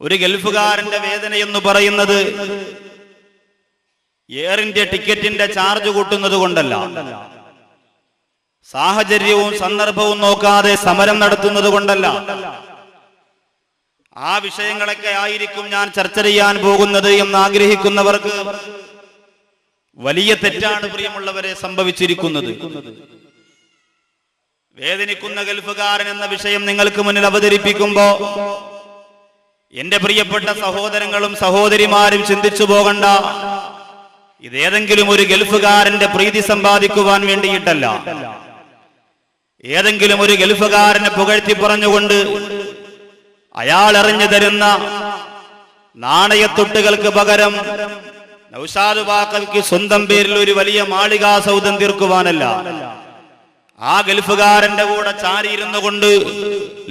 ഒരു ഗൾഫുകാരന്റെ വേദന എന്ന് പറയുന്നത് എയർ ഇന്ത്യ ടിക്കറ്റിന്റെ ചാർജ് കൂട്ടുന്നത് കൊണ്ടല്ല, സാഹചര്യവും സന്ദർഭവും നോക്കാതെ സമരം നടത്തുന്നത് കൊണ്ടല്ല. ആ വിഷയങ്ങളൊക്കെ ആയിരിക്കും ഞാൻ ചർച്ച ചെയ്യാൻ പോകുന്നത് എന്ന് ആഗ്രഹിക്കുന്നവർക്ക് വലിയ തെറ്റാണ് പ്രിയമുള്ളവരെ സംഭവിച്ചിരിക്കുന്നത്. വേദനിക്കുന്ന ഗൾഫുകാരൻ എന്ന വിഷയം നിങ്ങൾക്ക് മുന്നിൽ അവതരിപ്പിക്കുമ്പോ എന്റെ പ്രിയപ്പെട്ട സഹോദരങ്ങളും സഹോദരിമാരും ചിന്തിച്ചു പോകണ്ട, ഇതേതെങ്കിലും ഒരു ഗൾഫുകാരന്റെ പ്രീതി സമ്പാദിക്കുവാൻ വേണ്ടിയിട്ടല്ല, ഏതെങ്കിലും ഒരു ഗൾഫുകാരനെ പുകഴ്ത്തി പറഞ്ഞുകൊണ്ട് അയാൾ എറിഞ്ഞു തരുന്ന നാണയത്തൊട്ടുകൾക്ക് പകരം നൗഷാദ് ബാക്കവിക്ക് സ്വന്തം പേരിൽ ഒരു വലിയ മാളികാ സൗധം തീർക്കുവാനല്ല, ആ ഗൾഫുകാരന്റെ കൂടെ ചാരിയിരുന്നു കൊണ്ട്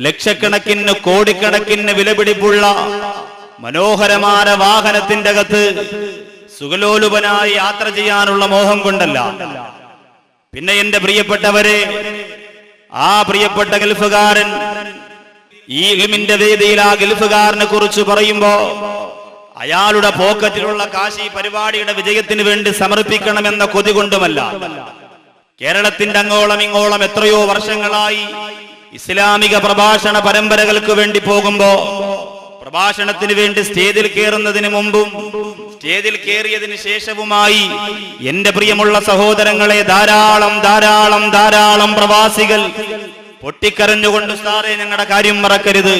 ലക്ഷക്കണക്കിന് കോടിക്കണക്കിന് വിലപിടിപ്പുള്ള മനോഹരമായ വാഹനത്തിന്റെ അകത്ത് സുഖലോലുപനായി യാത്ര ചെയ്യാനുള്ള മോഹം കൊണ്ടല്ല. പിന്നെ എന്റെ പ്രിയപ്പെട്ടവരെ, ആ പ്രിയപ്പെട്ട ഗൾഫുകാരൻ ഈ ഇൽമിന്റെ വേദിയിൽ ആ ഗൾഫുകാരനെ കുറിച്ച് പറയുമ്പോ അയാളുടെ പോക്കറ്റിലുള്ള കാശി പരിപാടിയുടെ വിജയത്തിന് വേണ്ടി സമർപ്പിക്കണമെന്ന കൊതി കൊണ്ടുമല്ല. കേരളത്തിന്റെ അങ്ങോളം ഇങ്ങോളം എത്രയോ വർഷങ്ങളായി ഇസ്ലാമിക പ്രഭാഷണ പരമ്പരകൾക്ക് വേണ്ടി പോകുമ്പോ പ്രഭാഷണത്തിന് വേണ്ടി സ്റ്റേജിൽ കയറുന്നതിന് മുമ്പും സ്റ്റേജിൽ കയറിയതിന് ശേഷവുമായി എന്റെ പ്രിയമുള്ള സഹോദരങ്ങളെ, ധാരാളം ധാരാളം ധാരാളം പ്രവാസികൾ പൊട്ടിക്കരഞ്ഞുകൊണ്ട് സാറേ ഞങ്ങളുടെ കാര്യം മറക്കരുത്,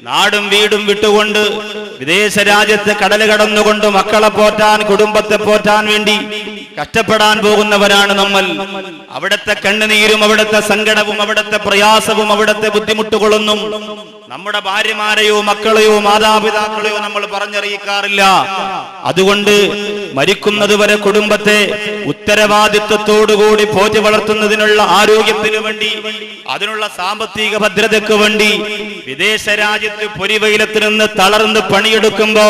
നാടും വീടും വിട്ടുകൊണ്ട് വിദേശ രാജ്യത്ത് കടൽ കടന്നുകൊണ്ട് മക്കളെ പോറ്റാൻ കുടുംബത്തെ പോറ്റാൻ വേണ്ടി കഷ്ടപ്പെടാൻ പോകുന്നവരാണ് നമ്മൾ. അവിടുത്തെ കണ്ണുനീരും അവിടുത്തെ സങ്കടവും അവിടുത്തെ പ്രയാസവും അവിടുത്തെ ബുദ്ധിമുട്ടുകളൊന്നും നമ്മുടെ ഭാര്യമാരെയോ മക്കളെയോ മാതാപിതാക്കളെയോ നമ്മൾ പറഞ്ഞറിയിക്കാറില്ല. അതുകൊണ്ട് മരിക്കുന്നത് വരെ കുടുംബത്തെ ഉത്തരവാദിത്വത്തോടുകൂടി പോറ്റി വളർത്തുന്നതിനുള്ള ആരോഗ്യത്തിനു വേണ്ടി, അതിനുള്ള സാമ്പത്തിക ഭദ്രതയ്ക്ക് വേണ്ടി വിദേശ രാജ്യത്ത് പൊരിവെയിലത്ത് നിന്ന് തളർന്ന് പണിയെടുക്കുമ്പോ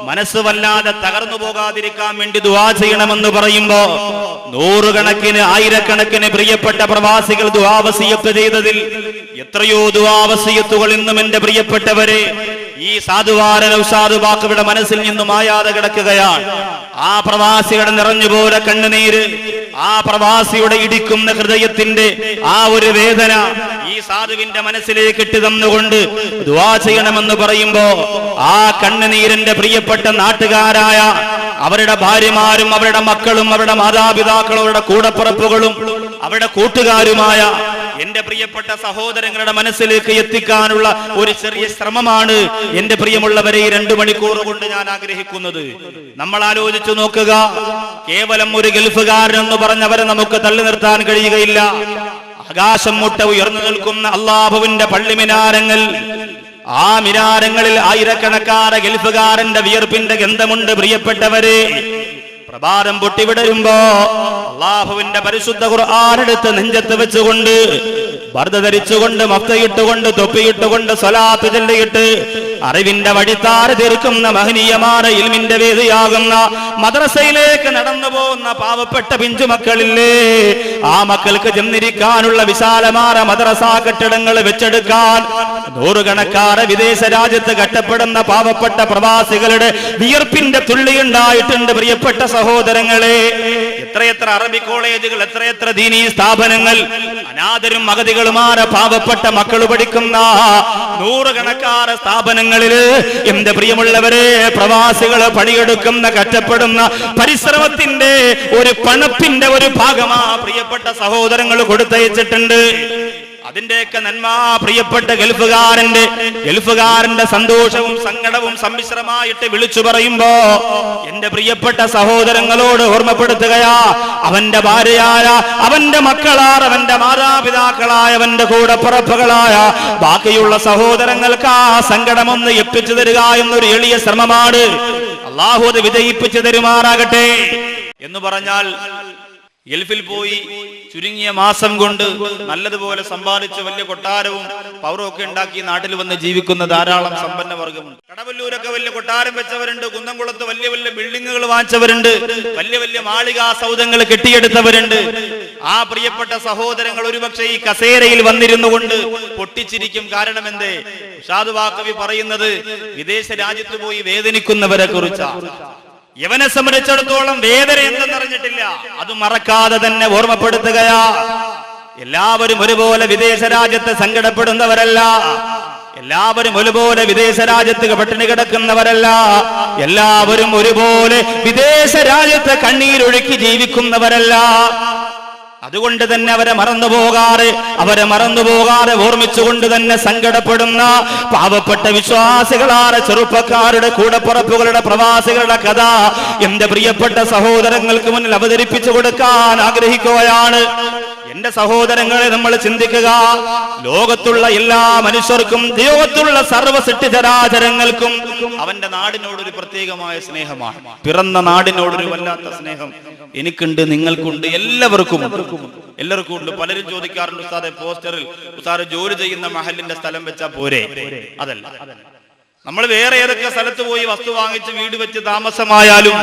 മനസ്സ് വല്ലാതെ തകർന്നു പോകാതിരിക്കാൻ വേണ്ടി ദുആ ചെയ്യണമെന്ന് പറയുമ്പോ നൂറുകണക്കിന് ആയിരക്കണക്കിന് പ്രിയപ്പെട്ട പ്രവാസികൾ ദുആ വസിയത്ത് ചെയ്തതിൽ എത്രയോ ദുആ വസിയത്തുകൾ ഇന്നും എന്റെ പ്രിയപ്പെട്ടവരെ ഈ സാധുവാര നൗഷാദ് ബാക്കവിയുടെ മനസ്സിൽ നിന്നും മായാതെ കിടക്കുകയാണ്. ആ പ്രവാസിയുടെ നിറഞ്ഞുപോലെ കണ്ണുനീര്, ആ പ്രവാസിയുടെ ഇടിക്കുന്ന ഹൃദയത്തിന്റെ ആ ഒരു വേദന ഈ സാധുവിന്റെ മനസ്സിലേക്ക് ഇട്ട് തന്നുകൊണ്ട് ദുആ ചെയ്യണമെന്ന് പറയുമ്പോ ആ കണ്ണുനീരിന്റെ പ്രിയപ്പെട്ട നാട്ടുകാരായ അവരുടെ ഭാര്യമാരും അവരുടെ മക്കളും അവരുടെ മാതാപിതാക്കളും അവരുടെ കൂടപ്പിറപ്പുകളും അവരുടെ കൂട്ടുകാരുമായ എന്റെ പ്രിയപ്പെട്ട സഹോദരങ്ങളുടെ മനസ്സിലേക്ക് എത്തിക്കാനുള്ള ഒരു ചെറിയ ശ്രമമാണ് എന്റെ പ്രിയമുള്ളവരെ ഈ 2 മണിക്കൂർ കൊണ്ട് ഞാൻ ആഗ്രഹിക്കുന്നത്. നമ്മൾ ആലോചിച്ചു നോക്കുക, കേവലം ഒരു ഗൾഫുകാരൻ എന്ന് പറഞ്ഞവരെ നമുക്ക് തള്ളി നിർത്താൻ കഴിയുകയില്ല. ആകാശം മുട്ട ഉയർന്നു നിൽക്കുന്ന അല്ലാഹുവിന്റെ പള്ളി മിനാരങ്ങൾ, ആ മിനാരങ്ങളിൽ ആയിരക്കണക്കാര ഗൾഫുകാരന്റെ വിയർപ്പിന്റെ ഗന്ധമുണ്ട് പ്രിയപ്പെട്ടവരെ. പ്രഭാതം പൊട്ടിവിടരുമ്പോ അല്ലാഹുവിന്റെ പരിശുദ്ധ ഖുർആൻ എടുത്ത് നെഞ്ചത്ത് വെച്ചുകൊണ്ട് ബർദ ധരിച്ചുകൊണ്ട് മഫ്തയിട്ടുകൊണ്ട് തൊപ്പിയിട്ടുകൊണ്ട് സ്വലാത്ത് ചൊല്ലിയിട്ട് അറിവിന്റെ വഴിത്താര തീർക്കുന്ന മഹനീയമായ ഇൽമിന്റെ വേദിയാകുന്ന മദ്രസയിലേക്ക് നടന്നു പോകുന്ന പാവപ്പെട്ട പിഞ്ചു മക്കളില്ലേ, ആ മക്കൾക്ക് ചെന്നിരിക്കാനുള്ള വിശാലമായ മദ്രസ കെട്ടിടങ്ങൾ വെച്ചെടുക്കാൻ നൂറുകണക്കാറ് വിദേശ രാജ്യത്ത് കഷ്ടപ്പെടുന്ന പാവപ്പെട്ട പ്രവാസികളുടെ വിയർപ്പിന്റെ തുള്ളി ഉണ്ടായിട്ടുണ്ട് പ്രിയപ്പെട്ട സഹോദരങ്ങളെ. എത്രയെത്ര അറബി കോളേജുകൾ, എത്രയെത്ര ദീനീ സ്ഥാപനങ്ങൾ, അനാഥരും അഗതികളുമായ പാവപ്പെട്ട മക്കൾ പഠിക്കുന്ന നൂറുകണക്കാറ് സ്ഥാപനങ്ങളില് എന്റെ പ്രിയമുള്ളവരെ പ്രവാസികൾ പണിയെടുക്കുന്ന കഷ്ടപ്പെടുന്ന പരിശ്രമത്തിന്റെ ഒരു പണത്തിന്റെ ഒരു ഭാഗമാ പ്രിയപ്പെട്ട സഹോദരങ്ങൾ കൊടുത്തയച്ചിട്ടുണ്ട്. അതിന്റെയൊക്കെ നന്മ പ്രിയപ്പെട്ട ഗൾഫുകാരന്റെ സന്തോഷവും സങ്കടവും സമ്മിശ്രമായിട്ട് വിളിച്ചു പറയുമ്പോ എന്റെ പ്രിയപ്പെട്ട സഹോദരങ്ങളോട് ഓർമ്മപ്പെടുത്തുകയാ, അവന്റെ ഭാര്യയായ, അവന്റെ മക്കളായ, അവന്റെ മാതാപിതാക്കളായ, അവന്റെ കൂടപ്പിറപ്പുകളായ ബാക്കിയുള്ള സഹോദരങ്ങൾക്ക് ആ സങ്കടമൊന്ന് എത്തിച്ചു തരിക എന്നൊരു എളിയ ശ്രമമാണ്. അല്ലാഹു അത് വിജയിപ്പിച്ചു തരുമാറാകട്ടെ. എന്ന് പറഞ്ഞാൽ ഗൾഫിൽ പോയി ചുരുങ്ങിയ മാസം കൊണ്ട് നല്ലതുപോലെ സമ്പാദിച്ച് വലിയ കൊട്ടാരവും പവറും ഒക്കെ ഉണ്ടാക്കി നാട്ടിൽ വന്ന് ജീവിക്കുന്ന ധാരാളം സമ്പന്ന വർഗമുണ്ട്. കടവല്ലൂരൊക്കെ വലിയ കൊട്ടാരം വെച്ചവരുണ്ട്, കുന്നംകുളത്ത് വലിയ വലിയ ബിൽഡിങ്ങുകൾ വാങ്ങിച്ചവരുണ്ട്, വലിയ വലിയ മാളികാ സൗധങ്ങൾ കെട്ടിയെടുത്തവരുണ്ട്. ആ പ്രിയപ്പെട്ട സഹോദരങ്ങൾ ഒരുപക്ഷെ ഈ കസേരയിൽ വന്നിരുന്നു കൊണ്ട് പൊട്ടിച്ചിരിക്കും. കാരണം എന്തേ? ഉസ്താദ് വാക്കവി പറയുന്നത് വിദേശ രാജ്യത്ത് പോയി വേദനിക്കുന്നവരെ കുറിച്ചാണ്. യവനെ സംബന്ധിച്ചിടത്തോളം വേദന എന്തെന്നറിഞ്ഞിട്ടില്ല, അത് മറക്കാതെ തന്നെ ഓർമ്മപ്പെടുത്തുകയാ. എല്ലാവരും ഒരുപോലെ വിദേശ രാജ്യത്ത് സങ്കടപ്പെടുന്നവരല്ല, എല്ലാവരും ഒരുപോലെ വിദേശ രാജ്യത്ത് പട്ടിണി കിടക്കുന്നവരല്ല, എല്ലാവരും ഒരുപോലെ വിദേശ രാജ്യത്ത് കണ്ണീരൊഴുക്കി ജീവിക്കുന്നവരല്ല. അതുകൊണ്ട് തന്നെ അവരെ മറന്നുപോകാതെ ഓർമ്മിച്ചുകൊണ്ട് തന്നെ സങ്കടപ്പെടുന്ന പാവപ്പെട്ട വിശ്വാസികളാണ് ചെറുപ്പക്കാരുടെ കൂടപ്പുറപ്പുകളുടെ പ്രവാസികളുടെ കഥ എന്റെ പ്രിയപ്പെട്ട സഹോദരങ്ങൾക്ക് മുന്നിൽ അവതരിപ്പിച്ചു കൊടുക്കാൻ ആഗ്രഹിക്കുകയാണ്. എന്റെ സഹോദരങ്ങളെ, നമ്മൾ ചിന്തിക്കുക, ലോകത്തുള്ള എല്ലാ മനുഷ്യർക്കും, ലോകത്തുള്ള സർവ്വ സൃഷ്ടിചരാചരങ്ങൾക്കും അവന്റെ നാടിനോടൊരു പ്രത്യേകമായ സ്നേഹമാണ്. പിറന്ന നാടിനോടൊരു വല്ലാത്ത സ്നേഹം എനിക്കുണ്ട്, നിങ്ങൾക്കുണ്ട്, എല്ലാവർക്കും ഉണ്ട്. പലരും ചോദിക്കാറുണ്ട്, ഉസ്താദെ പോസ്റ്ററിൽ ഉസ്താദ് ജോലി ചെയ്യുന്ന മഹലിന്റെ സ്ഥലം വെച്ചാൽ പോരെ? അതല്ല, നമ്മൾ വേറെ ഏതൊക്കെ സ്ഥലത്ത് പോയി വസ്തു വാങ്ങിച്ച് വീട് വെച്ച് താമസമായാലും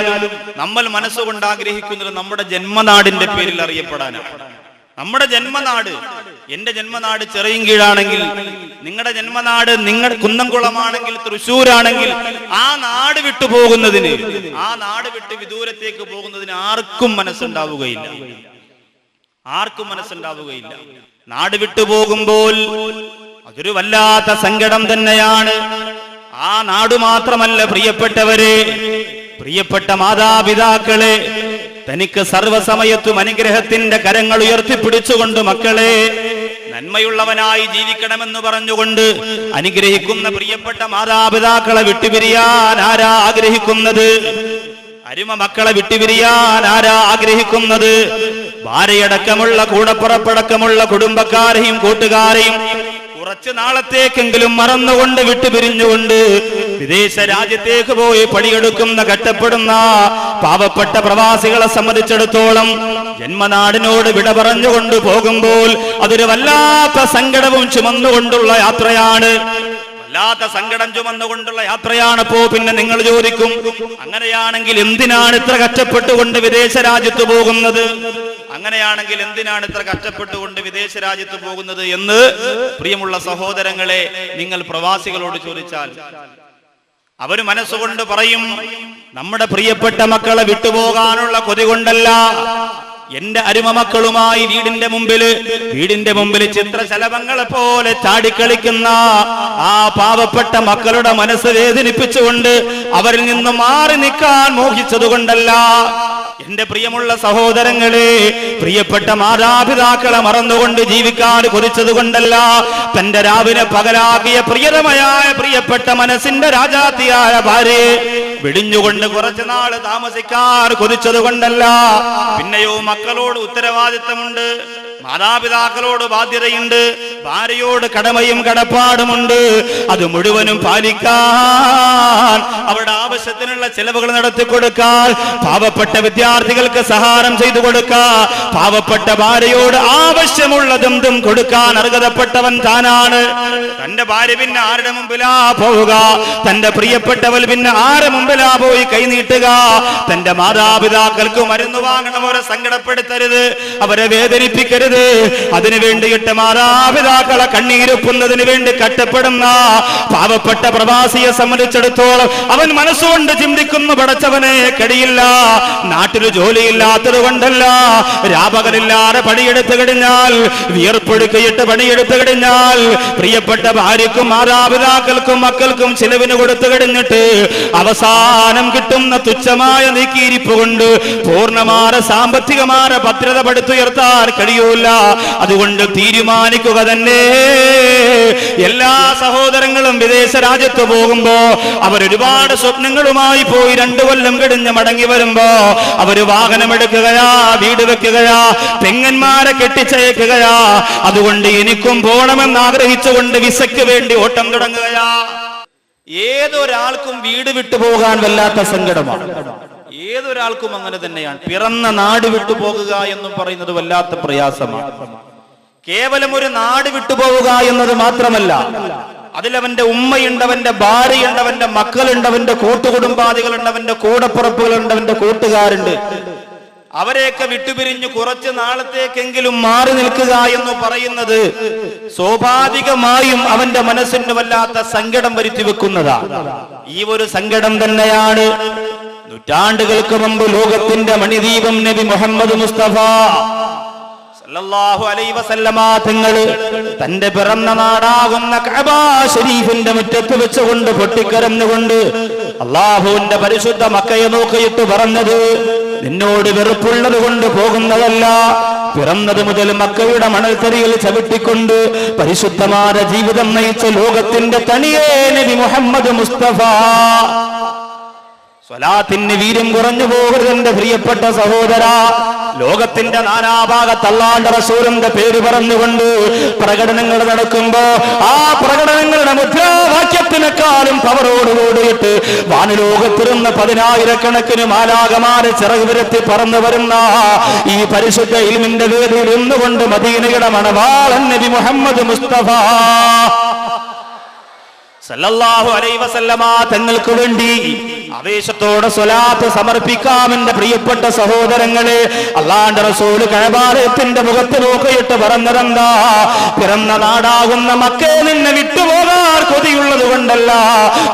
നമ്മൾ മനസ്സുകൊണ്ട് ആഗ്രഹിക്കുന്നത് നമ്മുടെ ജന്മനാടിന്റെ പേരിൽ അറിയപ്പെടാനാണ്. നമ്മുടെ ജന്മനാട്, എന്റെ ജന്മനാട് ചെറിയൻകീഴാണെങ്കിൽ, നിങ്ങളുടെ ജന്മനാട് നിങ്ങളുടെ കുന്നംകുളമാണെങ്കിൽ, തൃശ്ശൂരാണെങ്കിൽ, ആ നാട് വിട്ടു പോകുന്നതിന്, ആ നാട് വിട്ട് വിദൂരത്തേക്ക് പോകുന്നതിന് ആർക്കും മനസ്സുണ്ടാവുകയില്ല. നാട് വിട്ടു പോകുമ്പോൾ അതൊരു വല്ലാത്ത സങ്കടം തന്നെയാണ്. ആ നാട് മാത്രമല്ല പ്രിയപ്പെട്ടവരെ, പ്രിയപ്പെട്ട മാതാപിതാക്കളെ, തനിക്ക് സർവ്വസമയത്തും അനുഗ്രഹത്തിന്റെ കരങ്ങൾ ഉയർത്തിപ്പിടിച്ചുകൊണ്ട് മക്കളെ നന്മയുള്ളവനായി ജീവിക്കണമെന്ന് പറഞ്ഞുകൊണ്ട് അനുഗ്രഹിക്കുന്ന പ്രിയപ്പെട്ട മാതാപിതാക്കളെ വിട്ടുപിരിയാൻ ആരാ ആഗ്രഹിക്കുന്നത്? അരുമ മക്കളെ വിട്ടുപിരിയാൻ ആരാ ആഗ്രഹിക്കുന്നത്? ഭാര്യയടക്കമുള്ള കൂടപ്പുറപ്പടക്കമുള്ള കുടുംബക്കാരെയും കൂട്ടുകാരെയും കുറച്ചു നാളത്തേക്കെങ്കിലും മറന്നുകൊണ്ട് വിട്ടുപിരിഞ്ഞുകൊണ്ട് വിദേശ രാജ്യത്തേക്ക് പോയി പണിയെടുക്കുന്ന കഷ്ടപ്പെടുന്ന പാവപ്പെട്ട പ്രവാസികളെ സംബന്ധിച്ചിടത്തോളം ജന്മനാടിനോട് വിട പറഞ്ഞുകൊണ്ട് പോകുമ്പോൾ അതൊരു വല്ലാത്ത സങ്കടവും ചുമന്നുകൊണ്ടുള്ള യാത്രയാണ്. വല്ലാത്ത സങ്കടം ചുമന്നുകൊണ്ടുള്ള യാത്രയാണപ്പോ. പിന്നെ നിങ്ങൾ ചോദിക്കും, അങ്ങനെയാണെങ്കിൽ എന്തിനാണ് ഇത്ര കഷ്ടപ്പെട്ടുകൊണ്ട് വിദേശ രാജ്യത്ത് പോകുന്നത്? അങ്ങനെയാണെങ്കിൽ എന്തിനാണ് ഇത്ര കഷ്ടപ്പെട്ടുകൊണ്ട് വിദേശ രാജ്യത്ത് പോകുന്നത് എന്ന് പ്രിയമുള്ള സഹോദരങ്ങളെ നിങ്ങൾ പ്രവാസികളോട് ചോദിച്ചാൽ അവർ മനസ്സുകൊണ്ട് പറയും, നമ്മുടെ പ്രിയപ്പെട്ട മക്കളെ വിട്ടുപോകാനുള്ള കൊതി കൊണ്ടല്ല. എന്റെ അരുമ മക്കളുമായി വീടിന്റെ മുമ്പിൽ ചിത്രശലഭങ്ങളെ പോലെ ചാടിക്കളിക്കുന്ന ആ പാവപ്പെട്ട മക്കളുടെ മനസ്സ് വേദനിപ്പിച്ചുകൊണ്ട് അവരിൽ നിന്ന് മാറി നിൽക്കാൻ മോഹിച്ചതുകൊണ്ടല്ല. എന്റെ പ്രിയമുള്ള സഹോദരങ്ങളെ, പ്രിയപ്പെട്ട മാതാപിതാക്കളെ മറന്നുകൊണ്ട് ജീവിക്കാൻ കൊതിച്ചത് കൊണ്ടല്ല. തന്റെ രാവിലെ പകലാക്കിയ പ്രിയതമയായ പ്രിയപ്പെട്ട മനസ്സിന്റെ രാജാത്തിയായ ഭാര്യയെ വിടിഞ്ഞുകൊണ്ട് കുറച്ചു നാള് താമസിക്കാൻ കൊതിച്ചത് കൊണ്ടല്ല. പിന്നെയോ മക്കളോട് ഉത്തരവാദിത്തമുണ്ട്, മാതാപിതാക്കളോട് ബാധ്യതയുണ്ട്, ഭാര്യയോട് കടമയും കടപ്പാടുമുണ്ട്. അത് മുഴുവനും പാലിക്കാൻ, അവരുടെ ആവശ്യത്തിനുള്ള ചെലവുകൾ നടത്തി കൊടുക്കാൻ, പാവപ്പെട്ട വിദ്യാർത്ഥികൾക്ക് സഹായം ചെയ്തു കൊടുക്കാൻ, പാവപ്പെട്ട ഭാര്യയോട് ആവശ്യമുള്ളതെന്തും കൊടുക്കാൻ അർഹതപ്പെട്ടവൻ താനാണ്. തന്റെ ഭാര്യ പിന്നെ ആരുടെ മുമ്പിലാ പോവുക? തന്റെ പ്രിയപ്പെട്ടവൾ പിന്നെ ആരുടെ മുമ്പിലാ പോയി കൈനീട്ടുക? തന്റെ മാതാപിതാക്കൾക്ക് മരുന്ന് വാങ്ങണം, അവരെ സങ്കടപ്പെടുത്തരുത്, അവരെ വേദനിപ്പിക്കരുത്. അതിനു വേണ്ടിയിട്ട് മാതാപിതാക്കളെ കണ്ണീരൊപ്പുന്നതിന് വേണ്ടി കഷ്ടപ്പെടുന്ന പാവപ്പെട്ട പ്രവാസിയെ സംബന്ധിച്ചിടത്തോളം അവൻ മനസ്സുകൊണ്ട് ചിന്തിക്കുന്നു, പടച്ചവനെ കഴിയില്ല, നാട്ടില് ജോലിയില്ലാത്തത് കൊണ്ടല്ല, രാപകലില്ലാതെ പണിയെടുത്തു കഴിഞ്ഞാൽ, വിയർപ്പൊഴുക്കിയിട്ട് പണിയെടുത്തു കഴിഞ്ഞാൽ, പ്രിയപ്പെട്ട ഭാര്യക്കും മാതാപിതാക്കൾക്കും മക്കൾക്കും ചിലവിന് കൊടുത്തു കഴിഞ്ഞിട്ട് അവസാനം കിട്ടുന്ന തുച്ഛമായ നീക്കിയിരിപ്പ് കൊണ്ട് പൂർണ്ണമായ സാമ്പത്തികമായ ഭദ്രത പടുത്തുയർത്താൻ കഴിയൂല. അതുകൊണ്ട് തീരുമാനിക്കുക തന്നെ. എല്ലാ സഹോദരങ്ങളും വിദേശ രാജ്യത്ത് പോകുമ്പോ അവരൊരുപാട് സ്വപ്നങ്ങളുമായി പോയി 2 കൊല്ലം കഴിഞ്ഞ് മടങ്ങി വരുമ്പോ അവര് വാഹനമെടുക്കുകയാ, വീട് വെക്കുകയാ, പെങ്ങന്മാരെ കെട്ടിച്ചയക്കുകയാ. അതുകൊണ്ട് എനിക്കും പോകണമെന്ന് ആഗ്രഹിച്ചുകൊണ്ട് വിസയ്ക്ക് വേണ്ടി ഓട്ടം തുടങ്ങുകയാ. ഏതൊരാൾക്കും വീട് വിട്ടു പോകാൻ വല്ലാത്ത സങ്കടമാണ്. ഏതൊരാൾക്കും അങ്ങനെ തന്നെയാണ്. പിറന്ന നാട് വിട്ടു പോകുക എന്ന് പറയുന്നത് വല്ലാത്ത പ്രയാസമാണ്. കേവലം ഒരു നാട് വിട്ടുപോവുക എന്നത് മാത്രമല്ല, അതിലവന്റെ ഉമ്മയുണ്ട്, അവന്റെ ഭാര്യയുണ്ട്, അവന്റെ മക്കളുണ്ട്, അവന്റെ കൂട്ടുകുടുംബാദികളുണ്ട്, അവന്റെ കൂടപ്പുറപ്പുകളുണ്ട്, അവന്റെ കൂട്ടുകാരുണ്ട്. അവരെയൊക്കെ വിട്ടുപിരിഞ്ഞു കുറച്ച് നാളത്തേക്കെങ്കിലും മാറി നിൽക്കുക എന്ന് പറയുന്നത് സ്വാഭാവികമായും അവന്റെ മനസ്സിന് വല്ലാത്ത സങ്കടം വരുത്തി വെക്കുന്നതാണ്. ഈ ഒരു സങ്കടം തന്നെയാണ് നൂറ്റാണ്ടുകൾക്ക് മുമ്പ് ലോകത്തിന്റെ മണിദീപം നബി മുഹമ്മദ് മുസ്തഫ സല്ലല്ലാഹു അലൈഹി വസല്ലമ തങ്ങള് തന്റെ പിറന്ന നാടാകുന്ന കഅബ ശരീഫിന്റെ മുറ്റത്ത് വെച്ചുകൊണ്ട് പൊട്ടിക്കരന്നുകൊണ്ട് അല്ലാഹുവിന്റെ പരിശുദ്ധ മക്കയെ നോക്കിയിട്ട് പറഞ്ഞത്, നിന്നോട് വെറുപ്പുള്ളത് കൊണ്ട് പോകുന്നതല്ല, പിറന്നത് മുതൽ മക്കയുടെ മണൽത്തരിയിൽ ചവിട്ടിക്കൊണ്ട് പരിശുദ്ധമായ ജീവിതം നയിച്ച ലോകത്തിന്റെ തണിയേ നബി മുഹമ്മദ് മുസ്തഫ. സ്വലാത്തിന് വീര്യം കുറഞ്ഞു പോകരുത് എന്റെ പ്രിയപ്പെട്ട സഹോദര. ലോകത്തിന്റെ നാനാഭാഗത്ത് അല്ലാഹുവിന്റെ റസൂലിന്റെ പേര് പറഞ്ഞുകൊണ്ട് പ്രകടനങ്ങൾ നടക്കുമ്പോ ആ പ്രകടനങ്ങളുടെ മുദ്രാവാക്യത്തിനെക്കാളും പവറോടുകൂടിയിട്ട് വാനലോകത്തിരുന്ന 10,000-കണക്കിന് മാലാകമാരെ ചിറകുവിരത്തി പറന്നു വരുന്ന ഈ പരിശുദ്ധ ഇൽമിന്റെ വേദിയിൽ നിന്നുകൊണ്ട് മദീനയുടെ മണവാളൻ നബി മുഹമ്മദ് മുസ്തഫ സല്ലല്ലാഹു അലൈഹി വസല്ലമ തങ്ങൾക്ക് വേണ്ടി ആവേശത്തോടെ സ്വലാത്ത് സമർപ്പിക്കാം എന്റെ പ്രിയപ്പെട്ട സഹോദരങ്ങളെ. അല്ലാഹുവിന്റെ റസൂൽ കഅബാലയത്തിന്റെ മുഖത്ത് നോക്കിയിട്ട് പറഞ്ഞതെന്താ, പിറന്ന നാടാകുന്ന മക്കയെ നിന്നെ വിട്ടുപോകാൻ കൊതിയുള്ളത് കൊണ്ടല്ല,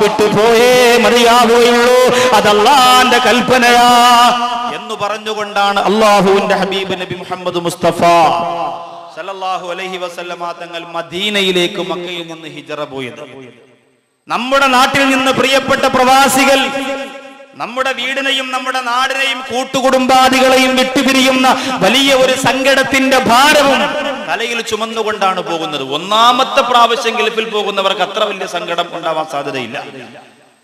വിട്ടുപോയേ മതിയാവുകയുള്ളൂ, അത് അല്ലാഹുവിന്റെ കൽപ്പനയാ എന്ന് പറഞ്ഞുകൊണ്ടാണ് അല്ലാഹുവിന്റെ ഹബീബ് നബി മുഹമ്മദ് മുസ്തഫ സല്ലല്ലാഹു അലൈഹി വസല്ലമ തങ്ങൾ മദീനയിലേക്ക് മക്കയിൽ നിന്ന് ഹിജറ പോയത്. നമ്മുടെ നാട്ടിൽ നിന്ന് പ്രിയപ്പെട്ട പ്രവാസികൾ നമ്മുടെ വീടിനെയും നമ്മുടെ നാടിനെയും കൂട്ടുകുടുംബാദികളെയും വിട്ടുപിരിയുന്ന വലിയ ഒരു സങ്കടത്തിന്റെ ഭാരവും തലയിൽ ചുമന്നുകൊണ്ടാണ് പോകുന്നത്. ഒന്നാമത്തെ പ്രാവശ്യം ഗൾഫിൽ പോകുന്നവർക്ക് അത്ര വലിയ സങ്കടം ഉണ്ടാവാൻ സാധ്യതയില്ല.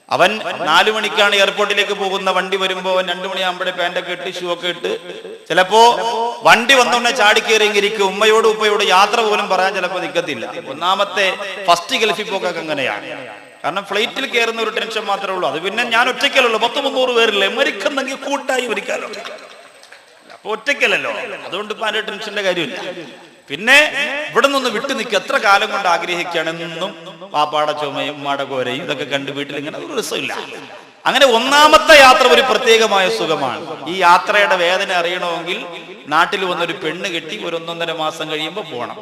അവൻ 4 മണിക്കാണ് എയർപോർട്ടിലേക്ക് പോകുന്ന വണ്ടി വരുമ്പോ 2 മണിയാകുമ്പോഴേ പാൻറ്റൊക്കെ ഇട്ട് ഷൂ ഒക്കെ ഇട്ട് ചിലപ്പോ വണ്ടി വന്നോണ്ടേ ചാടിക്കേറിയിരിക്കും. ഉപ്പയോട് യാത്ര പോലും പറയാൻ ചിലപ്പോൾ നിൽക്കത്തില്ല. ഒന്നാമത്തെ ഫസ്റ്റ് ഗൾഫിൽ പോക്കൊക്കെ അങ്ങനെയാണ്. കാരണം ഫ്ലൈറ്റിൽ കയറുന്ന ഒരു ടെൻഷൻ മാത്രമേ ഉള്ളൂ. അത് പിന്നെ ഞാൻ ഒറ്റയ്ക്കല്ലോ, 100-300 പേരില്ലേ, മരിക്കുന്നെങ്കിൽ കൂട്ടായി മരിക്കാലോ, അപ്പൊ ഒറ്റയ്ക്കല്ലോ, അതുകൊണ്ട് ഇപ്പൊ അതിന്റെ ടെൻഷന്റെ കാര്യമില്ല. പിന്നെ ഇവിടെ നിന്ന് വിട്ടു നിൽക്കുക, എത്ര കാലം കൊണ്ട് ആഗ്രഹിക്കുകയാണെന്നും പാപ്പാടെ ചുമയും ഉമ്മാടെ കോരയും ഇതൊക്കെ കണ്ട് വീട്ടിൽ ഇങ്ങനെ ഒരു രസമില്ല. അങ്ങനെ ഒന്നാമത്തെ യാത്ര ഒരു പ്രത്യേകമായ സുഖമാണ്. ഈ യാത്രയുടെ വേദന അറിയണമെങ്കിൽ നാട്ടിൽ വന്നൊരു പെണ്ണ് കെട്ടി ഒരു 1-1.5 മാസം കഴിയുമ്പോൾ പോകണം.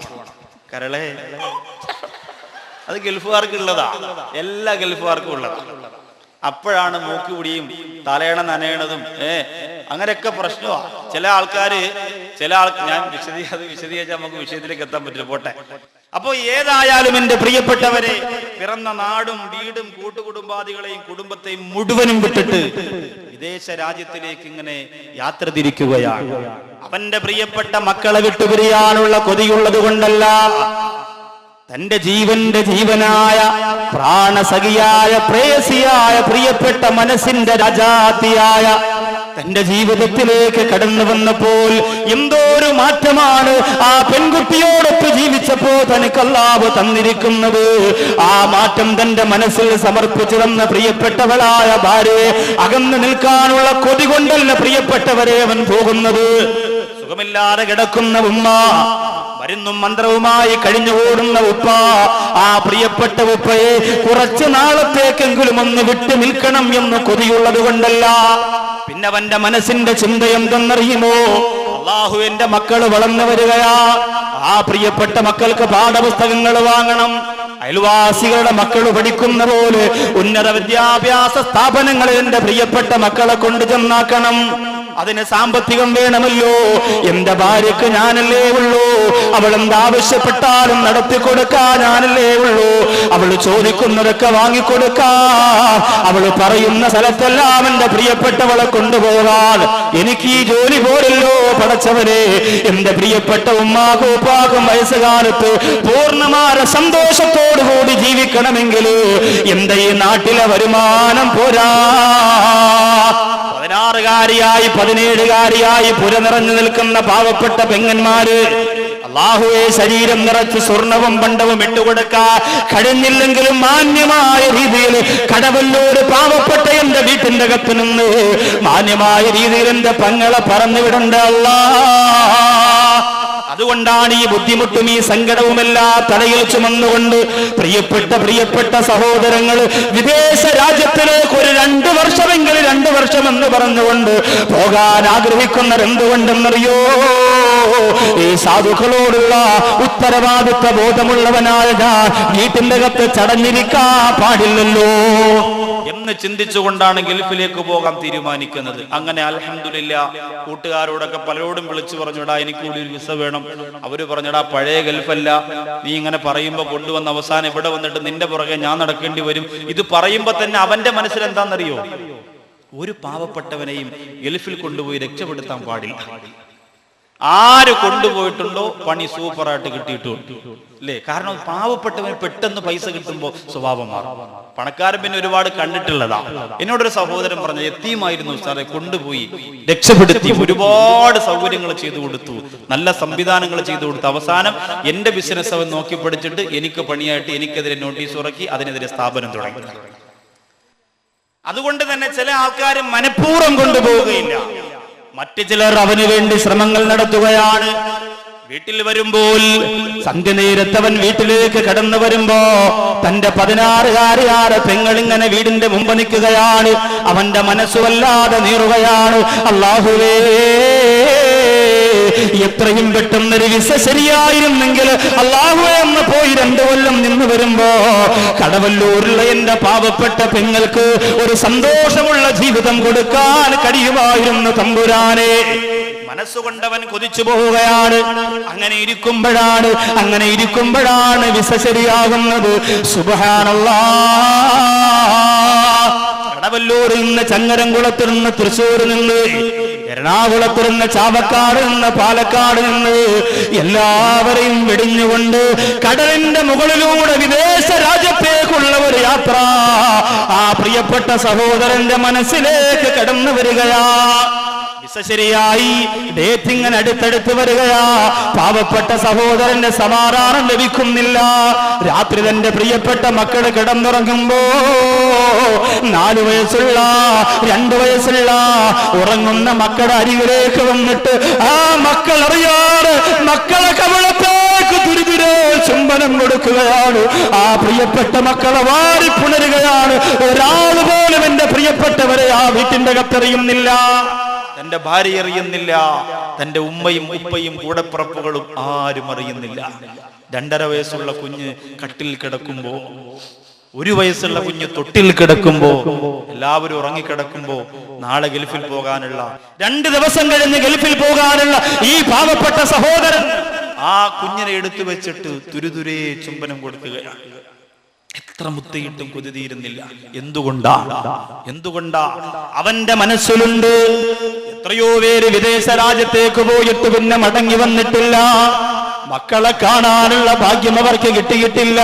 കരളെ അത് ഗൾഫുകാർക്ക് ഉള്ളതാ, എല്ലാ ഗൾഫുകാർക്കും ഉള്ളതാ. അപ്പോഴാണ് മൂക്കുപിടിയും തലയണ നനയണതും അങ്ങനെയൊക്കെ പ്രശ്നമാ. ചില ആൾക്കാര് ഞാൻ വിശദീകരിച്ചാൽ നമുക്ക് വിഷയത്തിലേക്ക് എത്താൻ പറ്റില്ല, പോട്ടെ. അപ്പോ ഏതായാലും എന്റെ പ്രിയപ്പെട്ടവരെ, പിറന്ന നാടും വീടും കൂട്ടുകുടുംബാദികളെയും കുടുംബത്തെയും മുഴുവനും വിട്ടിട്ട് വിദേശ രാജ്യത്തിലേക്ക് ഇങ്ങനെ യാത്ര തിരിക്കുകയാണ്. അവന്റെ പ്രിയപ്പെട്ട മക്കളെ വിട്ടുപിരിയാനുള്ള കൊതിയുള്ളത് കൊണ്ടല്ല, തന്റെ ജീവന്റെ ജീവനായ പ്രാണസഖിയായ പ്രേയസിയായ പ്രിയപ്പെട്ട മനസ്സിന്റെ രാജാത്തിയായ തന്റെ ജീവിതത്തിലേക്ക് കടന്നു വന്നപ്പോൾ എന്തോ ഒരു മാറ്റമാണ് ആ പെൺകുട്ടിയോടൊത്ത് ജീവിച്ചപ്പോ തനിക്ക് അല്ലാഹു തന്നിരിക്കുന്നത്. ആ മാറ്റം തന്റെ മനസ്സിൽ സമർപ്പിച്ചു തന്ന പ്രിയപ്പെട്ടവളായ ഭാര്യയെ അകന്നു നിൽക്കാനുള്ള കൊതി കൊണ്ടല്ല പ്രിയപ്പെട്ടവരെ അവൻ പോകുന്നത്. സുഖമില്ലാതെ കിടക്കുന്ന ഉമ്മ, മരുന്നും മന്ത്രവുമായി കഴിഞ്ഞുകൂടുന്ന ഉപ്പ, ആ പ്രിയപ്പെട്ട ഉപ്പയെ കുറച്ചു നാളത്തേക്കെങ്കിലും ഒന്ന് വിട്ടു നിൽക്കണം എന്ന് കൊതിയുള്ളത് കൊണ്ടല്ല. പിന്നെ അവന്റെ മനസ്സിന്റെ ചിന്ത എന്തെന്നറിയുമോ? അല്ലാഹുവിന്റെ മക്കൾ വളർന്നു വരികയാ, ആ പ്രിയപ്പെട്ട മക്കൾക്ക് പാഠപുസ്തകങ്ങൾ വാങ്ങണം, അയൽവാസികളുടെ മക്കൾ പഠിക്കുന്ന പോലെ ഉന്നത വിദ്യാഭ്യാസ സ്ഥാപനങ്ങളിൽ എന്റെ പ്രിയപ്പെട്ട മക്കളെ കൊണ്ടു ചെന്നാക്കണം. അതിന് സാമ്പത്തികം വേണമല്ലോ. എന്റെ ഭാര്യക്ക് ഞാനല്ലേ ഉള്ളൂ, അവൾ എന്താവശ്യപ്പെട്ടാലും നടത്തിക്കൊടുക്കാ ഞാനല്ലേ ഉള്ളൂ. അവൾ ചോദിക്കുന്നതൊക്കെ വാങ്ങിക്കൊടുക്കാ, അവൾ പറയുന്ന സ്ഥലത്തെല്ലാം എന്റെ പ്രിയപ്പെട്ടവളെ കൊണ്ടുപോകാൻ എനിക്ക് ഈ ജോലി പോരല്ലോ പടച്ചവനെ. എന്റെ പ്രിയപ്പെട്ട ഉമ്മാക്കും ഉപ്പാക്കും വയസ്സുകാലത്ത് പൂർണ്ണമായ സന്തോഷത്തോടുകൂടി ജീവിക്കണമെങ്കിൽ എന്റെ ഈ നാട്ടിലെ വരുമാനം പോരാ. 16-കാരിയായി 17-കാരിയായി പുര നിറഞ്ഞു നിൽക്കുന്ന പാവപ്പെട്ട പെങ്ങന്മാര് അല്ലാഹുവേ ശരീരം നിറച്ച് സ്വർണവും പണ്ടവും ഇട്ടുകൊടുക്കാൻ കഴിഞ്ഞില്ലെങ്കിലും മാന്യമായ രീതിയിൽ കടവല്ലൂർ പാവപ്പെട്ട എന്റെ വീട്ടിന്റെ അകത്ത് നിന്ന് മാന്യമായ രീതിയിൽ എന്റെ പെങ്ങളെ പറഞ്ഞു വിടണ്ട അല്ലാഹ്. അതുകൊണ്ടാണ് ഈ ബുദ്ധിമുട്ടും ഈ സങ്കടവുമെല്ലാം തലയിൽ ചുമന്നുകൊണ്ട് പ്രിയപ്പെട്ട സഹോദരങ്ങൾ വിദേശ രാജ്യത്തിലേക്ക് ഒരു 2 വർഷമെങ്കിലും 2 വർഷം എന്ന് പറഞ്ഞുകൊണ്ട് പോകാൻ ആഗ്രഹിക്കുന്നത് എന്തുകൊണ്ടെന്നറിയോ? ഈ സാധുക്കളോടുള്ള ഉത്തരവാദിത്വ ബോധമുള്ളവനായ ഞാൻ വീട്ടിന്റെ അകത്ത് ചടഞ്ഞിരിക്കാൻ പാടില്ലല്ലോ എന്ന് ചിന്തിച്ചുകൊണ്ടാണ് ഗൾഫിലേക്ക് പോകാൻ തീരുമാനിക്കുന്നത്. അങ്ങനെ അൽഹംദുലില്ലാ കൂട്ടുകാരോടൊക്കെ പലരോടും വിളിച്ചു പറഞ്ഞുടാ എനിക്ക് കൂടി ഒരു വിസ വേണം. അവര് പറഞ്ഞടാ പഴയ ഗൾഫല്ല, നീ ഇങ്ങനെ പറയുമ്പോ കൊണ്ടുവന്ന അവസാനം ഇവിടെ വന്നിട്ട് നിന്റെ പുറകെ ഞാൻ നടക്കേണ്ടി വരും. ഇത് പറയുമ്പോ തന്നെ അവന്റെ മനസ്സിൽ എന്താണെന്നറിയോ? ഒരു പാവപ്പെട്ടവനെയും ഗൾഫിൽ കൊണ്ടുപോയി രക്ഷപ്പെടുത്താൻ പാടില്ല. ആര് കൊണ്ടുപോയിട്ടുണ്ടോ പണി സൂപ്പറായിട്ട് കിട്ടിയിട്ടുണ്ട് അല്ലേ? കാരണം പാവപ്പെട്ടവന് പെട്ടെന്ന് പൈസ കിട്ടുമ്പോൾ സ്വഭാവം മാറും. പണക്കാരൻ പിന്നെ ഒരുപാട് കണ്ടിട്ടുള്ളതാ. എന്നോടൊരു സഹോദരൻ പറഞ്ഞു, എത്തിയുമായിരുന്നു സാറെ, കൊണ്ടുപോയി രക്ഷപ്പെടുത്തി, ഒരുപാട് സൗകര്യങ്ങൾ ചെയ്തു കൊടുത്തു, നല്ല സംവിധാനങ്ങൾ ചെയ്തു കൊടുത്തു. അവസാനം എന്റെ ബിസിനസ് അവൻ നോക്കി പഠിച്ചിട്ട് എനിക്ക് പണിയായിട്ട് എനിക്കെതിരെ നോട്ടീസ് ഇറക്കി, അതിനെതിരെ സ്ഥാപനം തുടങ്ങി. അതുകൊണ്ട് തന്നെ ചില ആൾക്കാർ മനഃപൂർവ്വം കൊണ്ടുപോവുകയില്ല, മറ്റു ചിലർ അവന് വേണ്ടി ശ്രമങ്ങൾ നടത്തുകയാണ്. വീട്ടിൽ വരുമ്പോൾ സന്ധ്യ നേരത്തവൻ വീട്ടിലേക്ക് കടന്നു വരുമ്പോ തന്റെ 16-കാരിയായ പെങ്ങളിങ്ങനെ വീടിന്റെ മുമ്പ് നിൽക്കുകയാണ്. അവന്റെ മനസ്സുവല്ലാതെ നീറുകയാണ്. അല്ലാഹുവേ, എത്രയും പെട്ടെന്നൊരു വിസ ശരിയായിരുന്നെങ്കിൽ അല്ലാഹുവേ എന്ന് പോയി 2 കൊല്ലം നിന്ന് വരുമ്പോ കടവല്ലൂരിലുള്ള എന്റെ പാവപ്പെട്ട പെങ്ങൾക്ക് ഒരു സന്തോഷമുള്ള ജീവിതം കൊടുക്കാൻ കഴിയുമായിരുന്നു തമ്പുരാനെ. മനസ്സുകൊണ്ടവൻ കൊതിച്ചു പോവുകയാണ്. അങ്ങനെ ഇരിക്കുമ്പോഴാണ് വിസ ശരിയാകുന്നത്. സുബ്ഹാനല്ലാഹ്. കടവല്ലൂരിൽ നിന്ന്, ചങ്ങരംകുളത്തിൽ നിന്ന്, തൃശ്ശൂരിൽ നിന്ന്, എറണാകുളത്തിൽ നിന്ന്, ചാവക്കാട് നിന്ന്, പാലക്കാട് നിന്ന് എല്ലാവരെയും വെടിഞ്ഞുകൊണ്ട് കടലിന്റെ മുകളിലൂടെ വിദേശ രാജ്യത്തേക്കുള്ള ഒരു യാത്ര ആ പ്രിയപ്പെട്ട സഹോദരന്റെ മനസ്സിലേക്ക് കടന്നു വരികയാ. വിസ ശരിയായി, ഡേറ്റിങ്ങനെ അടുത്തടുത്ത് വരികയാ. പാവപ്പെട്ട സഹോദരന്റെ സമാധാനം ലഭിക്കുന്നില്ല. രാത്രി തന്റെ പ്രിയപ്പെട്ട മക്കള് കിടന്നുറങ്ങുമ്പോ 4 വയസ്സുള്ള 2 വയസ്സുള്ള ഉറങ്ങുന്ന മക്കളുടെ അരികിലേക്ക് വന്നിട്ട് ആ മക്കൾ അറിയാതെ മക്കളെ കവളത്തേക്ക് തുരുതുരേ ചുംബനം കൊടുക്കുകയാണ്. ആ പ്രിയപ്പെട്ട മക്കളെ വാരി പുണരുകയാണ്. ഒരാൾ പോലും എന്റെ പ്രിയപ്പെട്ടവരെ ആ വീട്ടിന്റെ അകത്തറിയുന്നില്ല, തന്റെ ഭാര്യ അറിയുന്നില്ല, തന്റെ ഉമ്മയും ഉപ്പയും കൂടപ്പിറപ്പുകളും ആരും അറിയുന്നില്ല. 2.5 വയസ്സുള്ള കുഞ്ഞ് കട്ടിൽ കിടക്കുമ്പോ, 1 വയസ്സുള്ള കുഞ്ഞ് തൊട്ടിൽ കിടക്കുമ്പോ, എല്ലാവരും ഉറങ്ങിക്കിടക്കുമ്പോ നാളെ ഗൾഫിൽ പോകാനുള്ള 2 ദിവസം കഴിഞ്ഞ് ഗൾഫിൽ പോകാനുള്ള ഈ പാവപ്പെട്ട സഹോദരൻ ആ കുഞ്ഞിനെ എടുത്തു വെച്ചിട്ട് തുരുതുരേ ചുംബനം കൊടുക്കുകയാണ്. എത്ര മുത്തയിട്ടും കൊതി തീരുന്നില്ല. എന്തുകൊണ്ടാ? അവന്റെ മനസ്സിലുണ്ട്. എത്രയോ പേര് വിദേശ രാജ്യത്തേക്ക് പോയിട്ട് പിന്നെ മടങ്ങി വന്നിട്ടില്ല. മക്കളെ കാണാനുള്ള ഭാഗ്യം അവർക്ക് കിട്ടിയിട്ടില്ല.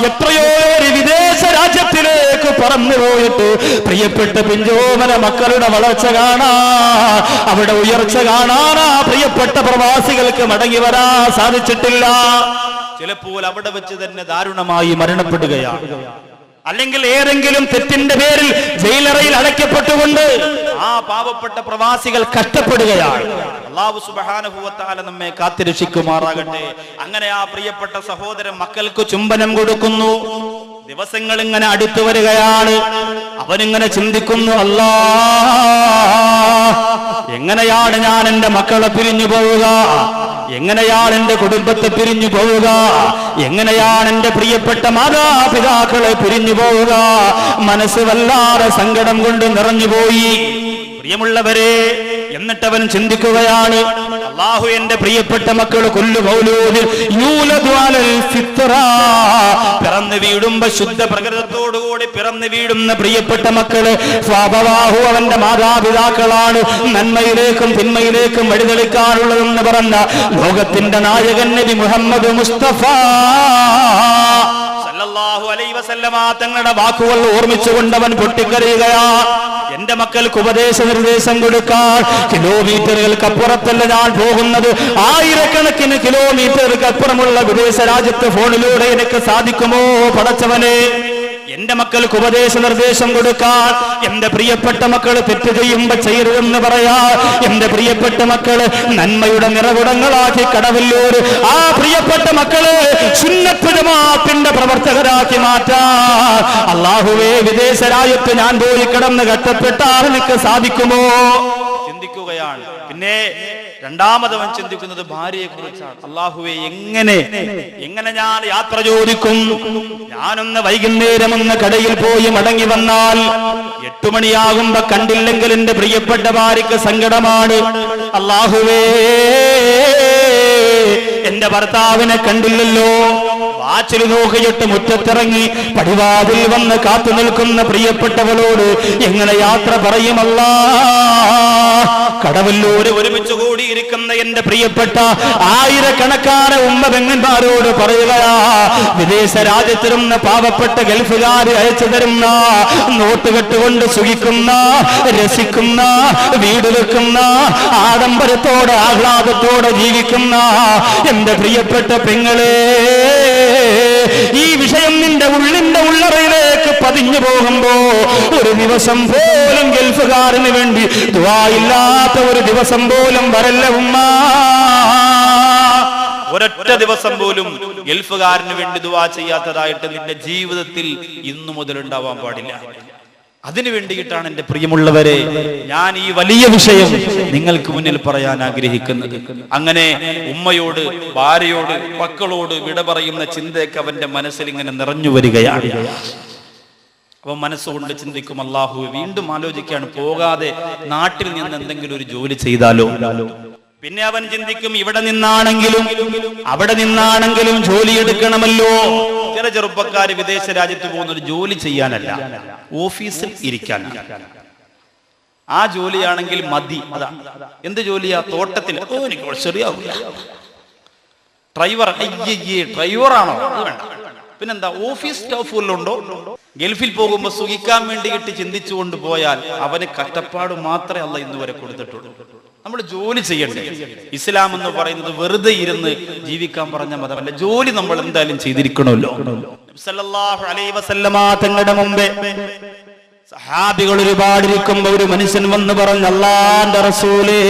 എത്രയോ പേര് വിദേശ രാജ്യത്തിലേക്ക് പറന്നു പോയിട്ട് പ്രിയപ്പെട്ട പിഞ്ചോമന മക്കളുടെ വളർച്ച കാണാൻ, അവിടെ ഉയർച്ച കാണാൻ ആ പ്രിയപ്പെട്ട പ്രവാസികൾക്ക് മടങ്ങി വരാൻ സാധിച്ചിട്ടില്ല. ചിലപ്പോൾ അവിടെ വെച്ച് തന്നെ ദാരുണമായി മരണപ്പെടുകയാണ്. അല്ലെങ്കിൽ ഏതെങ്കിലും തെറ്റിന്റെ പേരിൽ ജയിലറയിൽ അടയ്ക്കപ്പെട്ടുകൊണ്ട് ആ പാവപ്പെട്ട പ്രവാസികൾ കഷ്ടപ്പെടുകയാണ്. അല്ലാഹു സുബ്ഹാനഹു വ തആല നമ്മെ കാത്തുരക്ഷിക്കുമാറാകട്ടെ. അങ്ങനെ ആ പ്രിയപ്പെട്ട സഹോദരൻ മക്കൾക്ക് ചുംബനം കൊടുക്കുന്നു. ദിവസങ്ങൾ ഇങ്ങനെ അടുത്തു വരികയാണ്. അവനിങ്ങനെ ചിന്തിക്കുന്നു, അല്ലാ, എങ്ങനെയാണ് ഞാൻ എന്റെ മക്കളെ പിരിഞ്ഞു പോവുക? എങ്ങനെയാണ് എന്റെ കുടുംബത്തെ പിരിഞ്ഞു പോവുക? എങ്ങനെയാണ് എന്റെ പ്രിയപ്പെട്ട മാതാപിതാക്കളെ പിരിഞ്ഞു പോവുക? മനസ്സ് വല്ലാതെ സങ്കടം കൊണ്ട് നിറഞ്ഞുപോയി. പ്രിയമുള്ളവരെ, എന്നിട്ടവൻ ചിന്തിക്കുകയാണ്, അല്ലാഹു എന്റെ പ്രിയപ്പെട്ട മക്കൾ കുല്ലു മൗലൂദിൻ യൂലദു അലൽ ഫിത്ര, പിറന്നു വീടുമ്പോ ശുദ്ധ പ്രകൃതത്തോടുകൂടി പിറന്നു വീടുന്ന പ്രിയപ്പെട്ട മക്കള് ഫഅബവാഹു, അവന്റെ മാതാപിതാക്കളാണ് നന്മയിലേക്കും തിന്മയിലേക്കും വഴിതെളിക്കാനുള്ളതെന്ന് പറഞ്ഞ ലോകത്തിന്റെ നായകൻ നബി മുഹമ്മദ് മുസ്തഫ സല്ലല്ലാഹു അലൈഹി വസല്ലമ തങ്ങളുടെ വാക്കുകൾ ഓർമ്മിച്ചുകൊണ്ടവൻ പൊട്ടിക്കരയുകയാ. എന്റെ മക്കൾക്ക് ഉപദേശ നിർദ്ദേശം കൊടുക്കാൻ കിലോമീറ്ററുകൾക്ക് അപ്പുറത്തല്ല ഞാൻ പോകുന്നത്, 1000കണക്കിന് കിലോമീറ്ററുകൾക്ക് അപ്പുറമുള്ള വിദേശ രാജ്യത്ത് ഫോണിലൂടെ എനിക്ക് സാധിക്കുമോ പടച്ചവനെ? എന്റെ മക്കൾക്ക് ഉപദേശ നിർദ്ദേശം കൊടുക്കാൻ, എന്റെ പ്രിയപ്പെട്ട മക്കൾ തെറ്റ് ചെയ്യുമ്പോ ചെയ്യരുതെന്ന് പറയാ, എന്റെ പ്രിയപ്പെട്ട മക്കള് നന്മയുടെ നിറകുടങ്ങളാക്കി കടവല്ലൂർ ആ പ്രിയപ്പെട്ട മക്കള് സുന്നത്ത് ജമാഅത്തിന്റെ പ്രവർത്തകരാക്കി മാറ്റാൻ അല്ലാഹുവേ വിദേശ രാജ്യത്ത് ഞാൻ പോയി കിടന്ന് കഷ്ടപ്പെട്ടാൽ എനിക്ക് സാധിക്കുമോ ചിന്തിക്കുകയാണ്. പിന്നെ രണ്ടാമതവൻ ചിന്തിക്കുന്നത് ഭാര്യയെ കുറിച്ചാണ്. അല്ലാഹുവേ എങ്ങനെ ഞാൻ യാത്ര ചോദിക്കും? ഞാനൊന്ന് വൈകുന്നേരം ഒന്ന് കടയിൽ പോയി മടങ്ങി വന്നാൽ 8 മണിയാകുമ്പോ കണ്ടില്ലെങ്കിൽ എന്റെ പ്രിയപ്പെട്ട ഭാര്യക്ക് സങ്കടമാണ്. അല്ലാഹുവേ എന്റെ ഭർത്താവിനെ കണ്ടില്ലല്ലോ. വാച്ചിൽ നോക്കിയിട്ട് മുറ്റത്തിറങ്ങി പടിവാതിൽ വന്ന് കാത്തു നിൽക്കുന്ന പ്രിയപ്പെട്ടവളോട് എങ്ങനെ യാത്ര പറയുമല്ലാ? കടവല്ലൂര് ഒരുമിച്ച് കൂടിയിരിക്കുന്ന എന്റെ പ്രിയപ്പെട്ട ആയിരക്കണക്കാന ഉമ്മ പെങ്ങന്മാരോട് പറയുകയാ, വിദേശ രാജ്യത്തിരുന്ന പാവപ്പെട്ട ഗൾഫുകാര് അയച്ചു തരുന്ന നോട്ടുകെട്ടുകൊണ്ട് സുഖിക്കുന്ന രസിക്കുന്ന വീട് വെക്കുന്ന ആഡംബരത്തോടെ ആഹ്ലാദത്തോടെ ജീവിക്കുന്ന എന്റെ പ്രിയപ്പെട്ട പെങ്ങളെ, ഈ വിഷയം നിന്റെ ഉള്ളിന്റെ ഉള്ളറയിലേക്ക് പതിഞ്ഞു പോകുമ്പോ ഒരു ദിവസം പോലും ഗൾഫുകാരന് വേണ്ടി ദുആയില്ലാത്ത ഒരു ദിവസം പോലും വരല്ല ഉമ്മ. ഒരൊറ്റ ദിവസം പോലും ഗൾഫുകാരന് വേണ്ടി ദുആ ചെയ്യാത്തതായിട്ട് നിന്റെ ജീവിതത്തിൽ ഇന്നു മുതൽ ഉണ്ടാവാൻ പാടില്ല. അതിനു വേണ്ടിയിട്ടാണ് എന്റെ പ്രിയമുള്ളവരെ ഞാൻ ഈ വലിയ വിഷയം നിങ്ങൾക്ക് മുന്നിൽ പറയാൻ ആഗ്രഹിക്കുന്നത്. അങ്ങനെ ഉമ്മയോട്, ഭാര്യയോട്, മക്കളോട് വിട പറയുന്ന ചിന്തയൊക്കെ അവന്റെ മനസ്സിൽ ഇങ്ങനെ നിറഞ്ഞു വരികയാണ്. അവൻ മനസ്സുകൊണ്ട് ചിന്തിക്കും, അല്ലാഹു വീണ്ടും ആലോചിക്കുകയാണ്, പോകാതെ നാട്ടിൽ നിന്ന് എന്തെങ്കിലും ഒരു ജോലി ചെയ്താലോ. പിന്നെ അവൻ ചിന്തിക്കും, ഇവിടെ നിന്നാണെങ്കിലും അവിടെ നിന്നാണെങ്കിലും ജോലി എടുക്കണമല്ലോ. ചില ചെറുപ്പക്കാര് വിദേശ രാജ്യത്ത് പോകുന്നത് ജോലി ചെയ്യാനല്ല, ഓഫീസിൽ ഇരിക്കാൻ. ആ ജോലിയാണെങ്കിൽ മതി. അതാ എന്ത് ജോലിയാ? തോട്ടത്തിൽ. എനിക്ക് ശരിയാവില്ല. ഡ്രൈവറാണോ? വേണ്ട. പിന്നെന്താ? ഓഫീസ് സ്റ്റാഫ് വല്ലതും ഉണ്ടോ? ഗൾഫിൽ പോകുമ്പോൾ സുഖിക്കാൻ വേണ്ടിയിട്ട് ചിന്തിച്ചുകൊണ്ട് പോയാൽ അവന് കഷ്ടപ്പാട് മാത്രമേ അല്ല ഇന്ന് വരെ കൊടുത്തിട്ടുള്ളൂ. നമ്മൾ ജോലി ചെയ്യണ്ടേ? ഇസ്ലാം എന്ന് പറയുന്നത് വെറുതെ ഇരുന്ന് ജീവിക്കാൻ പറഞ്ഞ മതമല്ല. ജോലി നമ്മൾ എന്തായാലും ചെയ്തിരിക്കണമല്ലോ. സല്ലല്ലാഹു അലൈഹി വസല്ലമ തങ്ങളുടെ മുമ്പേ സഹാബികൾ ഒരുപാട് ഇരിക്കുമ്പോ ഒരു മനുഷ്യൻ വന്ന് പറഞ്ഞു, അല്ലാഹുവിന്റെ റസൂലേ,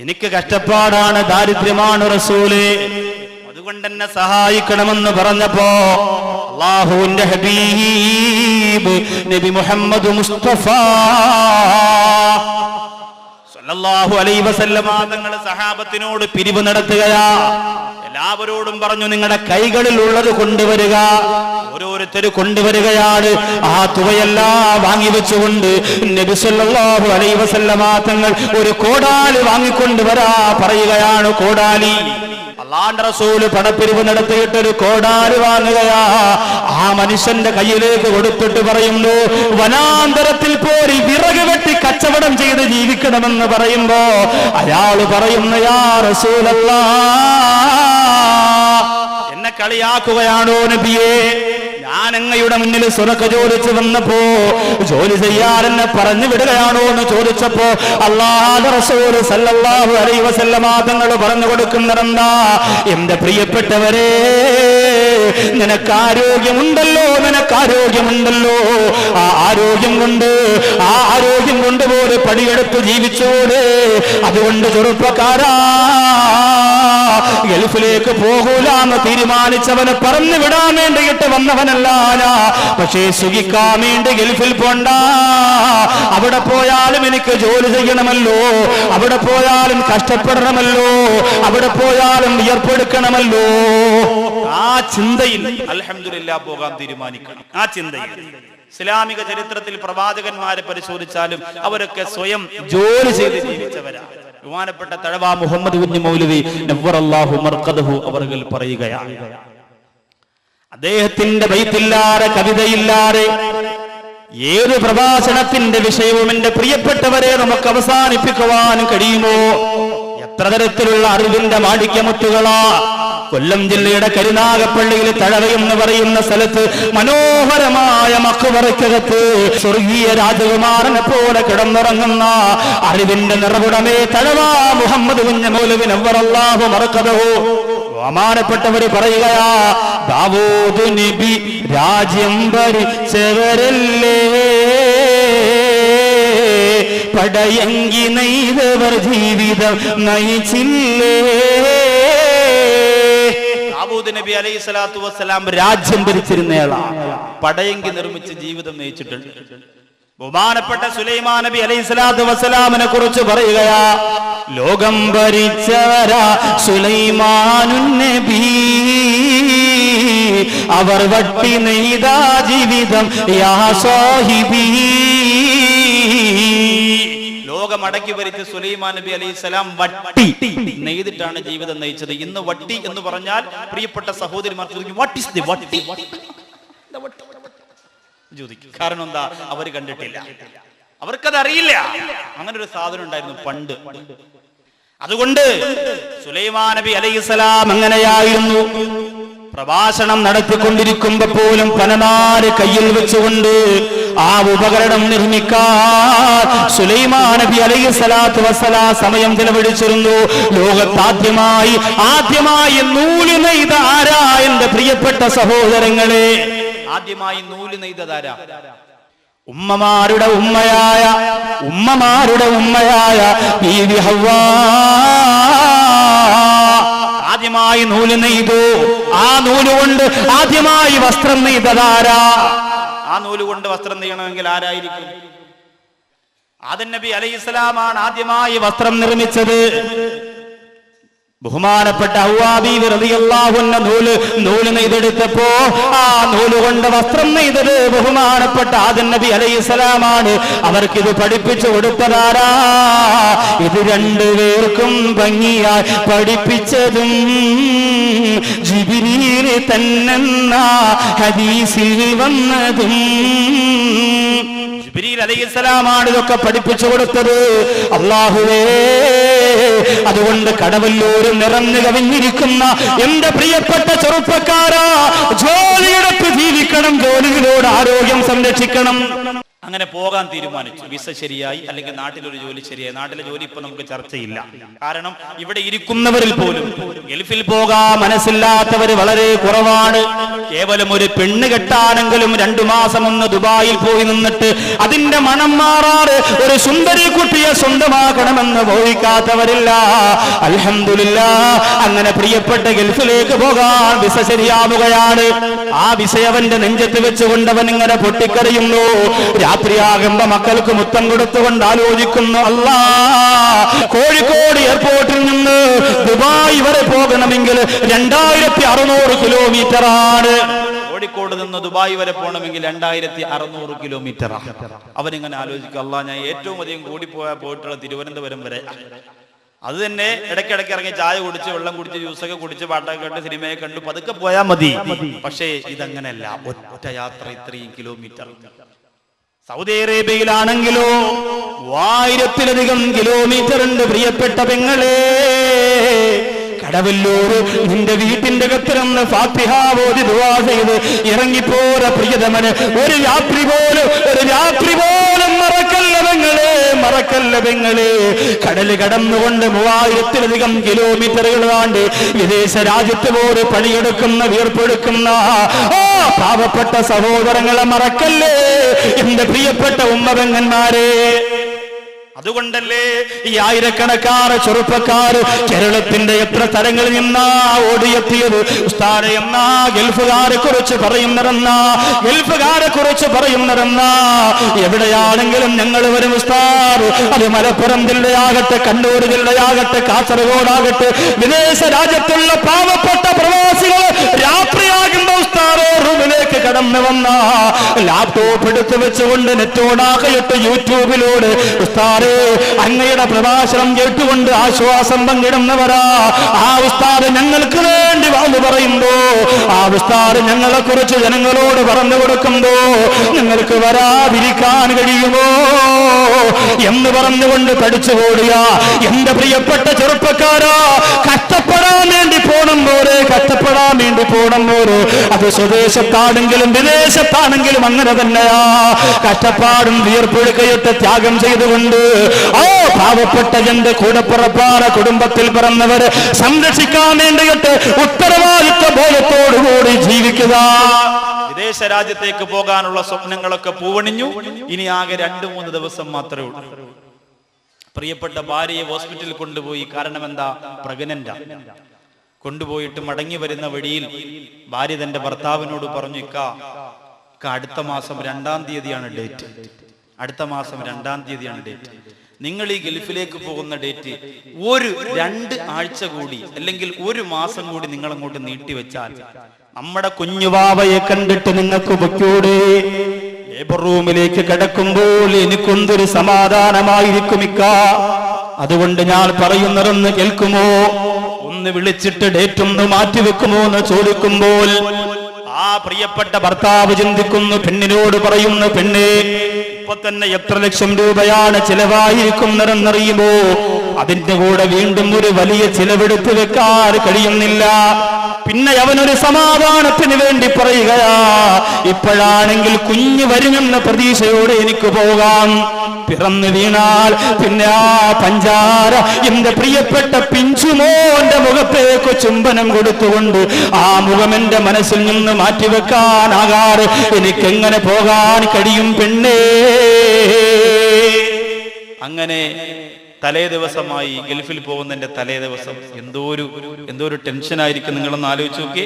എനിക്ക് കഷ്ടപ്പാടാണ്, ദാരിദ്ര്യമാണ് റസൂലേ, അതുകൊണ്ട് എന്നെ സഹായിക്കണമെന്ന് പറഞ്ഞപ്പോ അല്ലാഹുവിന്റെ ഹബീബ് നബി മുഹമ്മദ് മുസ്തഫ സല്ലല്ലാഹു അലൈഹി വസല്ലമ തങ്ങൾ സഹാബത്തിനോട് പിരിവ് നടത്തുകയാ. എല്ലാവരോടും പറഞ്ഞു, നിങ്ങളുടെ കൈകളിൽ ഉള്ളത് കൊണ്ടുവരിക. ഓരോരുത്തർ കൊണ്ടുവരികയാണ്. ആ തുകയെല്ലാം വാങ്ങിവെച്ചുകൊണ്ട് നബി സല്ലല്ലാഹു അലൈഹി വസല്ലമ തങ്ങൾ ഒരു കോടാലി വാങ്ങിക്കൊണ്ടുവരാ പറയുകയാണ്. കോടാലി. അല്ലാഹുവിന്റെ റസൂല് പണപ്പിരിവ് നടത്തിയിട്ട് ഒരു കോടാലി വാങ്ങുകയാ. ആ മനുഷ്യന്റെ കയ്യിലേക്ക് കൊടുത്തിട്ട് പറയുന്നു, വനാന്തരത്തിൽ പോയി വിറക് വെട്ടി കച്ചവടം ചെയ്ത് ജീവിക്കണമെന്ന് പറയുമ്പോ അയാള് പറയുന്നു, യാ റസൂലല്ലാഹ്, എന്നെ കളിയാക്കുകയാണോ നബിയേ? ഞാൻ അങ്ങയുടെ മുന്നിൽ സ്വതക്ക ചോദിച്ചു വന്നപ്പോ ജോലി ചെയ്യാൻ എന്നെ പറഞ്ഞു വിടുകയാണോ എന്ന് ചോദിച്ചപ്പോ അല്ലാഹുവിന്റെ റസൂൽ സല്ലല്ലാഹു അലൈഹി വസല്ലമ തങ്ങൾ പറഞ്ഞു കൊടുക്കുന്നതെന്താ? എന്റെ പ്രിയപ്പെട്ടവരെ, നിനക്ക് ആരോഗ്യമുണ്ടല്ലോ, ആ ആരോഗ്യം കൊണ്ട് പോലെ പണിയെടുത്ത് ജീവിച്ചോട്. അതുകൊണ്ട് ചെറുപ്പക്കാരാ, ഗൾഫിലേക്ക് പോകൂലാന്ന് തീരുമാനിച്ചവന് പറഞ്ഞു വിടാൻ വേണ്ടിയിട്ട് വന്നവനല്ല. പക്ഷേ സുഖിക്കാൻ വേണ്ടി ഗൾഫിൽ പോണ്ട. അവിടെ പോയാലും എനിക്ക് ജോലി ചെയ്യണമല്ലോ, അവിടെ പോയാലും കഷ്ടപ്പെടണമല്ലോ, അവിടെ പോയാലും വിയർപ്പെടുക്കണമല്ലോ. ആ ചിന്തയിൽ അൽഹംദുലില്ലാഹ് പോകാൻ തീരുമാനിക്കണം. ആ ചിന്തയിൽ ഇസ്ലാമിക ചരിത്രത്തിൽ പ്രവാചകന്മാരെ പരിശോധിച്ചാലും അവരൊക്കെ സ്വയം ജോലി ചെയ്ത് ജീവിച്ചവരാണ്. ബഹുമാനപ്പെട്ട തഴവ മുഹമ്മദ് കുഞ്ഞ് മൗലവി നവ്വറല്ലാഹു മർഖദഹു അവർകൾ പറയുകയാണ്, അദ്ദേഹത്തിന്റെ ബൈത്തില്ലാതെ, കവിതയില്ലാതെ ഏത് പ്രഭാഷണത്തിന്റെ വിഷയവും എന്റെ പ്രിയപ്പെട്ടവരെ നമുക്ക് അവസാനിപ്പിക്കുവാൻ കഴിയുമോ? എത്ര തരത്തിലുള്ള അറിവിന്റെ മാണിക്യമുത്തുകളാ! കൊല്ലം ജില്ലയുടെ കരുനാഗപ്പള്ളിയിൽ തഴവ എന്ന് പറയുന്ന സ്ഥലത്ത് മനോഹരമായ മക്കുവറയ്ക്കകത്ത് സ്വർഗീയ രാജകുമാരനെ പോലെ കിടന്നുറങ്ങുന്ന അറിവിന്റെ നിറകുടമേ തഴവ മുഹമ്മദ് കുഞ്ഞ് മൗലവി നവ്വറല്ലാഹു മർഖദഹു. ബഹുമാനപ്പെട്ടവര് പറയുകയാ, ദാവൂദ് നബി രാജ്യം ഭരിച്ചവരല്ലേ, പടയങ്കി നെയ്തവർ ജീവിതം നയിച്ചില്ലേ. ദാവൂദ് നബി അലൈഹി സ്വലാത്തു വസ്സലാം രാജ്യം ഭരിച്ചിരുന്നയാളാണ്, പടയങ്കി നിർമ്മിച്ച് ജീവിതം നയിച്ചിട്ടുണ്ട്. ബഹുമാനപ്പെട്ട സുലൈമാൻ നബി അലൈഹി സ്വലാത്തു വസ്സലാമിനെ കുറിച്ച് പറയുകയാ, ലോകം ഭരിച്ചവരാ സുലൈമാനുൻ നബി, അവർ വട്ടി നെയ്താ ജീവിതം യാ സാഹിബി. ലോകം അടക്കി ഭരിച്ച സുലൈമാൻ നബി അലൈഹി സ്വലാം വട്ടി നെയ്തിട്ടാണ് ജീവിതം നയിച്ചത്. ഇന്ന് വട്ടി എന്ന് പറഞ്ഞാൽ പ്രിയപ്പെട്ട സഹോദരിമാർ ചോദിക്കും, വാട്ട് ഈസ് ദി വട്ടി? ചോദിക്കും. കാരണം എന്താ? അവർ കണ്ടിട്ടില്ല, അവർക്കത് അറിയില്ല. അങ്ങനെ ഒരു സാധനം ഉണ്ടായിരുന്നു പണ്ട്. അതുകൊണ്ട് സുലൈമാൻ നബി അലൈഹിസ്സലാം അങ്ങനെയായിരുന്നു. പ്രഭാഷണം നടത്തിക്കൊണ്ടിരിക്കുമ്പോ പോലും പനനാര് കയ്യിൽ വെച്ചുകൊണ്ട് ആ ഉപകരണം നിർമ്മിക്കാൻ സുലൈമാൻ നബി അലൈഹിസ്സലാത്തു വസ്സലാം സമയം ചെലവഴിച്ചിരുന്നു. ലോകത്താദ്യമായി നൂല് നെയ്ത ആരാ? എന്റെ പ്രിയപ്പെട്ട സഹോദരങ്ങളെ, ആദ്യമായി നൂല് നെയ്തതാരാ? ഉമ്മമാരുടെ ഉമ്മയായ ബീവി ഹവ്വാ ആദ്യമായി നൂല് നെയ്തു. ആ നൂലുകൊണ്ട് ആദ്യമായി വസ്ത്രം നെയ്തതാരാ? ആ നൂല് കൊണ്ട് വസ്ത്രം നെയ്യണമെങ്കിൽ ആരായിരിക്കും? ആദം നബി അലൈഹിസ്സലാമാണ് ആദ്യമായി വസ്ത്രം നിർമ്മിച്ചത്. ബഹുമാനപ്പെട്ട ഹവ്വാ ബീവി റളിയല്ലാഹു അൻഹ നൂല് നെയ്തെടുത്തപ്പോ ആ നൂല് കൊണ്ട് വസ്ത്രം നെയ്തത് ബഹുമാനപ്പെട്ട ആദം നബി അലൈഹിസ്സലാമാണ്. അവർക്കിത് പഠിപ്പിച്ചു കൊടുത്തതാരാ? ഇത് രണ്ടുപേർക്കും ഭംഗിയായി പഠിപ്പിച്ചതും ജിബ്രീൽ തന്നെന്ന ഹദീസിൽ വന്നതും. ജിബ്രീൽ അലൈഹിസ്സലാമാണ് ഇതൊക്കെ പഠിപ്പിച്ചു കൊടുത്തത്. അല്ലാഹുവേ, അതുകൊണ്ട് കടവല്ലൂർ നിറഞ്ഞു കവിഞ്ഞിരിക്കുന്ന എന്റെ പ്രിയപ്പെട്ട ചെറുപ്പക്കാരാ, ജോലിയെടുത്ത് ജീവിക്കണം, ജോലിയിലൂടെ ആരോഗ്യം സംരക്ഷിക്കണം. അങ്ങനെ പോകാൻ തീരുമാനിച്ചു. വിസ ശരിയായി, അല്ലെങ്കിൽ നാട്ടിലൊരു ജോലി ശരിയായി. നാട്ടിലെ ജോലി ഇപ്പൊ നമുക്ക് ചർച്ചയില്ല. കാരണം ഇവിടെ ഇരിക്കുന്നവരിൽ പോലും ഗൾഫിൽ പോകാൻ മനസ്സില്ലാത്തവര് വളരെ കുറവാണ്. കേവലം ഒരു പെണ്ണ് കെട്ടാനെങ്കിലും 2 മാസം ഒന്ന് ദുബായിൽ പോയി നിന്നിട്ട് അതിന്റെ മണം മാറാറ് ഒരു സുന്ദരി കുട്ടിയെ സ്വന്തമാക്കണമെന്ന് ബോധിക്കാത്തവരില്ല. അൽഹംദുലില്ലാഹ്, അങ്ങനെ പ്രിയപ്പെട്ട ഗൾഫിലേക്ക് പോകാൻ വിസ ശരിയാവുകയാണ്. ആ വിസ അവന്റെ നെഞ്ചത്ത് വെച്ചുകൊണ്ട് അവൻ ഇങ്ങനെ പൊട്ടിക്കറിയുന്നു. രാത്രിയാകുമ്പോ മക്കൾക്ക് മുത്തം കൊടുത്തുകൊണ്ട് ആലോചിക്കുന്നു, അല്ലാ, കോഴിക്കോട് എയർപോർട്ടിൽ നിന്ന് ദുബായ് വരെ പോകണമെങ്കിൽ 2600 കിലോമീറ്റർ ആണ്. കോഴിക്കോട് നിന്ന് ദുബായ് വരെ പോകണമെങ്കിൽ 2600 കിലോമീറ്റർ. അവനിങ്ങനെ ആലോചിക്കും, അല്ലാ, ഞാൻ ഏറ്റവും അധികം പോയിട്ടുള്ള തിരുവനന്തപുരം വരെ. അത് തന്നെ ഇടയ്ക്കിടയ്ക്ക് ഇറങ്ങി ചായ കുടിച്ച്, വെള്ളം കുടിച്ച്, ജ്യൂസൊക്കെ കുടിച്ച്, പാട്ടൊക്കെ കേട്ട്, സിനിമയെ കണ്ടു പതുക്കെ പോയാൽ മതി. പക്ഷേ ഇതങ്ങനെയല്ല, ഒറ്റ യാത്ര ഇത്രയും കിലോമീറ്റർ. സൗദി അറേബ്യയിലാണെങ്കിലോ 1000-ലധികം കിലോമീറ്റർ ഉണ്ട്. പ്രിയപ്പെട്ട പെങ്ങളെ, കടവല്ലൂർ നിന്റെ വീട്ടിന്റെ കത്തിരന്ന് ഫാത്തിഹ ഓതി ദുആ ചെയ്ത് ഇറങ്ങിപ്പോര പ്രിയതമന്. ഒരു രാത്രി പോലും മറക്കല്ല പെങ്ങളെ. കടല് കടന്നുകൊണ്ട് 3000-ലധികം കിലോമീറ്ററുകൾ താണ്ടി വിദേശ രാജ്യത്ത് പോലും പണിയെടുക്കുന്ന, വീർപ്പെടുക്കുന്ന പാവപ്പെട്ട സഹോദരങ്ങളെ മറക്കല്ലേ എന്റെ പ്രിയപ്പെട്ട ഉമ്മപെങ്ങന്മാരെ. അതുകൊണ്ടല്ലേ ഈ ആയിരക്കണക്കാറ് ചെറുപ്പക്കാർ കേരളത്തിന്റെ എത്ര സ്ഥലങ്ങളിൽ നിന്നാ ഓടിയെത്തിയത്. ഉസ്താദ് എന്നാ ഗൾഫുകാരെ കുറിച്ച് പറയുന്നതെന്നാ എവിടെയാണെങ്കിലും ഞങ്ങൾ വരും ഉസ്താദ്. അത് മലപ്പുറം ജില്ലയാകട്ടെ, കണ്ണൂർ ജില്ലയാകട്ടെ, കാസർഗോഡാകട്ടെ, വിദേശ രാജ്യത്തുള്ള പാവപ്പെട്ട പ്രവാസികൾ രാത്രിയാകുമ്പോ ഉസ്താദ് റൂമിലേക്ക് കടന്നു വന്ന ലാപ്ടോപ്പ് എടുത്തു വെച്ചുകൊണ്ട് നെറ്റോടാകയിട്ട് യൂട്യൂബിലൂടെ ഉസ്താദ് അങ്ങയുടെ പ്രഭാഷണം കേട്ടുകൊണ്ട് ആശ്വാസം പങ്കിടുന്നവരാ. ആ ഉസ്താദ് ഞങ്ങൾക്ക് വേണ്ടി വാഴ്ന്നു പറയുമ്പോ, ആ ഉസ്താദ് ഞങ്ങളെ കുറിച്ച് ജനങ്ങളോട് പറഞ്ഞു കൊടുക്കുമ്പോ നിങ്ങൾക്ക് വരാതിരിക്കാൻ കഴിയുമോ എന്ന് പറഞ്ഞുകൊണ്ട് തടിച്ചുകൂടിയ എന്റെ പ്രിയപ്പെട്ട ചെറുപ്പക്കാരാ, കഷ്ടപ്പെടാൻ വേണ്ടി പോണം പോലെ അത് സ്വദേശത്ത് രാജ്യത്താണെങ്കിലും വിദേശത്താണെങ്കിലും അങ്ങനെ തന്നെയാ. കഷ്ടപ്പാടും വിയർപ്പൊഴുക്കയൊക്കെ ത്യാഗം ചെയ്തുകൊണ്ട് ആ പാവപ്പെട്ട എന്റെ കൂടപ്പിറപ്പാണ് കുടുംബത്തിൽ പിറന്നവരെ സംരക്ഷിക്കാൻ വേണ്ടിയിട്ട് ഉത്തരവാദിത്വ ബോധത്തോടുകൂടി ജീവിക്കുക. വിദേശ രാജ്യത്തേക്ക് പോകാനുള്ള സ്വപ്നങ്ങളൊക്കെ പൂവണിഞ്ഞു. ഇനി ആകെ 2-3 ദിവസം മാത്രമേ ഉള്ളൂ. പ്രിയപ്പെട്ട ഭാര്യയെ ഹോസ്പിറ്റലിൽ കൊണ്ടുപോയി. കാരണം എന്താ? പ്രഗ്നന്റാ. കൊണ്ടുപോയിട്ട് മടങ്ങി വരുന്ന വഴിയിൽ ഭാര്യ തന്റെ ഭർത്താവിനോട് പറഞ്ഞു, ഇക്ക അടുത്ത മാസം 2-ാം തീയതിയാണ് ഡേറ്റ്. അടുത്ത മാസം 2-ാം തീയതിയാണ് ഡേറ്റ്. നിങ്ങൾ ഈ ഗൾഫിലേക്ക് പോകുന്ന ഡേറ്റ് 2 ആഴ്ച കൂടി അല്ലെങ്കിൽ 1 മാസം കൂടി നിങ്ങൾ അങ്ങോട്ട് നീട്ടിവെച്ചാൽ നമ്മുടെ കുഞ്ഞുവാവയെ കണ്ടിട്ട് നിങ്ങൾക്ക് പൊയ്ക്കൂടെ? ലേബർ റൂമിലേക്ക് കിടക്കുമ്പോൾ എനിക്കൊന്തൊരു സമാധാനമായിരിക്കും ഇക്ക. അതുകൊണ്ട് ഞാൻ പറയുന്നതൊന്ന് കേൾക്കുമോ? ഒന്ന് വിളിച്ചിട്ട് ഡേറ്റ് ഒന്ന് മാറ്റിവെക്കുമോ എന്ന് ചോദിക്കുമ്പോൾ ആ പ്രിയപ്പെട്ട ഭർത്താവ് ചിന്തിക്കുന്നു, പെണ്ണിനോട് പറയുന്നു, പെണ്ണേ ഇപ്പൊ തന്നെ എത്ര ലക്ഷം രൂപയാണ് ചിലവായിരിക്കുന്നതെന്നറിയുമോ? അതിന്റെ കൂടെ വീണ്ടും ഒരു വലിയ ചിലവെടുത്ത് വെക്കാൻ കഴിയുന്നില്ല. പിന്നെ അവനൊരു സമാധാനത്തിന് വേണ്ടി പറയുകയാ, ഇപ്പോഴാണെങ്കിൽ കുഞ്ഞ് വരുമെന്ന പ്രതീക്ഷയോടെ എനിക്ക് പോകാം. പിറന്നു വീണാൽ പിന്നെ ആ പഞ്ചാര എന്റെ പ്രിയപ്പെട്ട പിഞ്ചുമോന്റെ മുഖത്തേക്ക് ചുംബനം കൊടുത്തുകൊണ്ട് ആ മുഖം എന്റെ മനസ്സിൽ നിന്ന് മാറ്റിവെക്കാനാകാതെ എനിക്കെങ്ങനെ പോകാൻ കഴിയും പെണ്ണേ? അങ്ങനെ തലേ ദിവസമായി ഗൾഫിൽ പോകുന്നതിന്റെ തലേ ദിവസം എന്തോ ഒരു ടെൻഷനായിരിക്കും. നിങ്ങളൊന്ന് ആലോചിച്ച് നോക്കി,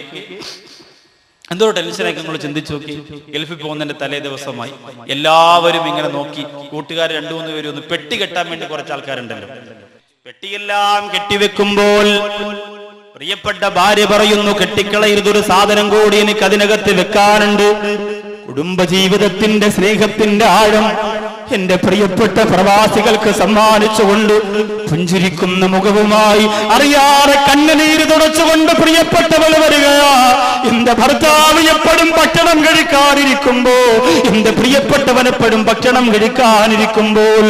എന്തോ ടെൻഷനായിരിക്കും. നിങ്ങൾ ചിന്തിച്ചു നോക്കി. ഗൾഫിൽ പോകുന്നതിന്റെ തലേ ദിവസമായി എല്ലാവരും ഇങ്ങനെ നോക്കി. കൂട്ടുകാർ 2-3 പേര് ഒന്ന് പെട്ടി കെട്ടാൻ വേണ്ടി കുറച്ച് ആൾക്കാരുണ്ടല്ലോ. പെട്ടിയെല്ലാം കെട്ടിവെക്കുമ്പോൾ പ്രിയപ്പെട്ട ഭാര്യ പറയുന്നു, കെട്ടിക്കളയിരുതൊരു സാധനം കൂടി എനിക്ക് അതിനകത്ത് വെക്കാനുണ്ട്. കുടുംബജീവിതത്തിന്റെ സ്നേഹത്തിന്റെ ആഴം എന്റെ പ്രിയപ്പെട്ട പ്രവാസികൾക്ക് സമ്മാനിച്ചുകൊണ്ട് പുഞ്ചിരിക്കുന്ന മുഖവുമായി അറിയാതെ കണ്ണുനീര് തുടച്ചുകൊണ്ട് പ്രിയപ്പെട്ടവൾ വരികയാ. എന്റെ ഭർത്താവ് എപ്പോഴും ഭക്ഷണം കഴിക്കാതിരിക്കുമ്പോ, എന്റെ പ്രിയപ്പെട്ടവൻ എപ്പോഴും ഭക്ഷണം കഴിക്കാനിരിക്കുമ്പോൾ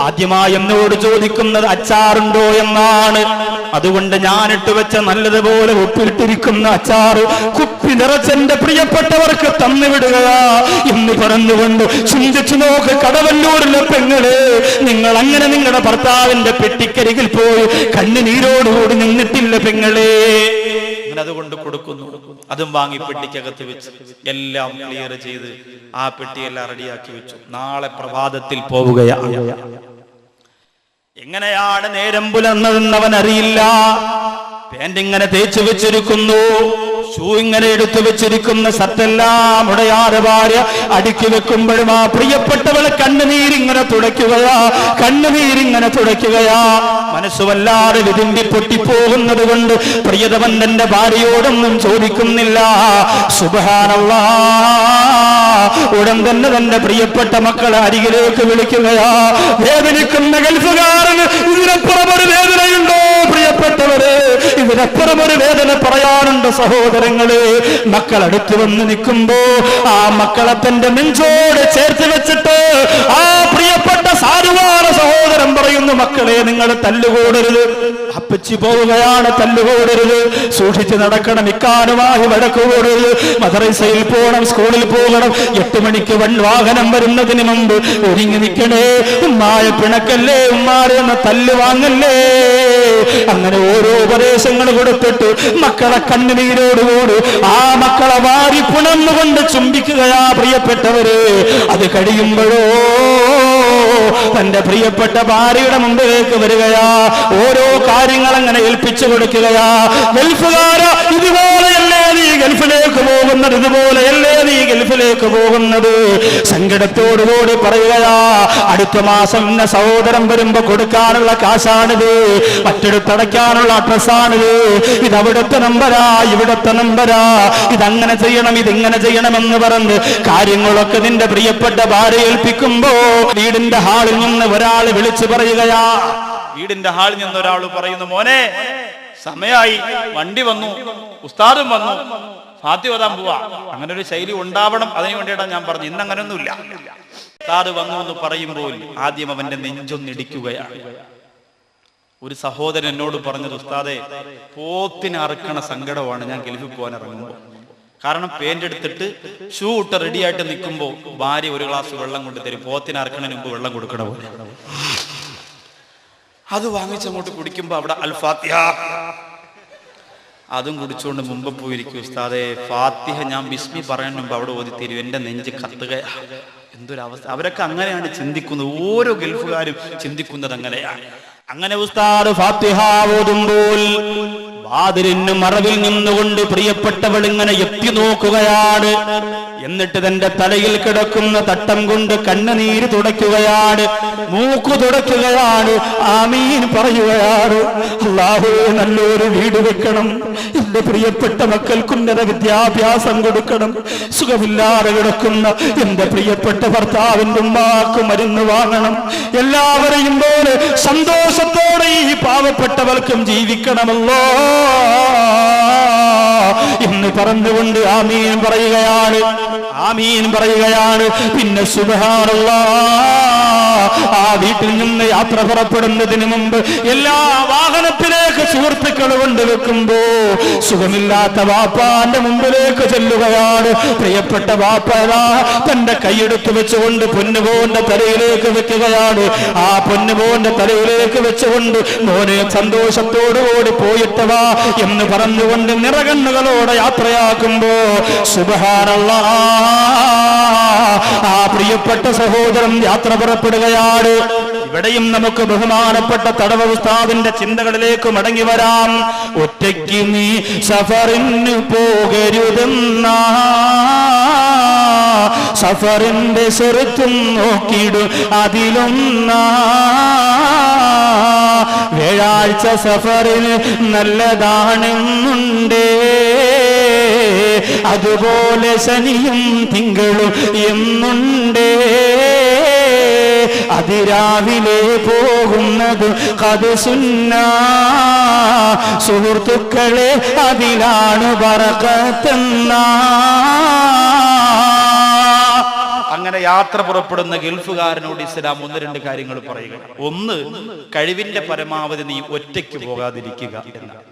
ആദ്യമായി എന്നോട് ചോദിക്കുന്നത് അച്ചാറുണ്ടോ എന്നാണ്. അതുകൊണ്ട് ഞാനിട്ട് വെച്ച നല്ലതുപോലെ ഉപ്പിട്ടിരിക്കുന്ന അച്ചാറ് കുപ്പി നിറച്ചെന്റെ പ്രിയപ്പെട്ടവർക്ക് തന്നുവിടുകയാ എന്ന് പറഞ്ഞുകൊണ്ട് ചിന്തിച്ചു നോക്ക് കടവല്ലൂരിലെ പെങ്ങളെ, നിങ്ങൾ അങ്ങനെ നിങ്ങളുടെ ഭർത്താവിന്റെ പെട്ടിക്കരികിൽ പോയി കണ്ണുനീരോടുകൂടി നിന്നിട്ടില്ല പെങ്ങളെ. അതുകൊണ്ട് കൊടുക്കുന്നു. അതും വാങ്ങി പെട്ടിക്കകത്ത് വെച്ച് എല്ലാം ക്ലിയർ ചെയ്ത് ആ പെട്ടിയെല്ലാം റെഡിയാക്കി വെച്ചു. നാളെ പ്രഭാതത്തിൽ പോവുകയാണ്. എങ്ങനെയാണ് നേരം പുലർന്നതെന്നവൻ അറിയില്ല. പാന്റ് ഇങ്ങനെ തേച്ചു വെച്ചിരിക്കുന്നു, ഷൂ ഇങ്ങനെ എടുത്തു വെച്ചിരിക്കുന്ന, ഷർട്ടെല്ലാം ഉടയാതെ ഭാര്യ അടുക്കി വെക്കുമ്പോഴും ആ പ്രിയപ്പെട്ടവളെ കണ്ണുനീരിങ്ങനെ തുടയ്ക്കുകയാ. മനസ്സുവല്ലാതെ വിതുമ്പി പൊട്ടിപ്പോകുന്നത് കൊണ്ട് പ്രിയതമൻ തന്റെ ഭാര്യയോടൊന്നും ചോദിക്കുന്നില്ല. സുബ്ഹാനല്ലാഹ്, ഉടൻ തന്നെ തന്റെ പ്രിയപ്പെട്ട മക്കളെ അരികിലേക്ക് വിളിക്കുകയാ. വേദനിക്കുന്ന ഗൾഫുകാരന് ഇതിനപ്പുറം ഒരു വേദനയുണ്ടോ പ്രിയപ്പെട്ടവരെ? ഇതിനപ്പുറം ഒരു വേദന പറയാനുണ്ട് സഹോദരങ്ങളെ. മക്കൾ അടുത്ത് വന്ന് നിൽക്കുമ്പോ ആ മക്കളെ തന്റെ നെഞ്ചോട് ചേർത്ത് വെച്ചിട്ട് ആ പ്രിയപ്പെട്ട സാധുവാന സഹോദരൻ പറയുന്നു, മക്കളെ നിങ്ങൾ തല്ലുകൂടരുത്. അപ്പച്ചി പോവുകയാണ്, തല്ലുകൂടരുത്, സൂക്ഷിച്ച് നടക്കണം, ഇക്കാനുമായി വഴക്കുകൂടരുത്. മദ്രസയിൽ പോകണം, സ്കൂളിൽ പോകണം, 8 മണിക്ക് വാഹനം വരുന്നതിന് മുമ്പ് ഒരുങ്ങി നിൽക്കണേ. ഉമ്മായ പിണക്കല്ലേ, ഉമ്മാരെ ഒന്ന് തല്ല് വാങ്ങല്ലേ. അങ്ങനെ ഓരോ ഉപദേശങ്ങൾ കൊടുത്തിട്ട് മക്കളെ കണ്ണുനീരോടുകൂടി ആ മക്കളെ വാരി പുണർന്നുകൊണ്ട് ചുംബിക്കുകയാ പ്രിയപ്പെട്ടവര്. അത് കഴിയുമ്പോഴോ തന്റെ പ്രിയപ്പെട്ട ഭാര്യയുടെ മുമ്പിലേക്ക് വരികയാ. ഓരോ കാര്യങ്ങൾ അങ്ങനെ ഏൽപ്പിച്ചു കൊടുക്കുകയാ. ഗൾഫുകാര, ഇതുപോലെയല്ലേ നീ ഗൾഫിലേക്ക് പോകുന്നത്? ഇതുപോലെയല്ലേ നീ ഗൾഫിലേക്ക് പോകുന്നത്? സങ്കടത്തോടുകൂടി പറയുകയാ, അടുത്ത മാസം എന്ന സഹോദരൻ വരുമ്പോ കൊടുക്കാനുള്ള കാശാണിത്, മറ്റെടുത്തടയ്ക്കാനുള്ള അഡ്രസ്സാണിത്, ഇത് അവിടുത്തെ നമ്പരാ, ഇവിടുത്തെ നമ്പരാ, ഇതങ്ങനെ ചെയ്യണം, ഇതിങ്ങനെ ചെയ്യണമെന്ന് പറഞ്ഞ് കാര്യങ്ങളൊക്കെ നിന്റെ പ്രിയപ്പെട്ട ഭാര്യ ഏൽപ്പിക്കുമ്പോ വീടിന്റെ ഹാളിൽ നിന്ന് ഒരാൾ വിളിച്ചു പറയുകയാ. വീടിന്റെ ഹാളിൽ നിന്ന് ഒരാൾ പറയുന്നു, മോനെ സമയായി, വണ്ടി വന്നു, ഉസ്താദും വന്നു, ഫാത്തിഹ ഓതാൻ പോവാ. അങ്ങനെ ഒരു ശൈലി ഉണ്ടാവണം, അതിനു വേണ്ടിയിട്ടാണ് ഞാൻ പറഞ്ഞു. ഇന്ന് അങ്ങനെയൊന്നുമില്ല. ഉസ്താദ് വന്നു എന്ന് പറയുമ്പോൾ ആദ്യം അവന്റെ നെഞ്ചൊന്നിടിക്കുകയാണ്. ഒരു സഹോദരൻ എന്നോട് പറഞ്ഞത്, ഉസ്താദെ പോത്തിനെ അറുക്കണ സങ്കടമാണ് ഞാൻ ഗൾഫിൽ പോകാൻ ഇറങ്ങുമ്പോൾ. കാരണം പേന്റ് എടുത്തിട്ട് ഷൂ ഇട്ട് റെഡിയായിട്ട് നിൽക്കുമ്പോൾ ഭാര്യ ഒരു ഗ്ലാസ് വെള്ളം കൊണ്ട് തരും. പോത്തിന് അറക്കണതിന് മുമ്പ് വെള്ളം കൊടുക്കണ പോലെ. അത് വാങ്ങിച്ചങ്ങോട്ട് കുടിക്കുമ്പോൾ അവിടെ അൽ ഫാത്തിഹ അതും കുടിച്ചുകൊണ്ട് മുമ്പ് പോയിരിക്കും. ഉസ്താദെ ഫാത്തിഹ ഞാൻ ബിസ്മി പറയാൻ മുമ്പ് അവിടെ ഓതി തരും. എൻ്റെ നെഞ്ച് കത്തുക. എന്തൊരവസ്ഥ. അവരൊക്കെ അങ്ങനെയാണ് ചിന്തിക്കുന്നത്. ഓരോ ഗൾഫുകാരും ചിന്തിക്കുന്നത് അങ്ങനെയാണ്. അങ്ങനെ ഉസ്താദ് ഫാത്തിഹ ഓതുമ്പോൾ വാതിലിന് മറവിൽ നിന്നുകൊണ്ട് പ്രിയപ്പെട്ടവൾ ഇങ്ങനെ എത്തി നോക്കുകയാണ്. എന്നിട്ട് തന്റെ തലയിൽ കിടക്കുന്ന തട്ടം കൊണ്ട് കണ്ണുനീര് തുടയ്ക്കുകയാണ്, മൂക്കു തുടയ്ക്കുകയാണ്, ആമീൻ പറയുകയാണ്. അല്ലാഹുവേ, നല്ലൊരു വീട് വെക്കണം, എന്റെ പ്രിയപ്പെട്ട മക്കൾക്ക് ഉന്നത വിദ്യാഭ്യാസം കൊടുക്കണം, സുഖമില്ലാതെ കിടക്കുന്ന എന്റെ പ്രിയപ്പെട്ട ഭർത്താവിന്റെ ഉമ്മാക്ക് മരുന്ന് വാങ്ങണം, എല്ലാവരെയും പോലെ സന്തോഷത്തോടെ ഈ പാവപ്പെട്ടവർക്കും ജീവിക്കണമല്ലോ എന്ന് പറഞ്ഞുകൊണ്ട് ആമീൻ പറയുകയാണ്, ആമീൻ പറയുകയാണ്. പിന്നെ സുബ്ഹാനല്ലാഹ്, ആ വീട്ടിൽ നിന്ന് യാത്ര പുറപ്പെടുന്നതിന് മുമ്പ് എല്ലാ വാഹനത്തിലേക്ക് സുഹൃത്തുക്കൾ കൊണ്ടുവെക്കുമ്പോ സുഖമില്ലാത്ത വാപ്പാന്റെ മുമ്പിലേക്ക് ചെല്ലുകയാണ്. പ്രിയപ്പെട്ട വാപ്പ തന്റെ കൈയെടുത്ത് വെച്ചുകൊണ്ട് പൊന്നുമോന്റെ തലയിലേക്ക് വെക്കുകയാണ്. ആ പൊന്നുമോന്റെ തലയിലേക്ക് വെച്ചുകൊണ്ട് മോനെ സന്തോഷത്തോടുകൂടി പോയിട്ടവാ എന്ന് പറഞ്ഞുകൊണ്ട് നിറകണ്ണുകളോടെ യാത്രയാക്കുമ്പോ സുബ്ഹാനല്ലാഹ്, ആ പ്രിയപ്പെട്ട സഹോദരൻ യാത്ര പുറപ്പെടുകയാണ്. ഇവിടെയും നമുക്ക് ബഹുമാനപ്പെട്ട തടവ ഉസ്താദിന്റെ ചിന്തകളിലേക്ക് മടങ്ങി വരാം. ഒറ്റയ്ക്ക് നീ സഫറിന് പോകരുതെന്ന സഫറിന്റെ ചെറുത്തും നോക്കിയിടും അതിലൊന്നാ. വ്യാഴാഴ്ച സഫറിന് നല്ലതാണെന്നുണ്ടേ, അതുപോലെ ശനിയും തിങ്കളും എന്നുണ്ടേ. അതിരാവിലെ പോകുന്നത് ഖദ് സുന്ന, സുഹൃത്തുക്കളെ അതിലാണ് ബറകത്തെന്ന. അങ്ങനെ യാത്ര പുറപ്പെടുന്ന ഗൾഫുകാരനോട് ഇസ്ലാം ഒന്ന് രണ്ട് കാര്യങ്ങൾ പറയുക. ഒന്ന്, കഴിവിന്റെ പരമാവധി നീ ഒറ്റയ്ക്ക് പോകാതിരിക്കുക എന്നാണ്.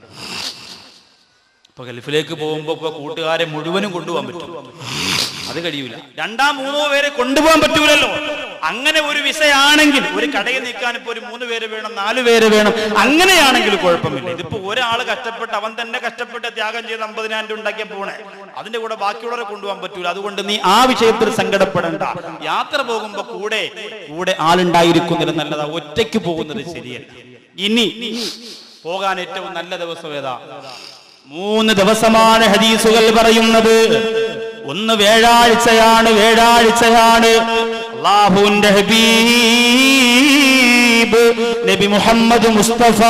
ഇപ്പൊ ഗൾഫിലേക്ക് പോകുമ്പോ ഇപ്പൊ കൂട്ടുകാരെ മുഴുവനും കൊണ്ടുപോകാൻ പറ്റും, അത് കഴിയൂല. രണ്ടോ മൂന്നോ പേരെ കൊണ്ടുപോകാൻ പറ്റൂലല്ലോ. അങ്ങനെ ഒരു വിസയാണെങ്കിൽ ഒരു കടയിൽ നിൽക്കാൻ ഇപ്പൊ ഒരു 3 പേര് വേണം, 4 പേര് വേണം, അങ്ങനെയാണെങ്കിൽ കുഴപ്പമില്ല. ഇതിപ്പോ ഒരാൾ കഷ്ടപ്പെട്ട് അവൻ തന്നെ കഷ്ടപ്പെട്ട് ത്യാഗം ചെയ്ത് 50,000 രൂപ ഉണ്ടാക്കിയ പോണേ, അതിന്റെ കൂടെ ബാക്കിയുള്ളവരെ കൊണ്ടുപോകാൻ പറ്റൂല. അതുകൊണ്ട് നീ ആ വിഷയത്തിൽ സങ്കടപ്പെടണ്ട. യാത്ര പോകുമ്പോ കൂടെ കൂടെ ആളുണ്ടായിരിക്കുന്നത് നല്ലതാ, ഒറ്റയ്ക്ക് പോകുന്നത് ശരിയല്ല. ഇനി പോകാൻ ഏറ്റവും നല്ല ദിവസം ഏതാ? 3 ദിവസമാണ് ഹദീസുകൾ പറയുന്നത്. ഒന്ന് വ്യാഴാഴ്ചയാണ്, വ്യാഴാഴ്ചയാണ്. അല്ലാഹുവിന്റെ ഹബീബ് നബി മുഹമ്മദ് മുസ്തഫ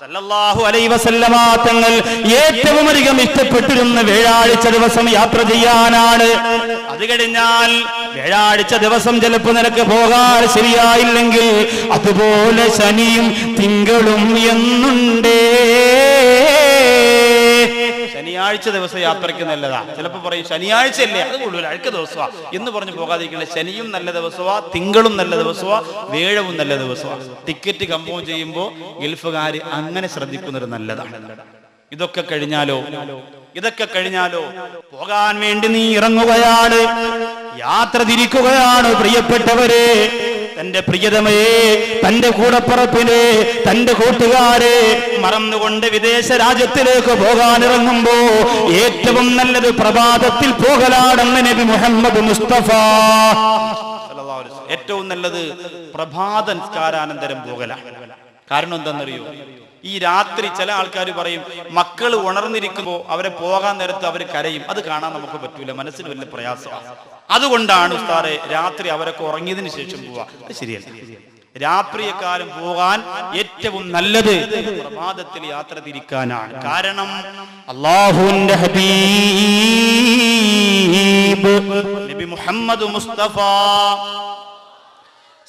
സല്ലല്ലാഹു അലൈഹി വസല്ലമ തങ്ങൾ ഏറ്റവും അധികം ഇഷ്ടപ്പെട്ടിരുന്ന വ്യാഴാഴ്ച ദിവസം യാത്ര ചെയ്യാനാണ്. അത് കഴിഞ്ഞാൽ വ്യാഴാഴ്ച ദിവസം ചിലപ്പോൾ നിനക്ക് പോകാൻ ശരിയായില്ലെങ്കിൽ അതുപോലെ ശനിയും തിങ്കളും എന്നുണ്ടേ. ശനിയാഴ്ച ദിവസം യാത്രയ്ക്ക് നല്ലതാ. ചിലപ്പോൾ പറയും ശനിയാഴ്ച അല്ലേ, അത് കൂടുതൽ അഴുക്ക ദിവസമാ എന്ന് പറഞ്ഞ് പോകാതിരിക്കണേ. ശനിയും നല്ല ദിവസമാ, തിങ്കളും നല്ല ദിവസമാ, വ്യാഴവും നല്ല ദിവസമാ. ടിക്കറ്റ് കൺഫേം ചെയ്യുമ്പോൾ ഗൾഫുകാര് അങ്ങനെ ശ്രദ്ധിക്കുന്നത് നല്ലതാണ്. ഇതൊക്കെ കഴിഞ്ഞാലോ പോകാൻ വേണ്ടി നീ ഇറങ്ങുകയാണ്, യാത്ര തിരിക്കുകയാണ്. പ്രിയപ്പെട്ടവരെ, തന്റെ പ്രിയതമയെ, തന്റെ കൂടപ്പറപ്പിനെ, തന്റെ കൂട്ടുകാരെ മറന്നുകൊണ്ട് വിദേശ രാജ്യത്തിലേക്ക് പോകാൻ ഇറങ്ങുമ്പോ ഏറ്റവും നല്ലത് പ്രഭാതത്തിൽ പോകലാണെന്ന് നബി മുഹമ്മദ് മുസ്തഫ. ഏറ്റവും നല്ലത് പ്രഭാത നിസ്കാരാനന്തരം പോകലാണ്. കാരണം എന്താണെന്നറിയോ? ഈ രാത്രി ചില ആൾക്കാർ പറയും മക്കൾ ഉണർന്നിരിക്കുമ്പോ അവരെ പോകാൻ നേരത്ത് അവർ കരയും, അത് കാണാൻ നമുക്ക് പറ്റൂല, മനസ്സിന് വലിയ പ്രയാസമാണ്. അതുകൊണ്ടാണ് ഉസ്താദെ രാത്രി അവരൊക്കെ ഉറങ്ങിയതിന് ശേഷം പോവാ. അത് ശരിയല്ല. രാത്രിയെക്കാലം പോകാൻ ഏറ്റവും നല്ലത് പ്രഭാതത്തിൽ യാത്ര തിരിക്കാനാണ്. കാരണം അല്ലാഹുവിന്റെ ഹബീബ് നബി മുഹമ്മദ് മുസ്തഫ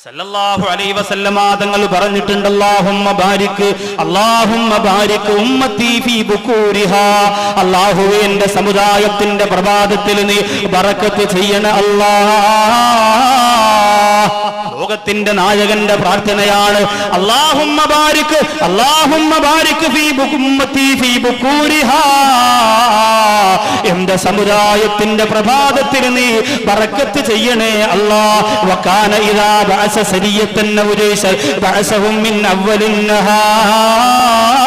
സല്ലല്ലാഹു അലൈഹി വസല്ലമ തങ്ങൾ പറഞ്ഞിട്ടുണ്ട്, അല്ലാഹുമ്മ ബാരിക് ഉമ്മത്തി ഫീ ബുകൂരിഹാ. അല്ലാഹുവേ, എന്റെ സമുദായത്തിന്റെ പ്രഭാതത്തിൽ നീ ബറക്കത്ത് ചെയ്യണ അല്ലാഹ്. ലോകത്തിന്റെ നായകന്റെ പ്രാർത്ഥനയാണ് അല്ലാഹുമ്മ ബാരിക് ഫീ ഉമ്മത്തി ഫീ ബുകൂരിഹാ. എന്റെ സമുദായത്തിന്റെ പ്രഭാതത്തിൽ നീ ബറക്കത്ത് ചെയ്യണേ അല്ലാഹ്. വകാന ഇദാ ബഅസ സരിയത്തൻ ഔ ജയ്സൻ ബഅസഹും മിൻ അവ്വലിൻ നഹാർ.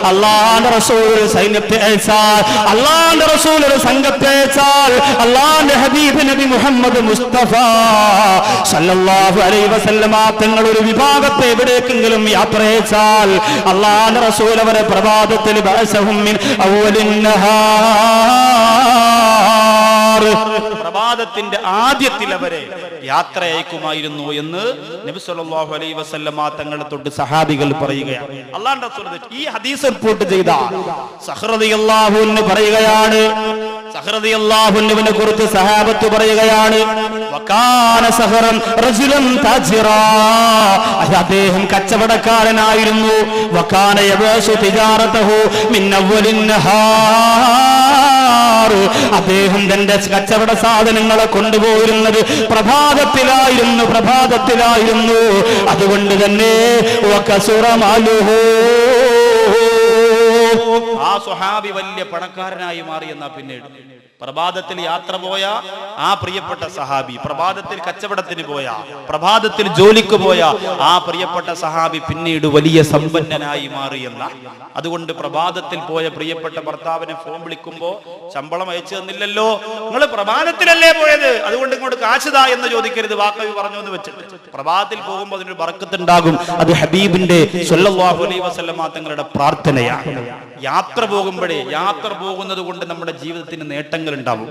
അല്ലാഹുവിന്റെ റസൂൽ സൈന്യത്തെ അയച്ചാൽ, അല്ലാഹുവിന്റെ റസൂൽ ഒരു സംഘത്തെ അയച്ചാൽ, അല്ലാഹുവിന്റെ ഹബീബ് നബി മുഹമ്മദ് മുസ്തഫ സല്ലല്ലാഹു അലൈഹി വസല്ലമ തങ്ങൾ ഒരു വിഭാഗത്തെ എവിടേക്കെങ്കിലും യാത്ര അയച്ചാൽ അല്ലാഹുവിന്റെ റസൂൽ അവരെ പ്രഭാതത്തിൽ ബഅസഹും മിൻ അവ്വലിൻ നഹാർ, പ്രഭാതത്തിന്റെ ആദ്യത്തിൽ അവരെ യാത്ര അയക്കുമായിരുന്നു എന്ന് നബി സല്ലല്ലാഹു അലൈഹി വസല്ലമ തങ്ങളെ തൊട്ട് സഹാബികൾ പറയുകയാണ്. അല്ലാഹുവിന്റെ റസൂൽ ഈ ഹദീസ് റിപ്പോർട്ട് ചെയ്ത സഖർ റളിയല്ലാഹു അൻഹു പറയുകയാണ്, സഖർ റളിയല്ലാഹു അൻഹുവിനെ കുറിച്ച് സഹാബത്ത് പറയുകയാണ്, വകാന സഖറൻ റജുലൻ താജിറാ, അദ്ദേഹം കച്ചവടക്കാരനായിരുന്നു. വകാന യബസു തിജാറതഹു മിൻ അവ്വലിൻ നഹാർ, അദ്ദേഹം തന്റെ കച്ചവട സാധനങ്ങളെ കൊണ്ടുപോയിരുന്നത് പ്രഭാതത്തിലായിരുന്നു. അതുകൊണ്ട് തന്നെ വകസുറ മാലുഹു, ആ സ്വഹാബി വലിയ പണക്കാരനായി മാറി. എന്നാ പിന്നീട് പ്രഭാതത്തിൽ യാത്ര പോയ ആ പ്രിയപ്പെട്ട സഹാബി, പ്രഭാതത്തിൽ കച്ചവടത്തിന് പോയ, പ്രഭാതത്തിൽ ജോലിക്ക് പോയ ആ പ്രിയപ്പെട്ട സഹാബി പിന്നീട് വലിയ സമ്പന്നനായി മാറിയെന്ന. അതുകൊണ്ട് പ്രഭാതത്തിൽ പോയ പ്രിയപ്പെട്ട ഭർത്താവിനെ ഫോൺ വിളിക്കുമ്പോ ശമ്പളം അയച്ചു തന്നില്ലല്ലോ, നിങ്ങൾ പ്രഭാതത്തിലല്ലേ പോയത്, അതുകൊണ്ട് ഇങ്ങോട്ട് കാശുതാ എന്ന് ചോദിക്കരുത്, വാക്കവി പറഞ്ഞു എന്ന് വെച്ചിട്ട് പ്രഭാതത്തിൽ പോകുമ്പോൾ അതിനൊരു ബർക്കത്തുണ്ടാകും. അത് ഹബീബിന്റെ സ്വല്ലല്ലാഹു അലൈഹി വസല്ലമ തങ്ങളുടെ പ്രാർത്ഥനയാണ്. യാത്ര പോകുന്നത് കൊണ്ട് നമ്മുടെ ജീവിതത്തിന് നേട്ടങ്ങൾ ഉണ്ടാവും.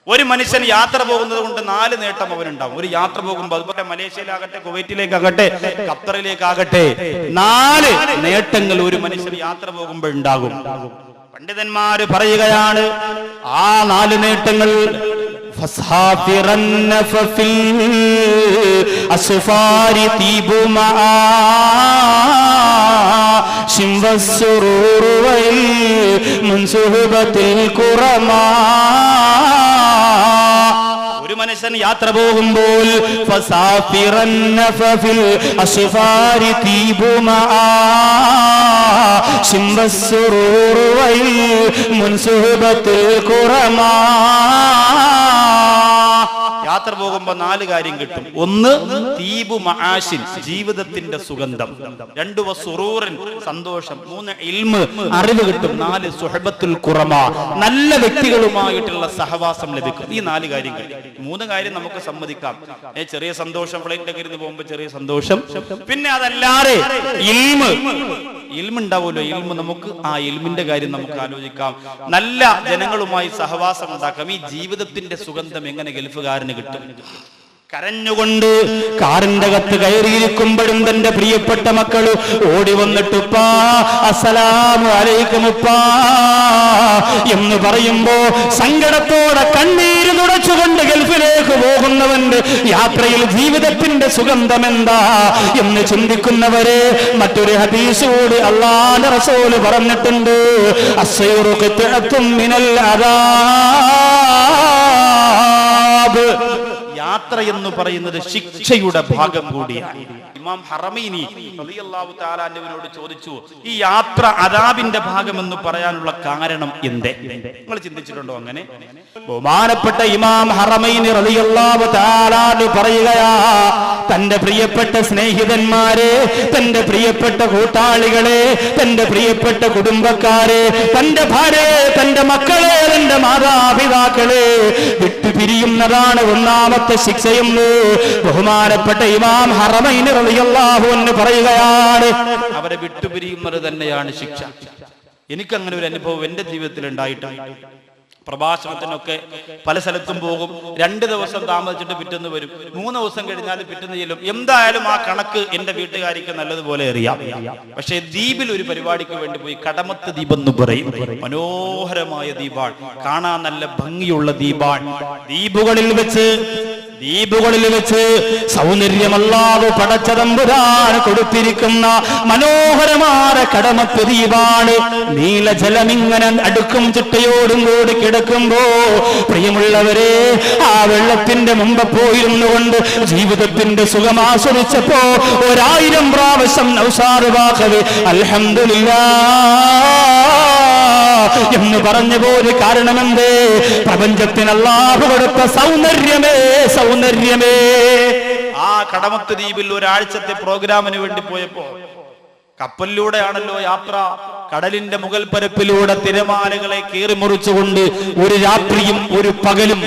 ഒരു മനുഷ്യൻ യാത്ര പോകുന്നത് കൊണ്ട് 4 നേട്ടം അവനുണ്ടാവും. ഒരു യാത്ര പോകുമ്പോൾ, അതുപോലെ മലേഷ്യയിലാകട്ടെ, കുവൈറ്റിലേക്കാകട്ടെ, ഖത്തറിലേക്കാകട്ടെ, 4 നേട്ടങ്ങൾ ഒരു മനുഷ്യൻ യാത്ര പോകുമ്പോൾ ഉണ്ടാകും. പണ്ഡിതന്മാര് പറയുകയാണ്, ആ 4 നേട്ടങ്ങൾ ഫസാഫിറന്ന ഫഫിൽ അസ്ഫാരി തീബുമാ ശിംവസ്സുറൂർ വൽ മുൻസുഹബത്തിൽ ഖുറമാ. ഒരു മനുഷ്യൻ യാത്ര പോകുമ്പോൾ ഫസാഫിറന്ന ഫഫിൽ അസ്ഫാരി തീബുമാ ശിംവസ്സുറൂർ വൽ മുൻസുഹബത്തിൽ ഖുറമാ. യാത്ര പോകുമ്പോ 4 കാര്യം കിട്ടും. 1 തീബു മആശിൻ, ജീവിതത്തിന്റെ സുഗന്ധം. 2 വസുറൂറൻ, സന്തോഷം. 3 ഇൽമ്, അറിവ് കിട്ടും. 4 സുഹബത്തുൽ ഖുറമ, നല്ല വ്യക്തികളുമായിട്ടുള്ള സഹവാസം ലഭിക്കും. ഈ 4 കാര്യം കിട്ടും. 3 കാര്യം നമുക്ക് സമ്മതിക്കാം. ചെറിയ സന്തോഷം, ഫ്ലൈറ്റിലൊക്കെ ഇരുന്ന് പോകുമ്പോ ചെറിയ സന്തോഷം. പിന്നെ അതല്ലാതെ ഇൽമ് ഉണ്ടാവുമല്ലോ, ഇൽമ്, നമുക്ക് ആ ഇൽമിന്റെ കാര്യം നമുക്ക് ആലോചിക്കാം. നല്ല ജനങ്ങളുമായി സഹവാസം ഉണ്ടാക്കാം. ഈ ജീവിതത്തിന്റെ സുഗന്ധം എങ്ങനെ ഗൾഫുകാരന് കിട്ടും? കരഞ്ഞുകൊണ്ട് കാറിന്റെ അകത്ത് കയറിയിരിക്കുമ്പോഴും തന്റെ പ്രിയപ്പെട്ട മക്കള് ഓടി വന്നിട്ടുപ്പാ അസ്സലാമു അലൈക്കും ഉപ്പാ എന്ന് പറയുമ്പോ സങ്കടത്തോടെ കണ്ണീര് തുടച്ചുകൊണ്ട് ഗൾഫിലേക്ക് പോകുന്നവന്റെ യാത്രയിൽ ജീവിതത്തിന്റെ സുഗന്ധം എന്താ എന്ന് ചിന്തിക്കുന്നവരെ മറ്റൊരു ഹദീസോട് അല്ലാഹുവിന്റെ റസൂൽ പറഞ്ഞിട്ടുണ്ട്, അസ്സൈറു ഖിത്അത്തും മിനൽ അദാബ്, യാത്ര എന്ന് പറയുന്നത് ശിക്ഷയുടെ ഭാഗം കൂടിയാണ്. ഇമാം ഹറമൈനി റളിയല്ലാഹു തആല അൻഹുവിനോട് ചോദിച്ചു, ഈ യാത്ര അദാബിന്റെ ഭാഗമെന്ന് പറയാനുള്ള കാരണം എന്തേ? നിങ്ങൾ ചിന്തിച്ചിട്ടുണ്ടോ അങ്ങനെ? ബഹുമാനപ്പെട്ട ഇമാം ഹറമൈനി റളിയല്ലാഹു തആല പറയുകയാ, തന്റെ പ്രിയപ്പെട്ട സ്നേഹിതന്മാരെ, തന്റെ പ്രിയപ്പെട്ട കൂട്ടാളികളെ, തന്റെ പ്രിയപ്പെട്ട കുടുംബക്കാരെ, തന്റെ ഭാര്യയെ, തന്റെ മക്കളെ, തന്റെ മാതാപിതാക്കളെ വിട്ടുപിരിയുന്നതാണ് ഒന്നാമത്തെ ശിക്ഷയെന്ന് ബഹുമാനപ്പെട്ട ഇമാം ഹറമൈനി റളിയല്ലാഹു അൻഹു പറയുകയാണ്. അവരെ വിട്ടുപിരിയുന്നത് തന്നെയാണ് ശിക്ഷ. എനിക്കങ്ങനെ ഒരു അനുഭവം എന്റെ ജീവിതത്തിൽ ഉണ്ടായിട്ടുണ്ട്. പ്രഭാഷണത്തിനൊക്കെ പല സ്ഥലത്തും പോകും. 2 ദിവസം താമസിച്ചിട്ട് പിറ്റേന്ന് വരും, 3 ദിവസം കഴിഞ്ഞാൽ പിറ്റേന്ന് ചെല്ലും. എന്തായാലും ആ കണക്ക് എന്റെ വീട്ടുകാരിക്ക് നല്ലതുപോലെ അറിയാം. പക്ഷെ ദ്വീപിൽ ഒരു പരിപാടിക്ക് വേണ്ടി പോയി. കടമത്ത് ദ്വീപ് എന്ന് പറയും. മനോഹരമായ ദ്വീപാണ്, കാണാൻ നല്ല ഭംഗിയുള്ള ദ്വീപാണ്. ദ്വീപുകളിൽ വെച്ച് ദ്വീപുകളിൽ വെച്ച് സൗന്ദര്യമല്ലാതെ പടച്ചതമ്പുരാൻ കൊടുത്തിരിക്കുന്ന മനോഹരമായ കടമത്ത് ദ്വീപാണ്. നീലജലമിങ്ങനെ അടുക്കും ചിട്ടയോടും കൂടി കിടക്കുമ്പോ പ്രിയമുള്ളവരെ, ആ വെള്ളത്തിന്റെ മുമ്പ് പോയിരുന്നുകൊണ്ട് ജീവിതത്തിന്റെ സുഖം ആസ്വദിച്ചപ്പോ 1000 പ്രാവശ്യം നൗഷാദ് ബാഖവി അൽഹംദുലില്ലാഹ് എന്ന് പറഞ്ഞു പോലും കാരണമെന്തേ? പ്രപഞ്ചത്തിന് അല്ലാഹു കൊടുത്ത സൗന്ദര്യമേ സൗന്ദര്യമേ. ആ കടമത്ത് ദ്വീപിൽ ഒരാഴ്ചത്തെ പ്രോഗ്രാമിന് വേണ്ടി പോയപ്പോ കപ്പലിലൂടെയാണല്ലോ യാത്ര. കടലിന്റെ മുകൾ പരപ്പിലൂടെ തിരമാലകളെ കീറി മുറിച്ചുകൊണ്ട് ഒരു രാത്രിയും ഒരു പകലും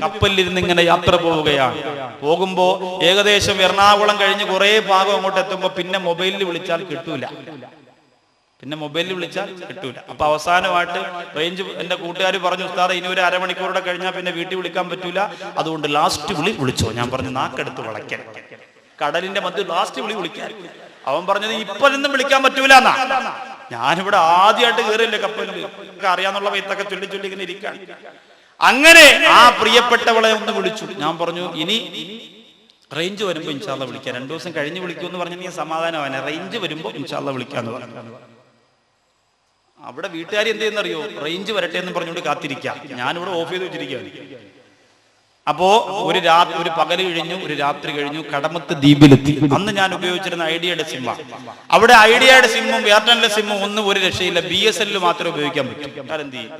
കപ്പലിലിരുന്ന് ഇങ്ങനെ യാത്ര പോവുകയാണ്. പോകുമ്പോ ഏകദേശം എറണാകുളം കഴിഞ്ഞ് കുറെ ഭാഗം അങ്ങോട്ട് എത്തുമ്പോ പിന്നെ മൊബൈലിൽ വിളിച്ചാൽ കിട്ടൂല. അപ്പൊ അവസാനമായിട്ട് റേഞ്ച് എന്റെ കൂട്ടുകാർ പറഞ്ഞു, ഉസ്താദേ ഇനി ഒരു അരമണിക്കൂറുടെ കഴിഞ്ഞാൽ പിന്നെ വീട്ടിൽ വിളിക്കാൻ പറ്റൂല, അതുകൊണ്ട് ലാസ്റ്റ് വിളിച്ചോ. ഞാൻ പറഞ്ഞു നാക്കെടുത്ത് വളയ്ക്കാൻ, കടലിന്റെ മധ്യ ലാസ്റ്റ് വിളിക്കാൻ. അവൻ പറഞ്ഞത് ഇപ്പൊന്നും വിളിക്കാൻ പറ്റൂല എന്നാ. ഞാനിവിടെ ആദ്യമായിട്ട് കയറിയില്ലേ കപ്പലിൽ, അറിയാന്നുള്ള വൈത്തൊക്കെ ചൊല്ലി ഇങ്ങനെ ഇരിക്കാൻ. അങ്ങനെ ആ പ്രിയപ്പെട്ടവളെ ഒന്ന് വിളിച്ചു. ഞാൻ പറഞ്ഞു ഇനി റേഞ്ച് വരുമ്പോ ഇൻഷാ അല്ലാഹ് വിളിക്കാം, 2 ദിവസം കഴിഞ്ഞ് വിളിക്കുമെന്ന് പറഞ്ഞു. നീ സമാധാനമാണ്, റേഞ്ച് വരുമ്പോ ഇൻഷാ അല്ലാഹ് വിളിക്കാന്ന് പറഞ്ഞു. അവിടെ വീട്ടുകാർ എന്ത് ചെയ്യുന്നറിയോ? റേഞ്ച് വരട്ടെ എന്ന് പറഞ്ഞുകൊണ്ട് കാത്തിരിക്കാം. ഞാനിവിടെ ഓഫ് ചെയ്ത് വെച്ചിരിക്കുകയാണ്. അപ്പോ ഒരു പകല് കഴിഞ്ഞു, ഒരു രാത്രി കഴിഞ്ഞു, കടമത്ത് ദ്വീപിലെത്തി. അന്ന് ഞാൻ ഉപയോഗിച്ചിരുന്ന ഐഡിയയുടെ സിമ്മാണ്. അവിടെ ഐഡിയയുടെ സിമ്മും എയർടെലിന്റെ സിമ്മും ഒന്നും ഒരു രക്ഷയില്ല. BSNL മാത്രമേ ഉപയോഗിക്കാൻ പറ്റൂ. എന്ത് ചെയ്യും?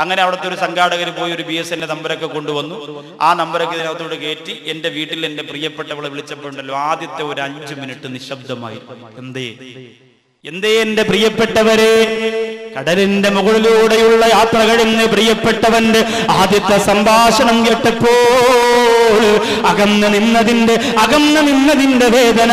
അങ്ങനെ അവിടുത്തെ ഒരു സംഘാടകർ പോയി ഒരു BSNL നമ്പരൊക്കെ കൊണ്ടുവന്നു. ആ നമ്പരൊക്കെ ഇതിനകത്തോട് കയറ്റി എന്റെ വീട്ടിൽ എന്റെ പ്രിയപ്പെട്ടവളെ വിളിച്ചപ്പോഴുണ്ടല്ലോ ആദ്യത്തെ ഒരു 5 മിനിറ്റ് നിശബ്ദമായി. എന്തേ എന്റെ പ്രിയപ്പെട്ടവരെ, കടലിന്റെ മുകളിലൂടെയുള്ള യാത്ര കഴിഞ്ഞ് പ്രിയപ്പെട്ടവന്റെ ആദ്യത്തെ സംഭാഷണം കേട്ടപ്പോൾ അകന്നു നിന്നതിന്റെ വേദന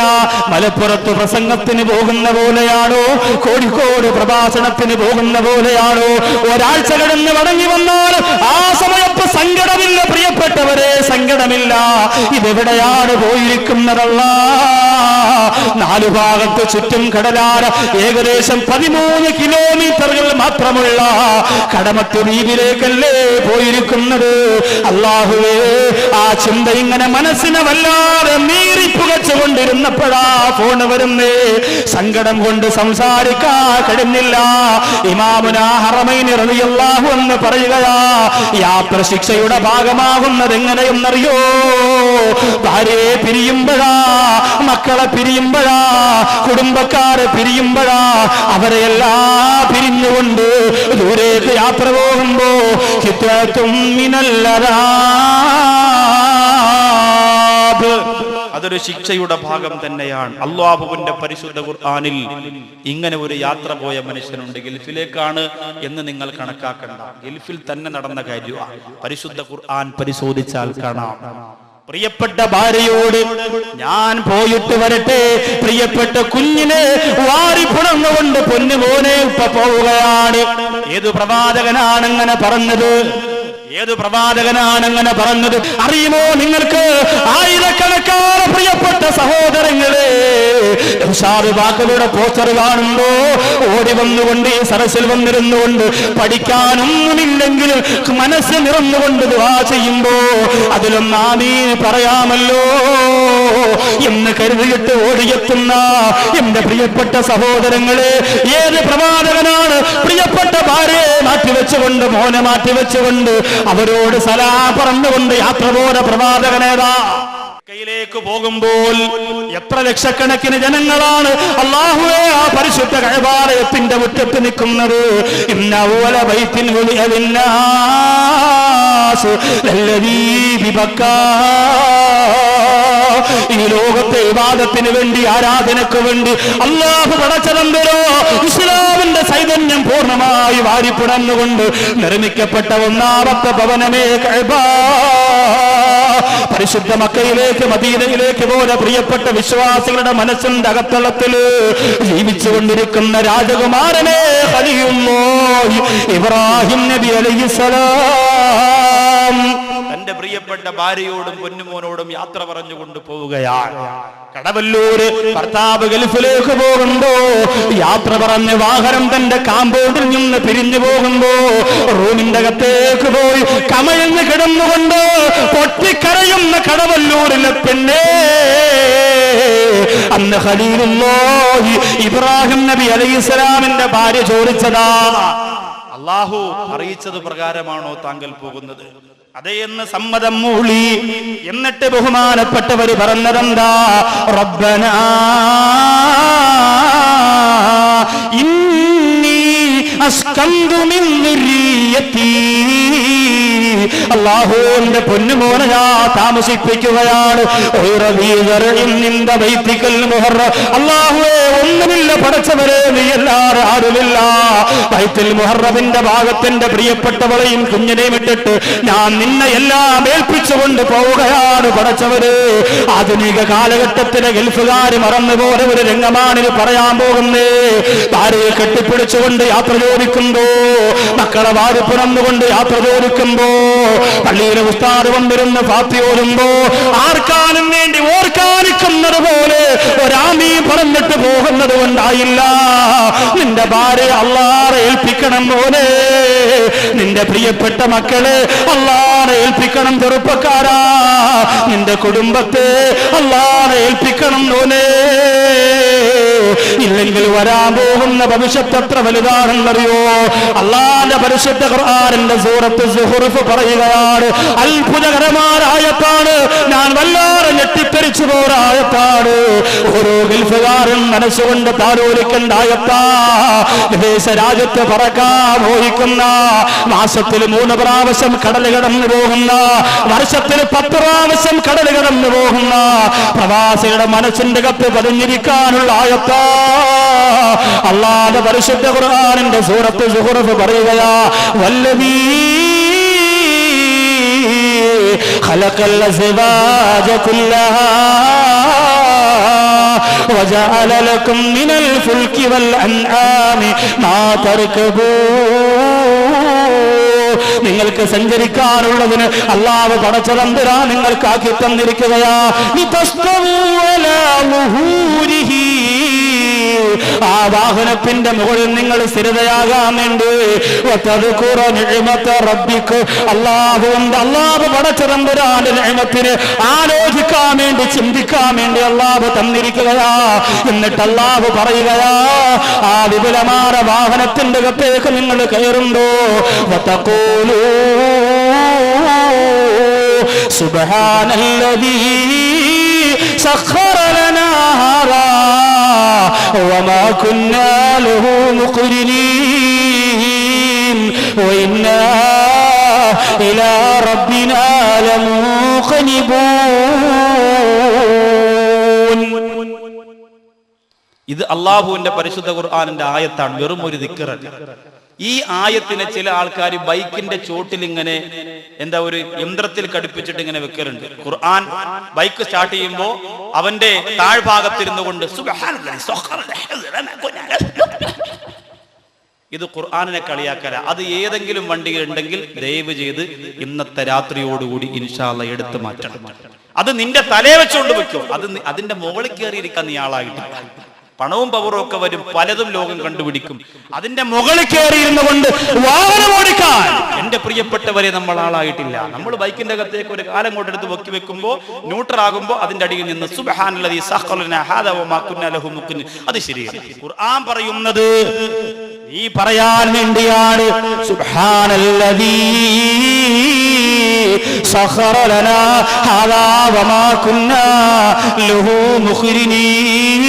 മലപ്പുറത്ത് പ്രസംഗത്തിന് പോകുന്ന പോലെയാണോ, കോഴിക്കോട് പ്രഭാഷണത്തിന് പോകുന്ന പോലെയാണോ? ഒരാഴ്ച കിടന്ന് മടങ്ങി വന്നാൽ ആ സമയത്ത് സങ്കടമില്ല പ്രിയപ്പെട്ടവരെ, സങ്കടമില്ല. ഇതെവിടെയാണ് പോയിരിക്കുന്നതല്ല? 4 ഭാഗത്ത് ചുറ്റും കടലാര ഏകദേശം 13 കിലോമീറ്ററുകൾ മാത്രമുള്ള കടമത്ത് ദ്വീപിലേക്കല്ലേ പോയിരിക്കുന്നത്? അല്ലാഹുവേ, ആ ചിന്ത ഇങ്ങനെ മനസ്സിനെ വല്ലാതെ മീറിപ്പുകച്ചുകൊണ്ടിരുന്നപ്പോഴാ ഫോണ് വരുന്നേ. സങ്കടം കൊണ്ട് സംസാരിക്കാൻ കഴിഞ്ഞില്ല. ഇമാമുനാ ഹറമൈനി റളിയല്ലാഹു അൻഹു പറയുകയാ, യാത്ര ശിക്ഷയുടെ ഭാഗമാകുന്നത് എങ്ങനെയെന്നറിയോ? ഭാര്യയെ പിരിയുമ്പോഴാ, മക്കളെ പിരിയുമ്പോഴാ, കുടുംബക്കാരെ പിരിയുമ്പോഴാ, അവരെല്ലാം പിരിഞ്ഞുകൊണ്ട് ദൂരേക്ക് യാത്ര പോകുമ്പോ ഹിത്വത്തും മിനല്ലറാബ്, അതൊരു ശിക്ഷയുടെ ഭാഗം തന്നെയാണ്. അല്ലാഹുവിന്റെ പരിശുദ്ധ ഖുർആനിൽ ഇങ്ങനെ ഒരു യാത്ര പോയ മനുഷ്യനുണ്ട്. ഗൾഫിലേക്കാണ് എന്ന് നിങ്ങൾ കണക്കാക്കണ്ട, ഗൾഫിൽ തന്നെ നടന്ന കാര്യമാണ്. പരിശുദ്ധ ഖുർആൻ പരിശോധിച്ചാൽ കാണാം. പ്രിയപ്പെട്ട ഭാര്യയോട് ഞാൻ പോയിട്ട് വരട്ടെ, പ്രിയപ്പെട്ട കുഞ്ഞിനെ വാരിപ്പുണർന്നുകൊണ്ട് പൊന്നുമോനെ ഉപ്പ പോവുകയാണ്. ഏതു പ്രവാചകനാണങ്ങനെ പറഞ്ഞത്? അറിയുമോ നിങ്ങൾക്ക്? ആയിരക്കണക്കാണ് പ്രിയപ്പെട്ട സഹോദരങ്ങളെ, പോസ്റ്റർ കാണുമ്പോ ഓടി വന്നുകൊണ്ട് ഈ സരസിൽ വന്നിരുന്നുകൊണ്ട് പഠിക്കാനൊന്നുമില്ലെങ്കിലും മനസ്സ് നിറന്നുകൊണ്ട് ദുആ ചെയ്യുമ്പോ അതിലൊന്ന് ആമീൻ പറയാമല്ലോ എന്ന് കരുതിയിട്ട് ഓടിയെത്തുന്ന എന്റെ പ്രിയപ്പെട്ട സഹോദരങ്ങളെ, ഏത് പ്രവാചകനാണ് പ്രിയപ്പെട്ട ഭാര്യയെ മാറ്റിവെച്ചുകൊണ്ട്, മോനെ മാറ്റിവെച്ചുകൊണ്ട് അവരോട് സലാം പറഞ്ഞുകൊണ്ട് യാത്ര പോയ പ്രവാചകനേതാ? കയ്യിലേക്ക് പോകുമ്പോൾ എത്ര ലക്ഷക്കണക്കിന് ജനങ്ങളാണ് അല്ലാഹുവേ ആ പരിശുദ്ധ കഅബാലയത്തിന്റെ മുറ്റത്ത് നിൽക്കുന്നത്. ഇന്ന അവല ബൈത്തിൻ വുലിഅ ലിന്നാസ് ലല്ലദീ ബിബക്കാ. ഈ ലോകത്തെ ഇബാദത്തിന് വേണ്ടി, ആരാധനയ്ക്ക് വേണ്ടി അല്ലാഹു പടച്ചതമ്പരോ ഇസ്ലാമിന്റെ ചൈതന്യം പൂർണ്ണമായി വാരിപ്പുണർന്നുകൊണ്ട് നിർമ്മിക്കപ്പെട്ട 1ാമത്തെ ഭവനമേ കഅബ. പരിശുദ്ധ മക്കയിലേക്ക്, മദീനയിലേക്ക് പോലെ പ്രിയപ്പെട്ട വിശ്വാസികളുടെ മനസ്സിന്റെ അകത്തളത്തില് ജീവിച്ചുകൊണ്ടിരിക്കുന്ന രാജകുമാരനെ ഖലീലുല്ലാഹി ഇബ്രാഹിം നബി അലൈഹിസ്സലാം തന്റെ പ്രിയപ്പെട്ട ഭാര്യയോടും പൊന്നുമോനോടും യാത്ര പറഞ്ഞുകൊണ്ട് പോവുകയാണ്. കടവല്ലൂര് ഭർത്താവ് ഗൾഫിലേക്ക് പോകുമ്പോ യാത്ര പറഞ്ഞ് വാഹനം തന്റെ കാമ്പൗണ്ടിൽ നിന്ന് പിരിഞ്ഞു പോകുമ്പോ റൂമിന്റെ അകത്തേക്ക് പോയി കമഴ്ന്ന് കിടന്നുകൊണ്ട് പൊട്ടിക്കരയും പറയുന്ന കടവല്ലൂരിലെ പെണ്ണേ, അന്ന് ഖലീലുല്ലാഹി ഇബ്രാഹിം നബി അലൈഹിസ്സലാമിന്റെ ഭാര്യ ചോദിച്ചതാ, അല്ലാഹു അറിയിച്ചത് പ്രകാരമാണോ താങ്കൾ പോകുന്നത്? അതേ എന്ന് സമ്മതം മൂളി. എന്നിട്ട് ബഹുമാനപ്പെട്ടവര് പറഞ്ഞതെന്താ? റബ്ബനാ ഇന്നി അസ്കന്തു മിൻ ദുർരിയതി, അല്ലാഹുവിന്റെ പൊന്നുമോനെ ഞാൻ താമസിപ്പിക്കുകയാണ്. അല്ലാഹുവേ, ഒന്നുമില്ല പടച്ചവരെ, നീയല്ലാതെ ആരുമില്ല. ബൈത്തുൽ മുഹറമിന്റെ ഭാഗത്തിന്റെ പ്രിയപ്പെട്ടവളെയും കുഞ്ഞിനെയും ഇട്ടിട്ട് ഞാൻ നിന്നെ എല്ലാം ഏൽപ്പിച്ചുകൊണ്ട് പോവുകയാണ് പടച്ചവര്. ആധുനിക കാലഘട്ടത്തിലെ ഗൾഫുകാര് മറന്നുപോലെ ഒരു രംഗമാണിന് പറയാൻ പോകുന്നേ. ഭാര്യയെ കെട്ടിപ്പിടിച്ചുകൊണ്ട് യാത്ര ചോദിക്കുമ്പോ, മക്കളെ വാരിപ്പുറന്നുകൊണ്ട് യാത്ര ചോദിക്കുമ്പോ, പള്ളിയിലെ ഉസ്താദ് വന്നിരുന്ന് ഫാത്തിഹ ഓതുമ്പോ ആർക്കാനും വേണ്ടി ഓർക്കാനിക്കുന്നത് പോലെ ഒരാമീ പറഞ്ഞിട്ട് പോകുന്നത് കൊണ്ടായില്ല. നിന്റെ ഭാര്യ അല്ലാഹുവെ ഏൽപ്പിക്കണം മോനെ, നിന്റെ പ്രിയപ്പെട്ട മക്കളെ അല്ലാഹുവെ ഏൽപ്പിക്കണം ചെറുപ്പക്കാരാ, നിന്റെ കുടുംബത്തെ അല്ലാഹുവെ ഏൽപ്പിക്കണം മോനെ. ഇല്ലെങ്കിൽ വരാൻ പോകുന്ന ഭവിഷ്യത്ത് എത്ര വലുതാണെന്നറിയോ? അല്ലാഹുവിന്റെ പരിശുദ്ധ ഖുർആനിന്റെ സൂറത്ത് സുഹ്റുഫ് പറയുകയാണ്, അത്ഭുതകരമായ ആയത്താണ്, ഞാൻ വല്ലാതെ ഞെട്ടിത്തെറിച്ചു പോയ ആയത്താണ്. ഓരോ ഗൾഫുകാരൻ മനസ്സുകൊണ്ട് താലോലിക്കേണ്ട ആയത്താ. വിദേശ രാജ്യത്ത് പറക്കാൻ മോഹിക്കുന്ന, മാസത്തിൽ 3 പ്രാവശ്യം കടൽ കടന്നു പോകുന്ന, വർഷത്തിൽ 10 പ്രാവശ്യം കടൽ കടന്നു പോകുന്ന പ്രവാസികളുടെ മനസ്സിന്റെ കത്ത് പതിഞ്ഞിരിക്കാനുള്ള ആയത്താ. അല്ലാഹുവിന്റെ പരിശുദ്ധ ഖുർആനിന്റെ സൂറത്ത് സുഹ്റുഫ് പറയുകയാ, വല്ലദീ ഖലഖൽ അസ്വാജ കുല്ലഹാ വജഅല ലക്കും മിനൽ ഫുൽകി വൽ അൻആമി മാ തർകബൂൻ. നിങ്ങൾക്ക് സഞ്ചരിക്കാനുള്ളതിന് അല്ലാഹു പടച്ച തമ്പുരാൻ നിങ്ങൾക്ക് ആക്കി തന്നിരിക്കുകയാ. ആ വാഹനത്തിന്റെ മുകളിൽ നിങ്ങൾ സ്ഥിരതയാകാൻ വേണ്ടി അല്ലാഹു പടച്ച തമ്പുരാന്റെ നിഅമത്തിനെ ആലോചിക്കാൻ വേണ്ടി, ചിന്തിക്കാൻ വേണ്ടി അല്ലാഹു തന്നിരിക്കുകയാ. എന്നിട്ട് അല്ലാഹു പറയുകയാ, ആ വിപുലമായ വാഹനത്തിന്റെ അകത്തേക്ക് നിങ്ങൾ കയറുമ്പോ വതഖൂലൂ സുബ്ഹാനല്ലദീ സഖറ ലനാ ഹാദാ വമാ കുന്നാ ലഹു മുഖ്രിനീൻ വഇന്നാ ഇലാ റബ്ബിനാ ലമുഖ്നിബൂൻ. ഇത് അള്ളാഹുവിന്റെ പരിശുദ്ധ ഖുർആനിന്റെ ആയത്താണ്, വെറും ഒരു ദിക്റല്ല. ഈ ആയത്തിനെ ചില ആൾക്കാർ ബൈക്കിന്റെ ചോട്ടിൽ ഇങ്ങനെ ഒരു യന്ത്രത്തിൽ ഘടിപ്പിച്ചിട്ട് ഇങ്ങനെ വെക്കലുണ്ട്. ഖുർആൻ ബൈക്ക് സ്റ്റാർട്ട് ചെയ്യുമ്പോൾ അവന്റെ താഴ്ഭാഗത്തിരുന്നു കൊണ്ട് ഇത് ഖുർആനിനെ കളിയാക്കല. അത് ഏതെങ്കിലും വണ്ടിയിൽ ഉണ്ടെങ്കിൽ ദയവ് ചെയ്ത് ഇന്നത്തെ രാത്രിയോടുകൂടി ഇൻഷാ അല്ലാഹ് എടുത്തു മാറ്റണം. അത് നിന്റെ തലയെ വെച്ചുകൊണ്ട് വെക്കും. അത് അതിന്റെ മുകളിൽ കയറിയിരിക്കാൻ നീ ആളായിട്ട് പണവും പവറും ഒക്കെ വരും, പലതും ലോകം കണ്ടുപിടിക്കും. അതിന്റെ മുകളിൽ കയറിയിരുന്നു കൊണ്ട് വാഹനം ഓടിക്കാൻ എന്റെ പ്രിയപ്പെട്ടവരെ നമ്മൾ ആളായിട്ടില്ല. നമ്മൾ ബൈക്കിന്റെ അകത്തേക്ക് ഒരു കാലം കൊണ്ടെടുത്ത് വെക്കി വെക്കുമ്പോ ന്യൂട്രൽ ആകുമ്പോ അതിന്റെ അടിയിൽ നിന്ന് സുബ്ഹാനല്ലദീ സഖറ ലനാ ഹാദാ വമാ കുന്നാ ലഹു മുഖ്രിനീൻ. അത് ശരിയാണ്. ഖുർആൻ പറയുന്നത് ഈ പറയാൻ വേണ്ടിയാണ്. സുബ്ഹാനല്ലദീ സഖറ ലനാ ഹാദാ വമാ കുന്നാ ലഹു മുഖ്രിനീൻ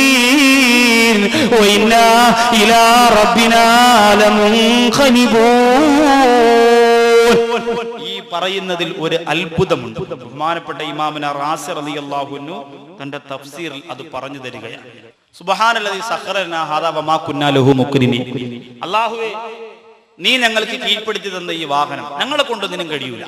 വഇന്നാ ഇലാ റബ്ബിനാ ലമുൻഖനിബൂൻ. ഈ പറയുന്നതിൽ ഒരു അത്ഭുതമുണ്ട്. ബഹുമാനപ്പെട്ട ഇമാമുന റാസി റളിയല്ലാഹു അൻഹു തന്റെ തഫ്സീറിൽ അത് പറഞ്ഞു തരികയാണ്. സുബ്ഹാനല്ലദീ സഖറ ലനാ ഹാദാ വമാ കുന്നാ ലഹു മുഖ്രിനീൻ. അല്ലാഹുവേ, നീ ഞങ്ങൾക്ക് കീഴ്പ്പെടുത്തി തന്ന ഈ വാഹനം ഞങ്ങളെ കൊണ്ട് നിന്നും കഴിയൂല,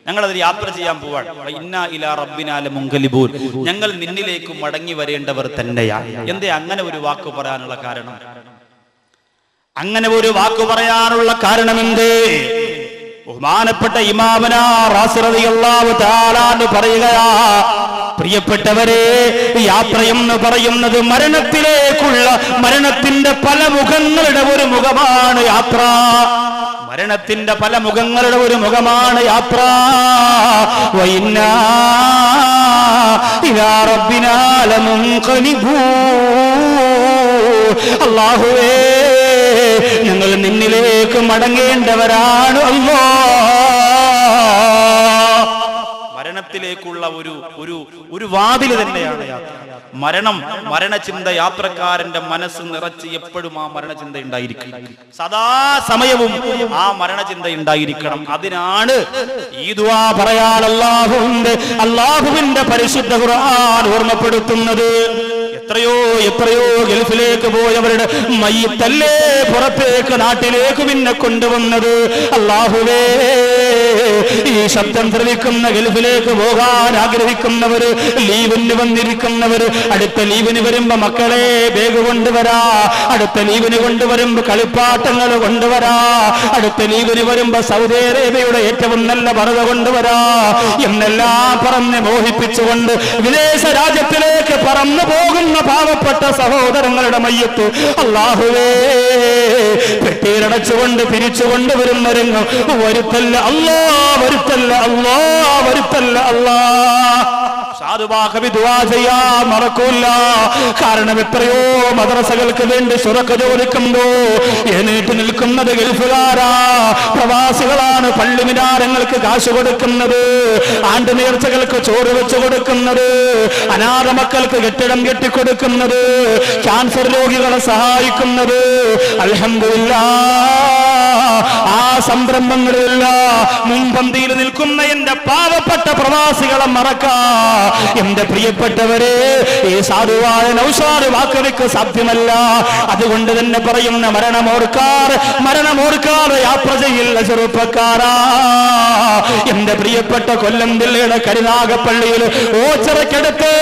ഞങ്ങളതിൽ യാത്ര ചെയ്യാൻ പോവാണ്. ഇന്നാ ഇലാ റബ്ബിനാ ലമുൻഖലിബൂൻ. ഞങ്ങൾ നിന്നിലേക്ക് മടങ്ങി വരേണ്ടവർ തന്നെയാണ്. എന്തേ അങ്ങനെ ഒരു വാക്ക് പറയാനുള്ള കാരണം? അങ്ങനെ ഒരു വാക്ക് പറയാനുള്ള കാരണം എന്തേ? ബഹുമാനപ്പെട്ട ഇമാമനാ റാസി റളിയല്ലാഹു തആല അൻഹു പറയുകയാ, പ്രിയപ്പെട്ടവരെ, യാത്രയെന്ന് പറയുന്നത് മരണത്തിലേക്കുള്ള, മരണത്തിന്റെ പല മുഖങ്ങളുടെ ഒരു മുഖമാണ് യാത്ര. മരണത്തിന്റെ പല മുഖങ്ങളുടെ ഒരു മുഖമാണ് യാത്ര. വഇന്നാ ഇലാ റബ്ബിനാ ലമുൻഖലിബൂൻ. അല്ലാഹുവേ, ഞങ്ങൾ നിന്നിലേക്ക് മടങ്ങേണ്ടവരാണ് അല്ലാഹ്. മരണത്തിലേക്കുള്ള ഒരു വാതിൽ തന്നെയാണ് യാത്ര. മരണചിന്ത യാത്രക്കാരന്റെ മനസ്സ് നിറച്ച് എപ്പോഴും ആ മരണചിന്ത ഉണ്ടായിരിക്കണം. സദാസമയവും ആ മരണചിന്ത ഉണ്ടായിരിക്കണം. അതിനാണ് ഈ ദുആ പറയാൻ അല്ലാഹുവിന്റെ പരിശുദ്ധ ഖുർആൻ ഓർമ്മപ്പെടുത്തുന്നത്. എത്രയോ ഗൾഫിലേക്ക് പോയവരുടെ മയ്യിത്തല്ലേ പുറത്തേക്ക് നാട്ടിലേക്ക് പിന്നെ കൊണ്ടുവന്നത്. അല്ലാഹുവേ, ഈ ശബ്ദം ശ്രവിക്കുന്ന ഗൾഫിലേക്ക് പോകാൻ ആഗ്രഹിക്കുന്നവര്, ലീവിന് വന്നിരിക്കുന്നവര്, അടുത്ത ലീവിന് വരുമ്പോ മക്കളെ ബാഗ് കൊണ്ടുവരാ, അടുത്ത ലീവിന് കൊണ്ടുവരുമ്പോ കളിപ്പാട്ടങ്ങൾ കൊണ്ടുവരാ, അടുത്ത ലീവിന് വരുമ്പോ സൗദി അറേബ്യയുടെ ഏറ്റവും നല്ല പർദ്ദ കൊണ്ടുവരാ എന്നെല്ലാം പറഞ്ഞ് മോഹിപ്പിച്ചുകൊണ്ട് വിദേശ രാജ്യത്തിലേക്ക് പറന്നു പോകുന്ന പാവപ്പെട്ട സഹോദരങ്ങളുടെ മയ്യത്ത് അല്ലാഹുവേ പെട്ടിയിലടച്ചുകൊണ്ട് തിരിച്ചുകൊണ്ട് വരുന്ന രംഗം വരുത്തല്ല അല്ലാ, വരുത്തല്ല അല്ലാ, വരുത്തല്ല അല്ലാ. സാധുവാഹവി ദുആ ചെയ്യാൻ മറക്കൂല. കാരണം എത്രയോ മദ്രസകൾക്ക് വേണ്ടി സുറക്ക ചോദിക്കുമ്പോ എണീറ്റ് നിൽക്കുന്നത് ഗൾഫുകാരാ, പ്രവാസികളാണ്. പള്ളി മിനാരങ്ങൾക്ക് കാശ് കൊടുക്കുന്നത്, ആണ്ട് നേർച്ചകൾക്ക് ചോറ് വെച്ചു കൊടുക്കുന്നത്, അനാഥ മക്കൾക്ക് കെട്ടിടം കെട്ടിക്കൊടുക്കുന്നത്, ക്യാൻസർ രോഗികളെ സഹായിക്കുന്നത്. അൽഹംദുലില്ലാഹ്, ആ സംരംഭങ്ങളില്ല മുൻപന്തിയിൽ നിൽക്കുന്ന എന്റെ പാവപ്പെട്ട പ്രവാസികളെ മറക്കാ. എന്റെ പ്രിയപ്പെട്ടവരെ, ഈ സാധുവായ നൗഷാദ് വാക്കവിക്ക് സാധ്യമല്ല. അതുകൊണ്ട് തന്നെ പറയുന്ന മരണമോർക്കാർ യാത്ര ചെയ്യില്ല ചെറുപ്പക്കാരാ. എന്റെ പ്രിയപ്പെട്ട കൊല്ലം ജില്ലയുടെ കരുനാഗപ്പള്ളിയിൽ ഓച്ചിറക്കടുത്ത്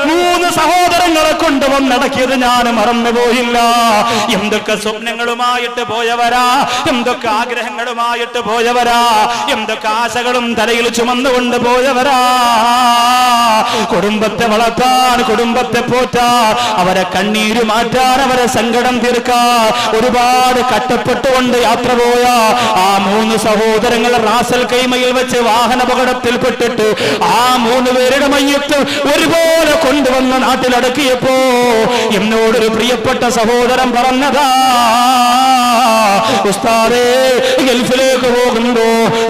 3 സഹോദരങ്ങളെ കൊണ്ടുവന്നടക്കിയത് ഞാൻ മറന്നുപോയില്ല. എന്തൊക്കെ സ്വപ്നങ്ങളുമായിട്ട് പോയവരാ, എന്തൊക്കെ ആഗ്രഹങ്ങളുമായിട്ട് പോയവരാ, എന്തൊക്കെ ആശകളും തലയിൽ ചുമന്നുകൊണ്ട് പോയവരാ. കുടുംബത്തെ വളർത്താൻ, കുടുംബത്തെ പോറ്റാൻ, അവരെ കണ്ണീര് മാറ്റാൻ, അവരെ സങ്കടം തീർക്കാൻ ഒരുപാട് കഷ്ടപ്പെട്ടുകൊണ്ട് യാത്ര പോയ ആ 3 സഹോദരങ്ങൾ റാസൽ കൈമയിൽ വെച്ച് വാഹനാപകടത്തിൽപ്പെട്ടിട്ട് ആ 3 പേരുടെ മയ്യത്ത് ഒരുപോലെ കൊണ്ടുവന്ന് നാട്ടിലടക്കിയപ്പോ എന്നോടൊരു പ്രിയപ്പെട്ട സഹോദരൻ പറഞ്ഞതാ, ഉസ്താദേ, ഗൾഫിലേക്ക് പോകുമ്പോ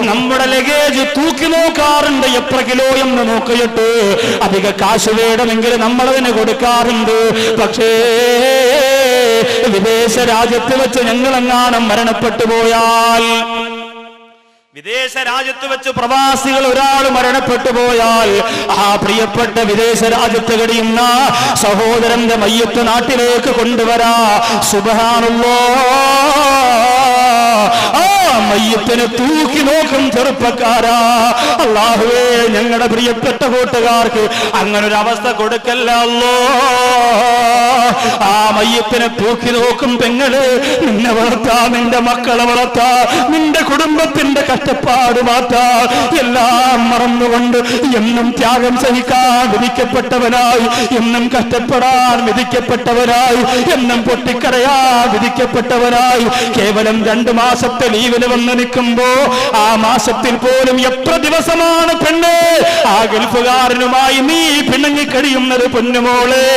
നമ്മുടെ ലഗേജ് തൂക്കി നോക്കാറുണ്ട്, എത്ര കിലോ എന്ന് നോക്കിയിട്ട് അധിക കാശ് വേണമെങ്കിൽ നമ്മളതിന് കൊടുക്കാറുണ്ട്. പക്ഷേ വിദേശ രാജ്യത്ത് വെച്ച് ഞങ്ങളെങ്ങാനും മരണപ്പെട്ടു പോയാൽ, വിദേശ രാജ്യത്ത് വെച്ച് പ്രവാസികൾ ഒരാൾ മരണപ്പെട്ടു പോയാൽ ആ പ്രിയപ്പെട്ട വിദേശ രാജ്യത്ത് കഴിയുന്ന സഹോദരന്റെ മയ്യത്ത് നാട്ടിലേക്ക് കൊണ്ടുവരാ. സുബ്ഹാനല്ലാഹ്, മയ്യത്തിനെ തൂക്കി നോക്കും ചെറുപ്പക്കാരാ. അല്ലാഹുവേ, ഞങ്ങളുടെ പ്രിയപ്പെട്ട കൂട്ടുകാർക്ക് അങ്ങനൊരു അവസ്ഥ കൊടുക്കല്ല അല്ലാഹ്. ആ മയ്യത്തിനെ തൂക്കി നോക്കും പെങ്ങള്, നിന്നെ വളർത്താ, നിന്റെ മക്കളെ വളർത്താ, നിന്റെ കുടുംബത്തിന്റെ കഷ്ടപ്പാട് മാറ്റാ, എല്ലാം മറന്നുകൊണ്ട് എന്നും ത്യാഗം സഹിക്കാൻ വിധിക്കപ്പെട്ടവനായി, എന്നും കഷ്ടപ്പെടാൻ വിധിക്കപ്പെട്ടവനായി, എന്നും പൊട്ടിക്കരയാൻ വിധിക്കപ്പെട്ടവനായി കേവലം 2 മാസത്തെ ലീവിന് വന്ന് നിൽക്കുമ്പോ ആ മാസത്തിൽ പോലും എത്ര ദിവസമാണ് പെണ്ണ് ആ ഗൾഫുകാരനുമായി നീ പിണങ്ങി കഴിയുന്നത് പൊന്നുമോളെ.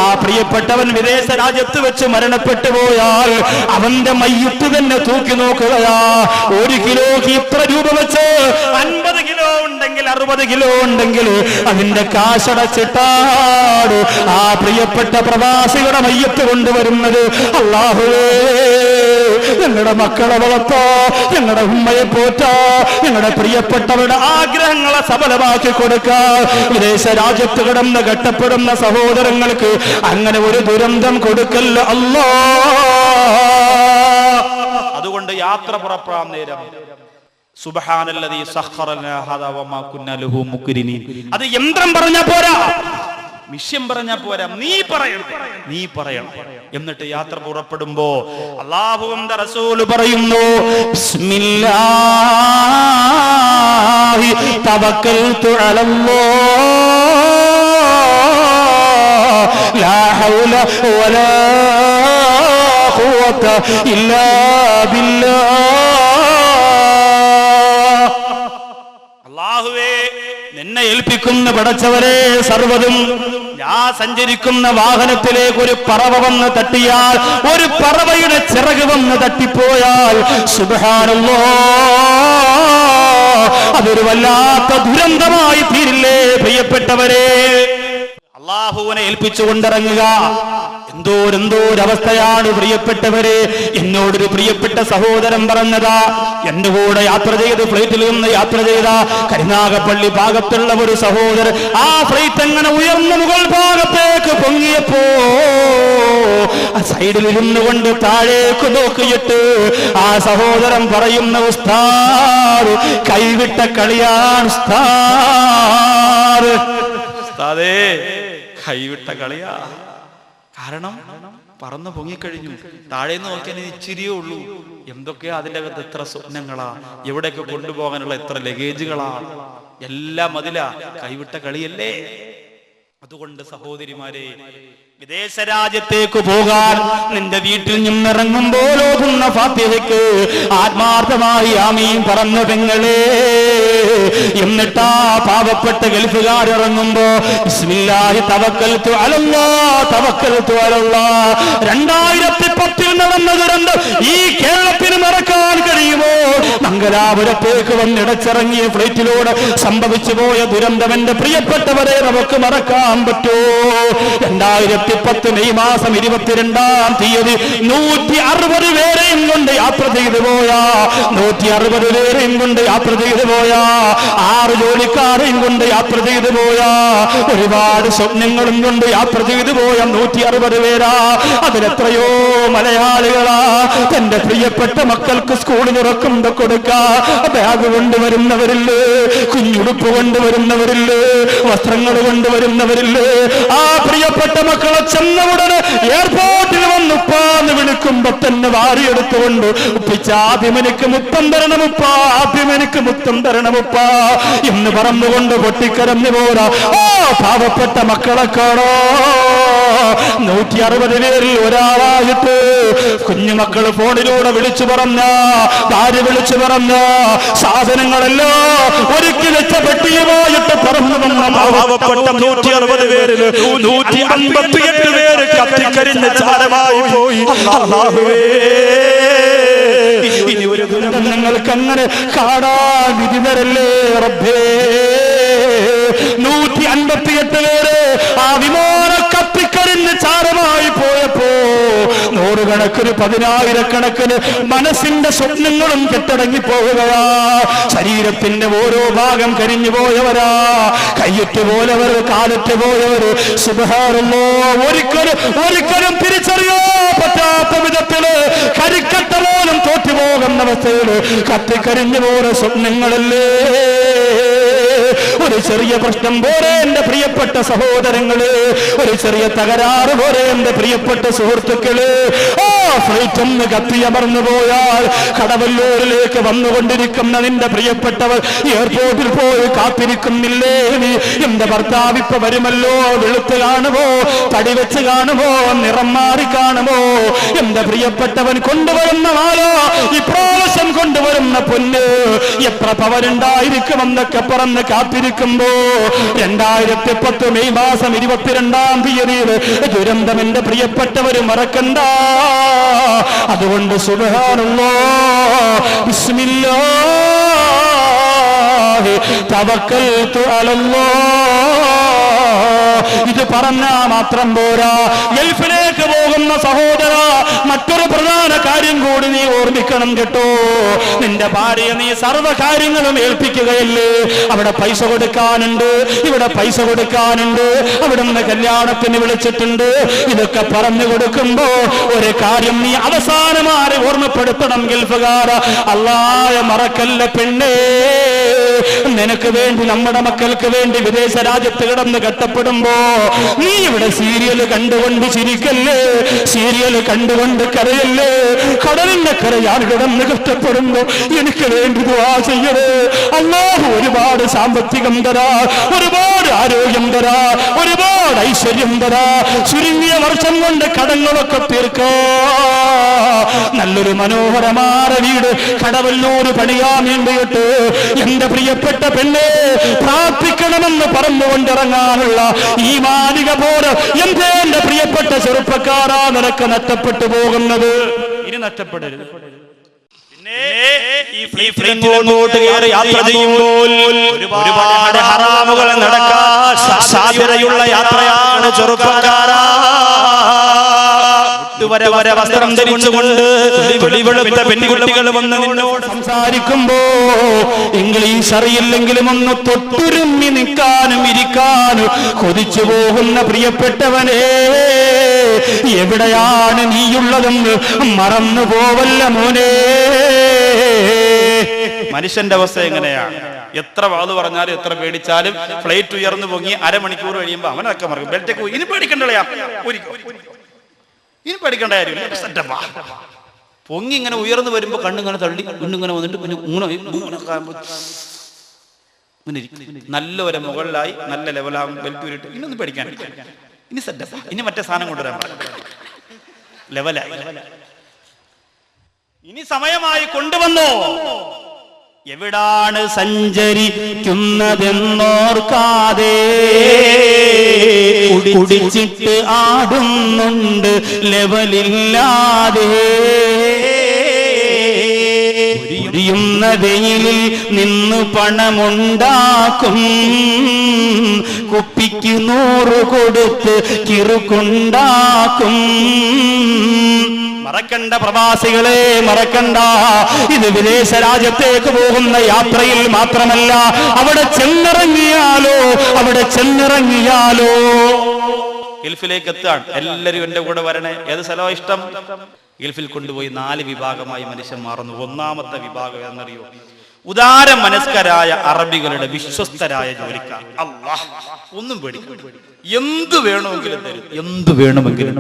ആ പ്രിയപ്പെട്ടവൻ വിദേശ രാജ്യത്ത് വെച്ച് മരണപ്പെട്ടു പോയാൽ അവന്റെ മയ്യത്ത് തന്നെ തൂക്കി നോക്കുകയാ. 1 കിലോക്ക് ഇത്ര രൂപ വെച്ച് 50 കിലോ ഉണ്ടെങ്കിൽ 60 കിലോ ഉണ്ടെങ്കിൽ അതിന്റെ കാശടച്ചിട്ടാണ് ആ പ്രിയപ്പെട്ട പ്രവാസികളുടെ മയ്യത്ത് കൊണ്ടുവരുന്നത്. അല്ലാഹുവേ, ഞങ്ങളുടെ മക്കളെ വളർത്തോ, ഞങ്ങളുടെ ഉമ്മയെ പോറ്റാ, ഞങ്ങളുടെ പ്രിയപ്പെട്ടവരുടെ ആഗ്രഹങ്ങളെ സഫലമാക്കി കൊടുക്കാ. വിദേശ രാജ്യത്ത് കിടന്ന് കഷ്ടപ്പെടുന്ന സഹോദരങ്ങൾക്ക് അങ്ങനെ ഒരു ദുരന്തം കൊടുക്കല്ല അല്ലാഹ്. അതുകൊണ്ട് യാത്ര പുറപ്പെടാൻ നേരം സുബ്ഹാനല്ലദീ സഖറനാ ഹദാ വമാ കുന്നാ ലഹു മുഖ്രിനീൻ, അത് യന്ത്രം പറഞ്ഞാ പോരാ. മിഷ്യം പറഞ്ഞാ പോരാ, നീ പറയണം. എന്നിട്ട് യാത്ര പുറപ്പെടുമ്പോ അല്ലാഹുവിന്റെ റസൂല് പറയുന്നു, ബിസ്മില്ലാഹി തവക്കൽതു അലല്ലാഹ് ലാ ഹൗല വലാ ഖുവത ഇല്ലാ ബില്ലാഹ്. അല്ലാഹുവേ, നിന്നെ ഏൽപ്പിക്കുന്ന പടച്ചവരെ സർവ്വതും. ഞാൻ സഞ്ചരിക്കുന്ന വാഹനത്തിലേക്ക് ഒരു പറവ വന്ന് തട്ടിയാൽ, ഒരു പറവയുടെ ചിറക് വന്ന് തട്ടിപ്പോയാൽ സുബ്ഹാനല്ലാഹ്, അതൊരു വല്ലാത്ത ദുരന്തമായി തീരില്ലേ പ്രിയപ്പെട്ടവരെ? അല്ലാഹുവിനെ ഏൽപ്പിച്ചുകൊണ്ടിറങ്ങുക. എന്തോരവസ്ഥയാണ് പ്രിയപ്പെട്ടവരെ. എന്നോടൊരു പ്രിയപ്പെട്ട സഹോദരൻ പറഞ്ഞതാ, എന്റെ കൂടെ യാത്ര ചെയ്ത് ഫ്ലൈറ്റിൽ നിന്ന് യാത്ര ചെയ്ത കരുനാഗപ്പള്ളി ഭാഗത്തുള്ള ഒരു സഹോദരൻ, ആ ഫ്ലൈറ്റ് അങ്ങനെ ഉയർന്ന മുകൾ ഭാഗത്തേക്ക് പൊങ്ങിയപ്പോ സൈഡിൽ ഇരുന്നുകൊണ്ട് താഴേക്ക് നോക്കിയിട്ട് ആ സഹോദരൻ പറയുന്ന, ഉസ്താദ് കൈവിട്ട കളിയാണ് ഉസ്താദേ, കൈവിട്ട കളിയാ. കാരണം പറന്ന് പൊങ്ങിക്കഴിഞ്ഞു, താഴേന്ന് നോക്കിയാൽ ഇച്ചിരിയേ ഉള്ളൂ. എന്തൊക്കെയാ അതിൻ്റെ അകത്ത്, എത്ര സ്വപ്നങ്ങളാ, എവിടെയൊക്കെ കൊണ്ടുപോകാനുള്ള എത്ര ലഗേജുകളാ, എല്ലാം അതിലാ. കൈവിട്ട കളിയല്ലേ? അതുകൊണ്ട് സഹോദരിമാരെ, വിദേശ രാജ്യത്തേക്ക് പോകാൻ നിന്റെ വീട്ടിൽ നിന്നിറങ്ങുമ്പോൾ ഓതുന്ന ഫാത്തിഹയ്ക്ക് ആത്മാർത്ഥമായി ആമീൻ പറഞ്ഞ പെങ്ങളെ. എന്നിട്ടാ പാവപ്പെട്ട ഗൾഫുകാരിറങ്ങുമ്പോ ബിസ്മില്ലാഹി തവക്കൽതു അലല്ലാഹ് തവക്കൽതു അലല്ലാഹ്. 2010 നടന്ന ദുരന്തം ഈ കേരളത്തിന് മറക്കാൻ കഴിയുമോ? മംഗലാപുരത്തേക്ക് വന്നിടച്ചിറങ്ങിയ ഫ്ലൈറ്റിലൂടെ സംഭവിച്ചു പോയ ദുരന്തം എന്റെ പ്രിയപ്പെട്ടവരെ നമുക്ക് മറക്കാൻ പറ്റുമോ? 2010 മെയ് മാസം 22-ാം തീയതി 160 പേരെയും കൊണ്ട് യാത്ര ചെയ്തു പോയാ, 160 പേരെയും കൊണ്ട് യാത്ര ചെയ്തു പോയാ, 6 ജോലിക്കാരെയും കൊണ്ട് യാത്ര ചെയ്തു പോയാ, ഒരുപാട് സ്വപ്നങ്ങളും കൊണ്ട് യാത്ര ചെയ്തു പോയ 160 പേരാ. അതിലെത്രയോ മലയാളികളാ തന്റെ പ്രിയപ്പെട്ട മക്കൾക്ക് സ്കൂളിൽ ഉറക്കുമ്പോ കൊടുക്കാ ബാഗ് കൊണ്ടുവരുന്നവരില്ലേ, കുഞ്ഞുടുപ്പ് കൊണ്ടുവരുന്നവരില്ലേ, വസ്ത്രങ്ങൾ കൊണ്ടുവരുന്നവരില്ലേ. ആ പ്രിയപ്പെട്ട മക്കളെ ചെന്ന ഉടനെ എയർപോർട്ടിൽ വന്ന് ഉപ്പാന്ന് വിളിക്കുമ്പോ തന്നെ വാരിയെടുത്തുകൊണ്ട് ഉപ്പിച്ച ആദ്യമെനിക്ക് മുത്തം തരണം ഉപ്പ, ആദ്യമെനിക്ക് മുത്തം തരണം ഉപ്പ എന്ന് പറഞ്ഞുകൊണ്ട് പൊട്ടിക്കരഞ്ഞു പോരാ. ഓ പാവപ്പെട്ട മക്കളെ കാണോ, 160 പേരിൽ ഒരാളായിട്ട് കുഞ്ഞുമക്കൾ ഫോണിലൂടെ വിളിച്ചു പറഞ്ഞ, ഭാര്യ വിളിച്ചു പറഞ്ഞ സാധനങ്ങളല്ലോ ഒരുക്കി വെച്ച പെട്ടിയുമായിട്ട് പറഞ്ഞു വന്ന പാവപ്പെട്ട 160 പേരിൽ 158 പേര് കത്തിക്കരിഞ്ഞ ചാരമായി പോയി. അല്ലാഹുവേ, ഇനി ഒരു ദുരന്തം നിങ്ങൾക്ക് അങ്ങനെ കാണാൻ വിധി വരല്ലേ റബ്ബേ. 158 പേര് ആ വിമാന കത്തിക്കരിഞ്ഞ് ചാരമായി പോയപ്പോ നൂറുകണക്കിന് 10,000-കണക്കിന് മനസ്സിന്റെ സ്വപ്നങ്ങളും കെട്ടടങ്ങി പോവുകയാ. ശരീരത്തിന്റെ ഓരോ ഭാഗം കരിഞ്ഞു പോയവരാ, കയ്യറ്റ് പോയവർ, കാലറ്റ് പോയവർ. സുബ്ഹാനല്ലാഹ്, ഒരിക്കലും തിരിച്ചറിയാൻ പറ്റാത്ത വിധത്തില് കരിക്കട്ട പോലും തോറ്റുപോകുന്ന അവസ്ഥയില് കത്തിക്കരിഞ്ഞു പോയ സ്വപ്നങ്ങളല്ലേ. ഒരു ചെറിയ പ്രശ്നം പോലെ എന്റെ പ്രിയപ്പെട്ട സഹോദരങ്ങള്, ഒരു ചെറിയ തകരാറ് പോലെ എന്റെ പ്രിയപ്പെട്ട സുഹൃത്തുക്കള്, ആ ഫ്ലൈറ്റ് ഒന്ന് കത്തിയമർന്നു പോയാൽ കടവല്ലൂരിലേക്ക് വന്നുകൊണ്ടിരിക്കുന്ന നിന്റെ പ്രിയപ്പെട്ടവർ എയർപോർട്ടിൽ പോയി കാത്തിരിക്കുന്നില്ലേ? എന്റെ ഭർത്താവ് ഇപ്പൊ വരുമല്ലോ, വെളുത്ത് കാണുമോ, തടി വെച്ച് കാണുമോ, നിറം മാറി കാണുമോ? എന്റെ പ്രിയപ്പെട്ടവൻ കൊണ്ടുവരുന്ന മാല, ഇപ്രാവശ്യം കൊണ്ടുവരുന്ന പൊന്ന് എത്ര പവനുണ്ടായിരിക്കുമെന്നൊക്കെ പറഞ്ഞ് കാത്തിരിക്കുമ്പോ 2010 മെയ് മാസം 22-ാം തീയതിയിൽ ദുരന്തം എന്റെ പ്രിയപ്പെട്ടവര് മറക്കണ്ട. അതുകൊണ്ട് സുബ്ഹാനല്ലാഹ്, ബിസ്മില്ലാഹി തവക്കൽതു അലല്ലാഹ്. ഇത് പറഞ്ഞാ മാത്രം പോരാ. ഗൾഫിലേക്ക് പോകുന്ന സഹോദര, മറ്റൊരു പ്രധാന കാര്യം കൂടി നീ ഓർമ്മിക്കണം കേട്ടോ. നിന്റെ ഭാര്യയെ നീ സർവ്വ കാര്യങ്ങളും ഏൽപ്പിക്കുകയല്ലേ. അവിടെ പൈസ കൊടുക്കാനുണ്ട്, ഇവിടെ പൈസ കൊടുക്കാനുണ്ട്, അവിടുന്ന് കല്യാണത്തിന് വിളിച്ചിട്ടുണ്ട്. ഇതൊക്കെ പറഞ്ഞു കൊടുക്കുമ്പോ ഒരു കാര്യം നീ അവസാനമായി ഓർമ്മപ്പെടുത്തണം. ഗൾഫുകാര, അല്ലാഹയെ മറക്കല്ല പെണ്ണേ. നിനക്ക് വേണ്ടി, നമ്മുടെ മക്കൾക്ക് വേണ്ടി വിദേശ രാജ്യത്ത് കിടന്ന് കഷ്ടപ്പെടുമ്പോ നീ ഇവിടെ സീരിയൽ കണ്ടുകൊണ്ട് ചിരിക്കല്ലേ, സീരിയൽ കണ്ടുകൊണ്ട് കരയല്ലേ. കടലിന്റെ കരയാൻ കിടന്ന് കഷ്ടപ്പെടുമ്പോ എനിക്ക് വേണ്ടി ദുആ ചെയ്യണേ. അല്ലാഹു ഒരുപാട് സാമ്പത്തികം തരാ, ഒരുപാട് ആരോഗ്യം തരാ, ഒരുപാട് ഐശ്വര്യം തരാ, ചുരുങ്ങിയ വർഷം കൊണ്ട് കടങ്ങളൊക്കെ തീർക്കാ, നല്ലൊരു മനോഹരമായ വീട് കടവല്ലൂർ പണിയാൻ വേണ്ടിയിട്ട് എന്റെ പ്രിയപ്പെട്ട പെണ്ണെ പ്രാർത്ഥിക്കണമെന്ന് പറഞ്ഞുകൊണ്ടിറങ്ങാനുള്ള ഈ മാലിക പോലെ എന്റെ പ്രിയപ്പെട്ട ചെറുപ്പക്കാരാ നിനക്ക് നഷ്ടപ്പെട്ടു പോകുന്നത്. ഇനി നഷ്ടപ്പെടരുത്. ോട്ട് കയറി യാത്ര ചെയ്യുമ്പോൾ ഒരുപാട് ഹറാമുകൾ നടക്കാൻ സാധ്യതയുള്ള യാത്രയാണ് ചെറുപ്പക്കാരാ. വരെ വസ്ത്രം ധരിച്ചുകൊണ്ട് വെളിവെളുത്ത പെൺകുട്ടികൾ വന്ന് നിന്നോട് സംസാരിക്കുമ്പോ ഇംഗ്ലീഷ് അറിയില്ലെങ്കിലും ഒന്ന് തൊട്ടുരുമ്മി നിൽക്കാനും ഇരിക്കാനും കൊതിച്ചു പോകുന്ന പ്രിയപ്പെട്ടവനെ, എവിടെയാണ് നീയുള്ളതെന്ന് മറന്നു പോവല്ല മോനെ. മനുഷ്യന്റെ അവസ്ഥ എങ്ങനെയാണ്? എത്ര വാത് പറഞ്ഞാലും എത്ര പേടിച്ചാലും ഫ്ലൈറ്റ് ഉയർന്നു പൊങ്ങി അരമണിക്കൂർ കഴിയുമ്പോ അവനൊക്കെ മറക്കും. ബെൽറ്റൊക്കെ ഇനി പേടിക്കണ്ടയാ, ഇനി പേടിക്കേണ്ട കാര്യമില്ല. പൊങ്ങി ഇങ്ങനെ ഉയർന്നു വരുമ്പോ കണ്ണിങ്ങനെ തള്ളി ഇന്നിങ്ങനെ വന്നിട്ട് പിന്നെ നല്ലൊരു മുകളിലായി നല്ല ലെവലാകും. ബെൽറ്റ് ഉരുട്ട് ഇന്നൊന്നും പേടിക്കാൻ, ഇനി സെറ്റപ്പാ, ഇനി മറ്റേ സാധനം കൊണ്ടുവരാൻ ലെവലായി, ഇനി സമയമായി കൊണ്ടുവന്നോ. എവിടാണ് സഞ്ചരിക്കുന്നതെന്നോർക്കാതെ കുടിച്ചിട്ട് ആടുന്നുണ്ട് ലെവലില്ലാതെ. ഉരിയുന്ന വെയിലിൽ നിന്ന് പണമുണ്ടാക്കും, കുപ്പിക്ക് 100 കൊടുത്ത് കിറുക്കുണ്ടാക്കും. മറക്കണ്ട പ്രവാസികളെ, മറക്കണ്ട. ഇത് വിദേശ രാജ്യത്തേക്ക് പോകുന്ന യാത്രയിൽ മാത്രമല്ല, അവിടെ ചെന്നിറങ്ങിയാലോ ഗൾഫിലേക്ക് എത്താൻ എല്ലാവരും എന്റെ കൂടെ വരണേ. ഏത് സ്ഥലമാണ് ഇഷ്ടം? ഗൾഫിൽ കൊണ്ടുപോയി 4 വിഭാഗമായി മനുഷ്യൻ മാറുന്നു. ഒന്നാമത്തെ വിഭാഗം എന്നറിയോ? ഉദാര മനസ്കരായ അറബികളുടെ വിശ്വസ്തരായ ജോലിക്കാർ. അല്ലാഹ്, ഒന്നും പേടിക്കും, എന്ത് വേണമെങ്കിലും തരും, എന്ത് വേണമെങ്കിലും.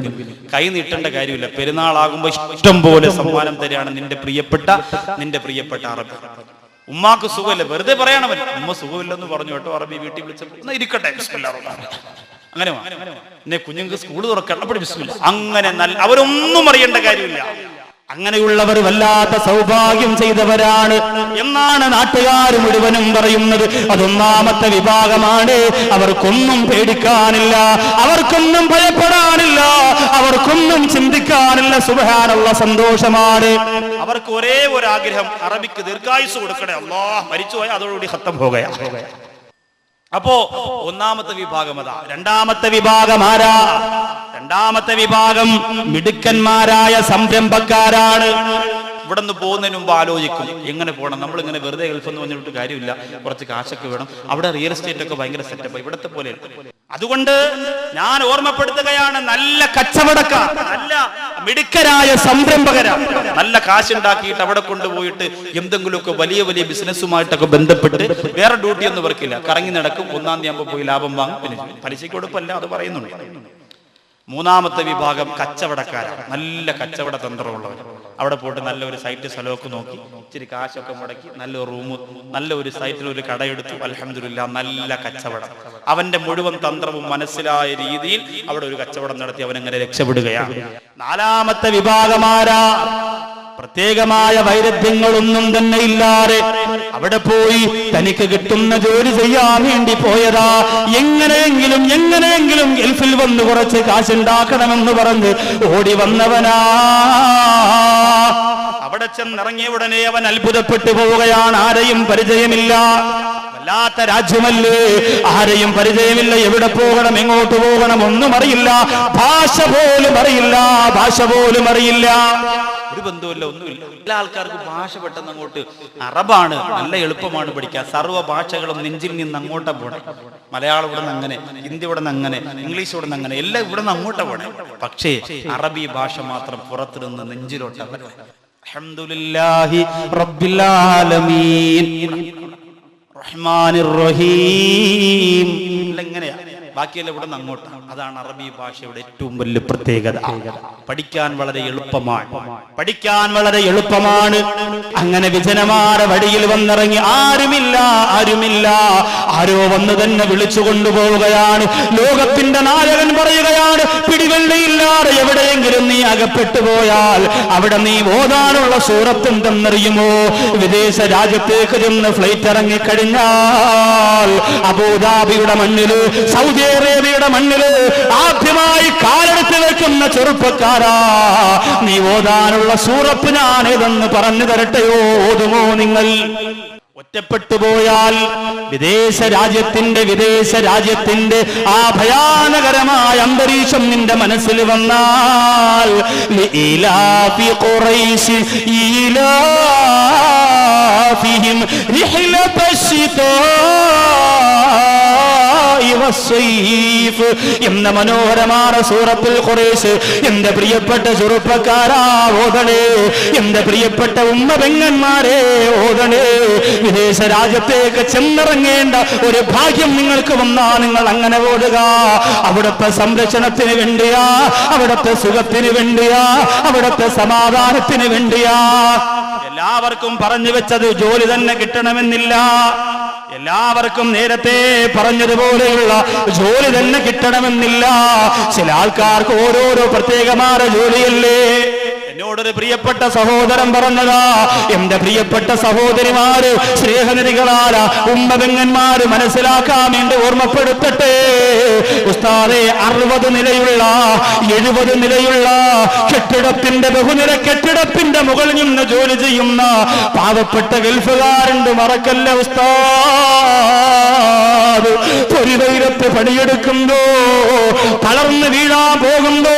കൈ നീട്ടേണ്ട കാര്യമില്ല. പെരുന്നാളാകുമ്പോ ഇഷ്ടം പോലെ സമ്മാനം തരികയാണ് നിന്റെ പ്രിയപ്പെട്ട അറബി. ഉമ്മാക്ക് സുഖമില്ല, വെറുതെ പറയണവൻ ഉമ്മ സുഖമില്ലെന്ന് പറഞ്ഞു കേട്ടോ. അറബി വീട്ടിൽ വിളിച്ചപ്പോൾ ഇരിക്കട്ടെ, അങ്ങനെ എന്നെ കുഞ്ഞുങ്ങൾക്ക് സ്കൂൾ തുറക്കണം, അപ്പോൾ ബിസ്മില്ലാ. അങ്ങനെ അവരൊന്നും അറിയേണ്ട കാര്യമില്ല. അങ്ങനെയുള്ളവർ വല്ലാത്ത സൗഭാഗ്യം ചെയ്തവരാണ് എന്നാണ് നാട്ടുകാർ മുഴുവനും പറയുന്നത്. അതൊന്നാമത്തെ വിഭാഗമാണ്. അവർക്കൊന്നും പേടിക്കാനില്ല, അവർക്കൊന്നും ഭയപ്പെടാനില്ല, അവർക്കൊന്നും ചിന്തിക്കാനില്ല. സുബ്ഹാനല്ലാഹ്, സന്തോഷമാണ് അവർക്ക്. ഒരേ ഒരു ആഗ്രഹം, അറബിക്ക് ദീർഘായുസ് കൊടുക്കണേ. അല്ലാഹ്, മരിച്ചുപോയ അതോടുകൂടി ഖത്തം പോകുക. അപ്പോ ഒന്നാമത്തെ വിഭാഗം അതാ. രണ്ടാമത്തെ വിഭാഗം ആരാ? രണ്ടാമത്തെ വിഭാഗം മിടുക്കന്മാരായ സംരംഭക്കാരാണ്. ഇവിടെ നിന്ന് പോകുന്നതിന് മുമ്പ് ആലോചിക്കും എങ്ങനെ പോകണം. നമ്മളിങ്ങനെ വെറുതെ ഗൾഫെന്ന് പറഞ്ഞിട്ട് കാര്യമില്ല, കുറച്ച് കാശൊക്കെ വേണം. അവിടെ റിയൽ എസ്റ്റേറ്റ് ഒക്കെ ഭയങ്കര സെറ്റപ്പ്, ഇവിടത്തെ പോലെ. അതുകൊണ്ട് ഞാൻ ഓർമ്മപ്പെടുത്തുകയാണ്, നല്ല കച്ചവടക്കാർ, നല്ല മിടുക്കരായ സംരംഭകരാണ്. നല്ല കാശുണ്ടാക്കിയിട്ട് അവിടെ കൊണ്ടുപോയിട്ട് എന്തെങ്കിലുമൊക്കെ വലിയ വലിയ ബിസിനസ്സുമായിട്ടൊക്കെ ബന്ധപ്പെട്ട് വേറെ ഡ്യൂട്ടി ഒന്നും വർക്കില്ല, കറങ്ങി നടക്കും. 1-ാം തീയതി ആകുമ്പോൾ പോയി ലാഭം വാങ്ങും. പിന്നെ പലിശയ്ക്ക് കൊടുപ്പല്ല, അത് പറയുന്നുണ്ട്. മൂന്നാമത്തെ വിഭാഗം കച്ചവടക്കാരാണ്, നല്ല കച്ചവട തന്ത്രമുള്ളവർ. അവിടെ പോയിട്ട് നല്ലൊരു സൈറ്റ് സ്ഥലമൊക്കെ നോക്കി ഇച്ചിരി കാശൊക്കെ മുടക്കി നല്ലൊരു റൂം, നല്ലൊരു സൈറ്റിൽ ഒരു കടയെടുത്തു. അൽഹംദുലില്ലാ, നല്ല കച്ചവടം. അവന്റെ മുഴുവൻ തന്ത്രവും മനസ്സിലായ രീതിയിൽ അവിടെ ഒരു കച്ചവടം നടത്തി അവനങ്ങനെ രക്ഷപ്പെടുകയാണ്. നാലാമത്തെ വിഭാഗമാരാ? പ്രത്യേകമായ വൈരുദ്ധ്യങ്ങളൊന്നും തന്നെ ഇല്ലാതെ അവിടെ പോയി തനിക്ക് കിട്ടുന്ന ജോലി ചെയ്യാൻ വേണ്ടി പോയതാ. എങ്ങനെയെങ്കിലും ഗൾഫിൽ വന്ന് കുറച്ച് കാശുണ്ടാക്കണമെന്ന് പറഞ്ഞ് ഓടി വന്നവനാ. അവിടെ ചെന്നിറങ്ങിയ ഉടനെ അവൻ അത്ഭുതപ്പെട്ടു പോവുകയാണ്. ആരെയും പരിചയമില്ല, വല്ലാത്ത രാജ്യമല്ലേ, ആരെയും പരിചയമില്ല, എവിടെ പോകണം എങ്ങോട്ട് പോകണം ഒന്നും അറിയില്ല, ഭാഷ പോലും അറിയില്ല, ഒരു ബന്ധവുമില്ല, ഒന്നുമില്ല. എല്ലാ ആൾക്കാർക്കും ഭാഷ പെട്ടെന്ന് അങ്ങോട്ട് അറബാണ്, നല്ല എളുപ്പമാണ് പഠിക്കാൻ, സർവ്വ ഭാഷകളും നെഞ്ചിൽ നിന്ന് അങ്ങോട്ടാ പോണേ. മലയാളം ഇവിടെ നിന്ന് അങ്ങനെ, ഹിന്ദി ഇവിടെ നിന്ന് അങ്ങനെ, ഇംഗ്ലീഷ് ഇവിടെ നിന്ന് അങ്ങനെ, എല്ലാം ഇവിടെ നിന്ന് അങ്ങോട്ടാ പോണേ. പക്ഷേ അറബി ഭാഷ മാത്രം പുറത്തു നിന്ന് നെഞ്ചിലോട്ടാ. അൽഹംദുലില്ലാഹി റബ്ബിൽ ആലമീൻ റഹ്മാനിർ റഹീം എങ്ങനെയാ, ബാക്കിയെല്ലാം ഇവിടെ നിന്ന് അങ്ങോട്ടാണ്. അതാണ് അറബി ഭാഷയുടെ ഏറ്റവും വലിയ പ്രത്യേകത. പഠിക്കാൻ വളരെ എളുപ്പമാണ്. അങ്ങനെ വിജനമായ വഴിയിൽ വന്നിറങ്ങി ആരുമില്ല, ആരോ വന്ന് തന്നെ വിളിച്ചു കൊണ്ടുപോവുകയാണ്. ലോകത്തിന്റെ നായകൻ പറയുകയാണ്, പിടിവെള്ളിയില്ലാതെ എവിടെയെങ്കിലും നീ അകപ്പെട്ടു പോയാൽ അവിടെ നീ ഓതാനുള്ള സൂറത്ത് എന്തെന്നറിയുമോ? വിദേശ രാജ്യത്തേക്ക് ചെന്ന് ഫ്ലൈറ്റ് ഇറങ്ങിക്കഴിഞ്ഞാൽ അബൂദാബിയുടെ മണ്ണില്, സൗദി അറേബ്യയുടെ മണ്ണില് ആദ്യമായി കാലെടുത്ത് വെക്കുന്ന ചെറുപ്പക്കാരാ, നീ ഓതാനുള്ള സൂറത്ത് ഞാൻ ഏതെന്ന് പറഞ്ഞു തരട്ടെയോ? ഓതുമോ നിങ്ങൾ? ഒറ്റപ്പെട്ടു പോയാൽ വിദേശ രാജ്യത്തിന്റെ ആ ഭയാനകരമായ അന്തരീക്ഷം നിന്റെ മനസ്സിൽ വന്നാൽ, ലഇലാഫി ഖുറൈശ് ഇലാഫിഹിം റിഹ്ലതശ്ശിതാ എന്ന മനോഹരമായ സൂറത്തുൽ ഖുറൈശ് എന്റെ പ്രിയപ്പെട്ട ചെറുപ്പക്കാരാ ഓതണേ, എന്റെ പ്രിയപ്പെട്ട ഉമ്മ പെങ്ങന്മാരെ ഓതണേ. വിദേശ രാജ്യത്തേക്ക് ചെന്നിറങ്ങേണ്ട ഒരു ഭാഗ്യം നിങ്ങൾക്ക് വന്നാൽ നിങ്ങൾ അങ്ങനെ ഓടുക. അവിടുത്തെ സംരക്ഷണത്തിന് വേണ്ടിയാ, അവിടുത്തെ സുഖത്തിന് വേണ്ടിയാ, അവിടുത്തെ സമാധാനത്തിന് വേണ്ടിയാ. എല്ലാവർക്കും പറഞ്ഞു വെച്ചത് ജോലി തന്നെ കിട്ടണമെന്നില്ല. എല്ലാവർക്കും നേരത്തെ പറഞ്ഞതുപോലെയുള്ള ജോലി തന്നെ കിട്ടണമെന്നില്ല. ചില ആൾക്കാർക്ക് ഓരോരോ പ്രത്യേകമായ ജോലിയല്ലേ. എന്നോടൊരു പ്രിയപ്പെട്ട സഹോദരൻ പറഞ്ഞതാ, എന്റെ പ്രിയപ്പെട്ട സഹോദരിമാര്, സ്നേഹനിധികളാല ഉമ്മപെങ്ങന്മാര് മനസ്സിലാക്കാൻ വേണ്ടി ഓർമ്മപ്പെടുത്തട്ടെ. ഉസ്താദേ, 60 നിലയുള്ള 70 നിലയുള്ള കെട്ടിടത്തിന്റെ ബഹുനില കെട്ടിടത്തിന്റെ മുകളിൽ നിന്ന് ജോലി ചെയ്യുന്ന പാവപ്പെട്ട ഗൾഫുകാരുണ്ട്, മറക്കല്ല ഉസ്താദ്. പൊരിവെയിലത്ത് പണിയെടുക്കുമ്പോ തളർന്ന് വീഴാൻ പോകുമ്പോ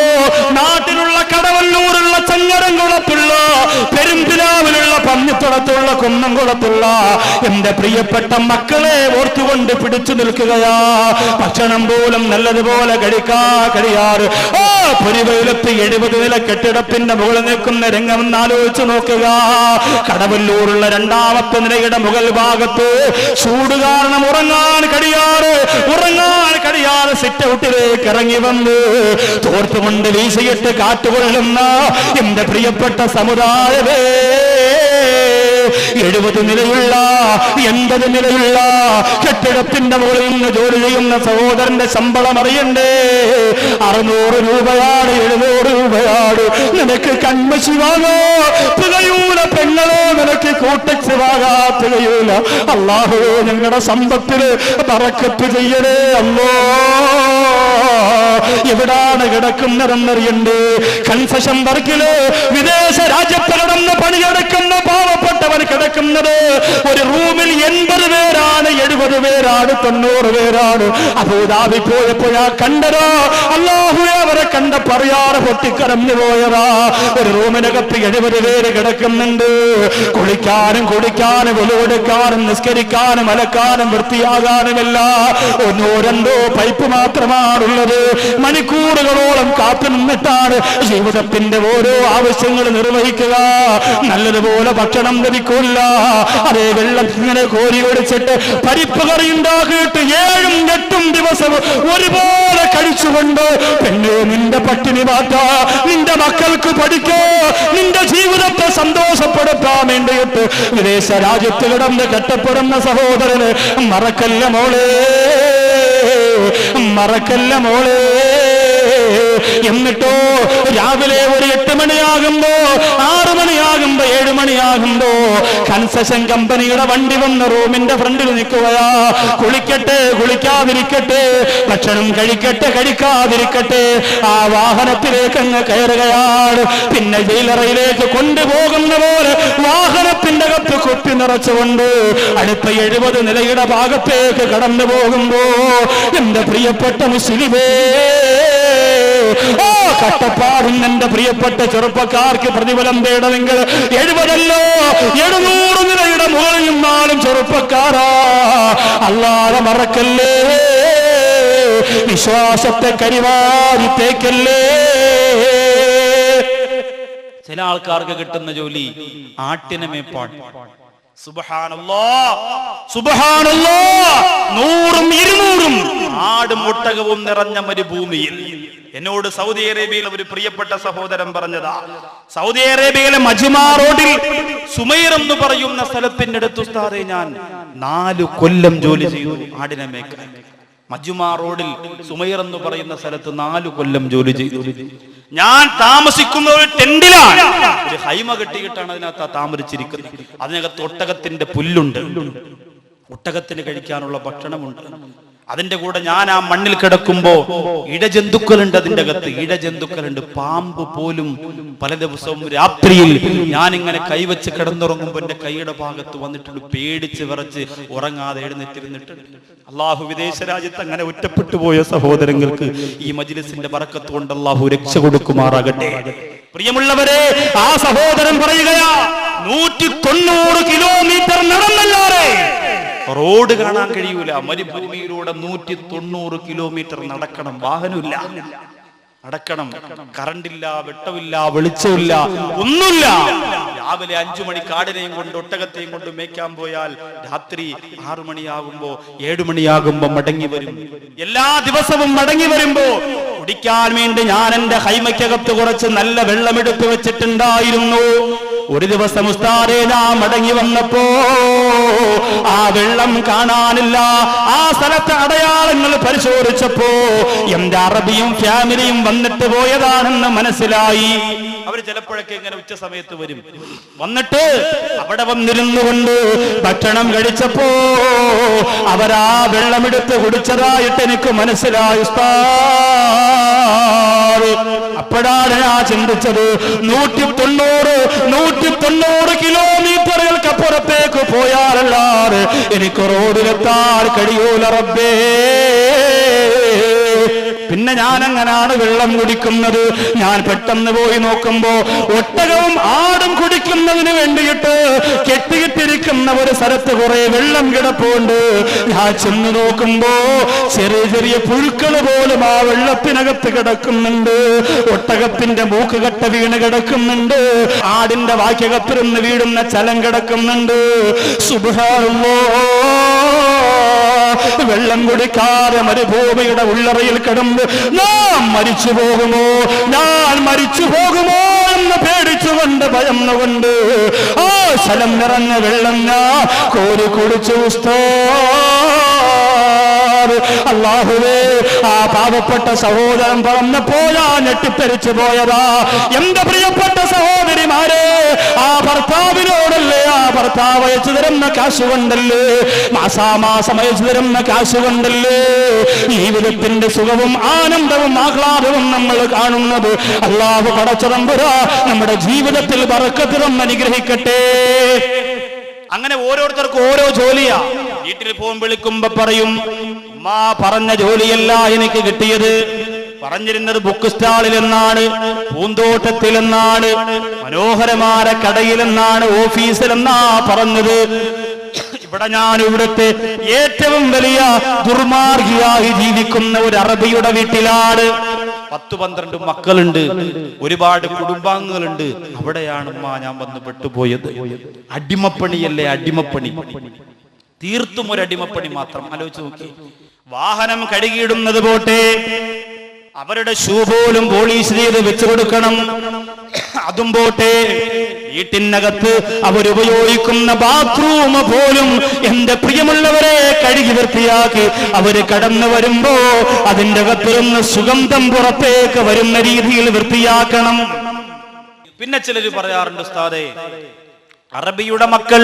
നാട്ടിലുള്ള കടവല്ലൂരുള്ള ചങ്ങരംകുളത്തുള്ള പെരുമ്പിലാവിലുള്ള പന്നിത്തുളത്തുള്ള കുന്നംകുളത്തുള്ള എന്റെ പ്രിയപ്പെട്ട മക്കളെ ഓർത്തുകൊണ്ട് പിടിച്ചു നിൽക്കുകയാ. ഭക്ഷണം പോലും നല്ലതുപോലെ കഴിയാറ് പൊരിവെയിലത്ത് 70 നില കെട്ടിടത്തിന്റെ മുകളിൽ നിൽക്കുന്ന രംഗം ആലോചിച്ചു നോക്കുക. കടവല്ലൂരുള്ള 2ാമത്തെ നിലയുടെ മുകൾ ഭാഗത്ത് ചൂട് കാരണം ഉറങ്ങാൻ കഴിയാറ് സിറ്റ് ഔട്ടിലേക്ക് ഇറങ്ങി വന്ന് തോർത്തുകൊണ്ട് വീശിയിട്ട് കാറ്റുകൊള്ളുന്ന എന്റെ പ്രിയപ്പെട്ട സമുദായമേ, 70 നിലയുള്ള 80 നിലയുള്ള കെട്ടിടത്തിന്റെ മുകളിൽ നിന്ന് ജോലി ചെയ്യുന്ന സഹോദരന്റെ ശമ്പളം അറിയണ്ടേ? 600 രൂപയാണ്, 700 രൂപയാണ്. നിനക്ക് കൺമശി വാങ്ങോ തികയൂല, പെങ്ങളോ നിനക്ക് കൂട്ടച്ച് വാങ്ങാ തികയൂല. അല്ലാഹു ഞങ്ങളുടെ സമ്പത്തില് ബറക്കത്ത് ചെയ്യണേ അല്ലോ. എവിടാണ് കിടക്കുന്നതെന്നറിയണ്ട്? കൺസെഷൻ വർക്കില് വിദേശ രാജ്യത്ത് കിടന്ന് പണിയെടുക്കുന്ന പാവപ്പെട്ടവൻ കിടക്കുന്നത് ഒരു റൂമിൽ 80 പേരാണ്, 70 പേരാണ്, 90 പേരാണ്. അബൂദാബി പോയപ്പോഴാ കണ്ടതോ, അല്ലാഹു അവരെ കണ്ട പറയാറ് പൊട്ടിക്കരഞ്ഞു പോയതാ. ഒരു റൂമിനകത്ത് 70 പേര് കിടക്കുന്നുണ്ട്. കുളിക്കാനും കുടിക്കാനും വെളുവെടുക്കാനും നിസ്കരിക്കാനും അലക്കാനും വൃത്തിയാകാനുമല്ല 1-2 പൈപ്പ് മാത്രമാണുള്ളത്. മണിക്കൂറുകളോളം കാത്തു നിന്നിട്ടാണ് ജീവിതത്തിന്റെ ഓരോ ആവശ്യങ്ങൾ നിർവഹിക്കുക. നല്ലതുപോലെ ഭക്ഷണം ലഭിക്കില്ല. അതേ വെള്ളം ഇങ്ങനെ കോരി ഒടിച്ചിട്ട് പരിപ്പ് കറി ഉണ്ടാക്കിയിട്ട് 7-8 ദിവസം ഒരുപോലെ കഴിച്ചുകൊണ്ട് പെണ്ണെ നിന്റെ പട്ടിണി മാറ്റാ, നിന്റെ മക്കൾക്ക് പഠിക്കോ, നിന്റെ ജീവിതത്തെ സന്തോഷപ്പെടുത്താൻ വേണ്ടിയിട്ട് വിദേശ രാജ്യത്ത് കിടന്ന് കെട്ടപ്പെടുന്ന സഹോദരന് മറക്കല്ല മോളെ. എന്നിട്ടോ രാവിലെ ഒരു 8 മണിയാകുമ്പോ 6 മണിയാകുമ്പോ 7 മണിയാകുമ്പോ കൺസെഷൻ കമ്പനിയുടെ വണ്ടി വന്ന് റൂമിന്റെ ഫ്രണ്ടിൽ നിൽക്കുകയാ. കുളിക്കട്ടെ കുളിക്കാതിരിക്കട്ടെ, ഭക്ഷണം കഴിക്കട്ടെ കഴിക്കാതിരിക്കട്ടെ, ആ വാഹനത്തിലേക്ക് അങ്ങ് കയറുകയാണ്. പിന്നെ ജയിലറയിലേക്ക് കൊണ്ടുപോകുന്ന പോലെ വാഹനത്തിന്റെ അകത്ത് കുപ്പി നിറച്ചുകൊണ്ട് അടുത്ത 70 നിലയുടെ ഭാഗത്തേക്ക് കടന്നു പോകുമ്പോ എന്റെ പ്രിയപ്പെട്ട മുസ്ലിമേ, ഓ കഷ്ടപ്പാടും എന്റെ പ്രിയപ്പെട്ട ചെറുപ്പക്കാർക്ക് പ്രതിഫലം തേടണമെങ്കിൽ 70 700 നിലയുടെ മുകളിൽ നിന്നാലും ചെറുപ്പക്കാരാ, അല്ലാതെ മറക്കല്ലേ, വിശ്വാസത്തെ കരിവാരി തേക്കല്ലേ. ചില ആൾക്കാർക്ക് കിട്ടുന്ന ജോലി ആട്ടിനെ മേപ്പാട്. സുബ്ഹാനല്ലാഹ് സുബ്ഹാനല്ലാഹ്, 100ഉം 200ഉം ആടും ഒട്ടകവും നിറഞ്ഞ മരുഭൂമിയിൽ. എന്നോട് സൗദി അറേബ്യയിലെ ഒരു പ്രിയപ്പെട്ട സഹോദരൻ പറഞ്ഞതാ, സൗദി അറേബ്യയിലെ മജ്മാ റോഡിൽ സുമൈർ എന്ന് പറയുന്ന സ്ഥലത്തിന്റെ അടുത്ത് ഉസ്താദേ ഞാൻ 4 കൊല്ലം ജോലി ചെയ്തു ആടിനെ മേക്കാൻ. മജ്മാ റോഡിൽ സുമൈർ എന്ന് പറയുന്ന സ്ഥലത്ത് 4 കൊല്ലം ജോലി ചെയ്തു. ഞാൻ താമസിക്കുന്ന ഒരു ടെന്റിലാണ്, ഒരു ഹൈമ കെട്ടിയിട്ടാണ് അതിനകത്ത് താമസിച്ചിരിക്കുന്നത്. അതിനകത്ത് ഒട്ടകത്തിന്റെ പുല്ലുണ്ട്, ഒട്ടകത്തിന് കഴിക്കാനുള്ള ഭക്ഷണമുണ്ട്. അതിന്റെ കൂടെ ഞാൻ ആ മണ്ണിൽ കിടക്കുമ്പോ ഇഴജന്തുക്കളുണ്ട്, അതിന്റെ അകത്ത് ഇഴജന്തുക്കളുണ്ട്, പാമ്പ് പോലും. പല ദിവസവും രാത്രിയിൽ ഞാൻ ഇങ്ങനെ കൈവച്ച് കിടന്നുറങ്ങുമ്പോ എന്റെ കൈയുടെ ഭാഗത്ത് വന്നിട്ടുണ്ട്, പേടിച്ച് വിറച്ച് ഉറങ്ങാതെ എഴുന്നേറ്റിരുന്നിട്ടുണ്ട്. അള്ളാഹു വിദേശ രാജ്യത്ത് അങ്ങനെ ഒറ്റപ്പെട്ടു പോയ സഹോദരങ്ങൾക്ക് ഈ മജ്ലിസിന്റെ ബറക്കത്ത് കൊണ്ട് അള്ളാഹു രക്ഷ കൊടുക്കുമാറാകട്ടെ. പ്രിയമുള്ളവരെ, ആ സഹോദരൻ പറയുകയാ 190 കിലോമീറ്റർ നടന്നല്ലാതെ റോഡ് കാണാൻ കഴിയൂല. മരുഭൂമിയിലൂടെ 190 കിലോമീറ്റർ നടക്കണം, വാഹനമില്ല, നടക്കണം. കറണ്ടില്ല, വെട്ടമില്ല, വെളിച്ചമില്ല, ഒന്നുമില്ല. രാവിലെ 5 മണി കാടിനെയും കൊണ്ട് ഒട്ടകത്തെയും കൊണ്ട് മേയ്ക്കാൻ പോയാൽ രാത്രി 6 മണിയാകുമ്പോ 7 മണിയാകുമ്പോ മടങ്ങി വരും. എല്ലാ ദിവസവും മടങ്ങി വരുമ്പോ കുടിക്കാൻ വേണ്ടി ഞാൻ എന്റെ ഹൈമയ്ക്കകത്ത് കുറച്ച് നല്ല വെള്ളമെടുത്ത് വെച്ചിട്ടുണ്ടായിരുന്നു. ഒരു ദിവസം ഉസ്താദേ ഞാൻ മടങ്ങി വന്നപ്പോ ആ വെള്ളം കാണാനില്ല. ആ സ്ഥലത്തെ അടയാളങ്ങൾ പരിശോധിച്ചപ്പോ എന്റെ അറബിയും ഫാമിലിയും വന്നിട്ട് പോയതാണെന്ന് മനസ്സിലായി. അവര് ചിലപ്പോഴൊക്കെ ഇങ്ങനെ ഉച്ച സമയത്ത് വരും, വന്നിട്ട് അവിടെ വന്നിരുന്നു കൊണ്ട് ഭക്ഷണം കഴിച്ചപ്പോ അവരാ വെള്ളമെടുത്ത് കുടിച്ചതായിട്ട് എനിക്ക് മനസ്സിലായി ഉസ്താദ്. അപ്പോഴാണ് ഞാൻ ചിന്തിച്ചത്, 190 കിലോമീറ്ററുകൾക്ക് അപ്പുറത്തേക്ക് പോയാലല്ലാതെ എനിക്ക് റോഡിലെത്താൻ കഴിയൂല റബ്ബേ. പിന്നെ ഞാൻ അങ്ങനാണ് വെള്ളം കുടിക്കുന്നത്. ഞാൻ പെട്ടെന്ന് പോയി നോക്കുമ്പോ ഒട്ടകവും ആടും കുടിക്കുന്നതിന് വേണ്ടിയിട്ട് കെട്ടിയിട്ടിരിക്കുന്ന ഒരു സ്ഥലത്ത് കുറെ വെള്ളം കിടപ്പുണ്ട്. ഞാൻ ചെന്ന് നോക്കുമ്പോ ചെറിയ ചെറിയ പുഴുക്കള് പോലും ആ വെള്ളത്തിനകത്ത് കിടക്കുന്നുണ്ട്. ഒട്ടകത്തിന്റെ മൂക്കുകട്ട വീണ് കിടക്കുന്നുണ്ട്. ആടിന്റെ വാക്കകത്തിരുന്ന് വീഴുന്ന ചലം കിടക്കുന്നുണ്ട്. സുബ്ഹാനല്ലാഹ്, വെള്ളം കുടിക്കാതെ മരുഭൂമിയുടെ ഉള്ളറയിൽ കിടന്ന് ഞാൻ മരിച്ചു പോകുമോ, ഞാൻ മരിച്ചു പോകുമോ എന്ന് പേടിച്ചുകൊണ്ട് ഭയന്നുകൊണ്ട് ആ സ്ഥലം നിറഞ്ഞ വെള്ളം ഞാൻ കോരി കുടിച്ചു ഉസ്താദ്. അല്ലാഹുവേ, ആ പാവപ്പെട്ട സഹോദരൻ പറഞ്ഞപ്പോ ഞാൻ ഞെട്ടിത്തെറിച്ചു പോയതാ. എന്റെ പ്രിയപ്പെട്ട സഹോദരിമാരെ, ആ ഭർത്താവിനോടല്ലേ, ആ ഭർത്താവ് അയച്ചു തരുന്ന കാശ് കൊണ്ടല്ലേ, മാസാമാസം അയച്ചു തരുന്ന കാശ് കൊണ്ടല്ലേ ജീവിതത്തിന്റെ സുഖവും ആനന്ദവും ആഹ്ലാദവും നമ്മൾ കാണുന്നത്. അല്ലാഹു പടച്ചതമ്പുരാ നമ്മുടെ ജീവിതത്തിൽ ബറക്കത്ത് തന്ന് അനുഗ്രഹിക്കട്ടെ. അങ്ങനെ ഓരോരുത്തർക്കും ഓരോ ജോലിയാ. വീട്ടിൽ ഫോൺ വിളിക്കുമ്പോ പറയും, ഉമ്മ പറഞ്ഞ ജോലിയല്ല എനിക്ക് കിട്ടിയത്, പറഞ്ഞിരുന്നത് ബുക്ക് സ്റ്റാളിൽ എന്നാണ്, പൂന്തോട്ടത്തിൽ എന്നാണ്, മനോഹരമായ കടയിൽ എന്നാണ്, ഓഫീസിലെന്നാ പറഞ്ഞത്. ഇവിടെ ഞാൻ ഇവിടുത്തെ ഏറ്റവും വലിയ ദുർമാർഗിയായി ജീവിക്കുന്ന ഒരു അറബിയുടെ വീട്ടിലാണ്. 10-12 മക്കളുണ്ട്, ഒരുപാട് കുടുംബാംഗങ്ങളുണ്ട്. അവിടെയാണ് ഉമ്മ ഞാൻ വന്ന് പെട്ടുപോയത്. അടിമപ്പണിയല്ലേ, അടിമപ്പണി, തീർത്തും ഒരു അടിമപ്പണി മാത്രം. ആലോചിച്ച് നോക്കി, വാഹനം കഴുകിയിടുന്നത് പോട്ടെ, അവരുടെ ഷൂ പോലും പോളീസ് ചെയ്ത് വെച്ചു കൊടുക്കണം. അതും പോട്ടെ, വീട്ടിനകത്ത് അവരുപയോഗിക്കുന്ന ബാത്റൂം പോലും എന്റെ പ്രിയമുള്ളവരെ കഴുകി വൃത്തിയാക്കി അവര് കടന്നു വരുമ്പോ അതിന്റെ അകത്തുനിന്ന് സുഗന്ധം പുറത്തേക്ക് വരുന്ന രീതിയിൽ വൃത്തിയാക്കണം. പിന്നെ ചിലര് പറയാറുണ്ട്, ഉസ്താദേ, അറബിയുടെ മക്കൾ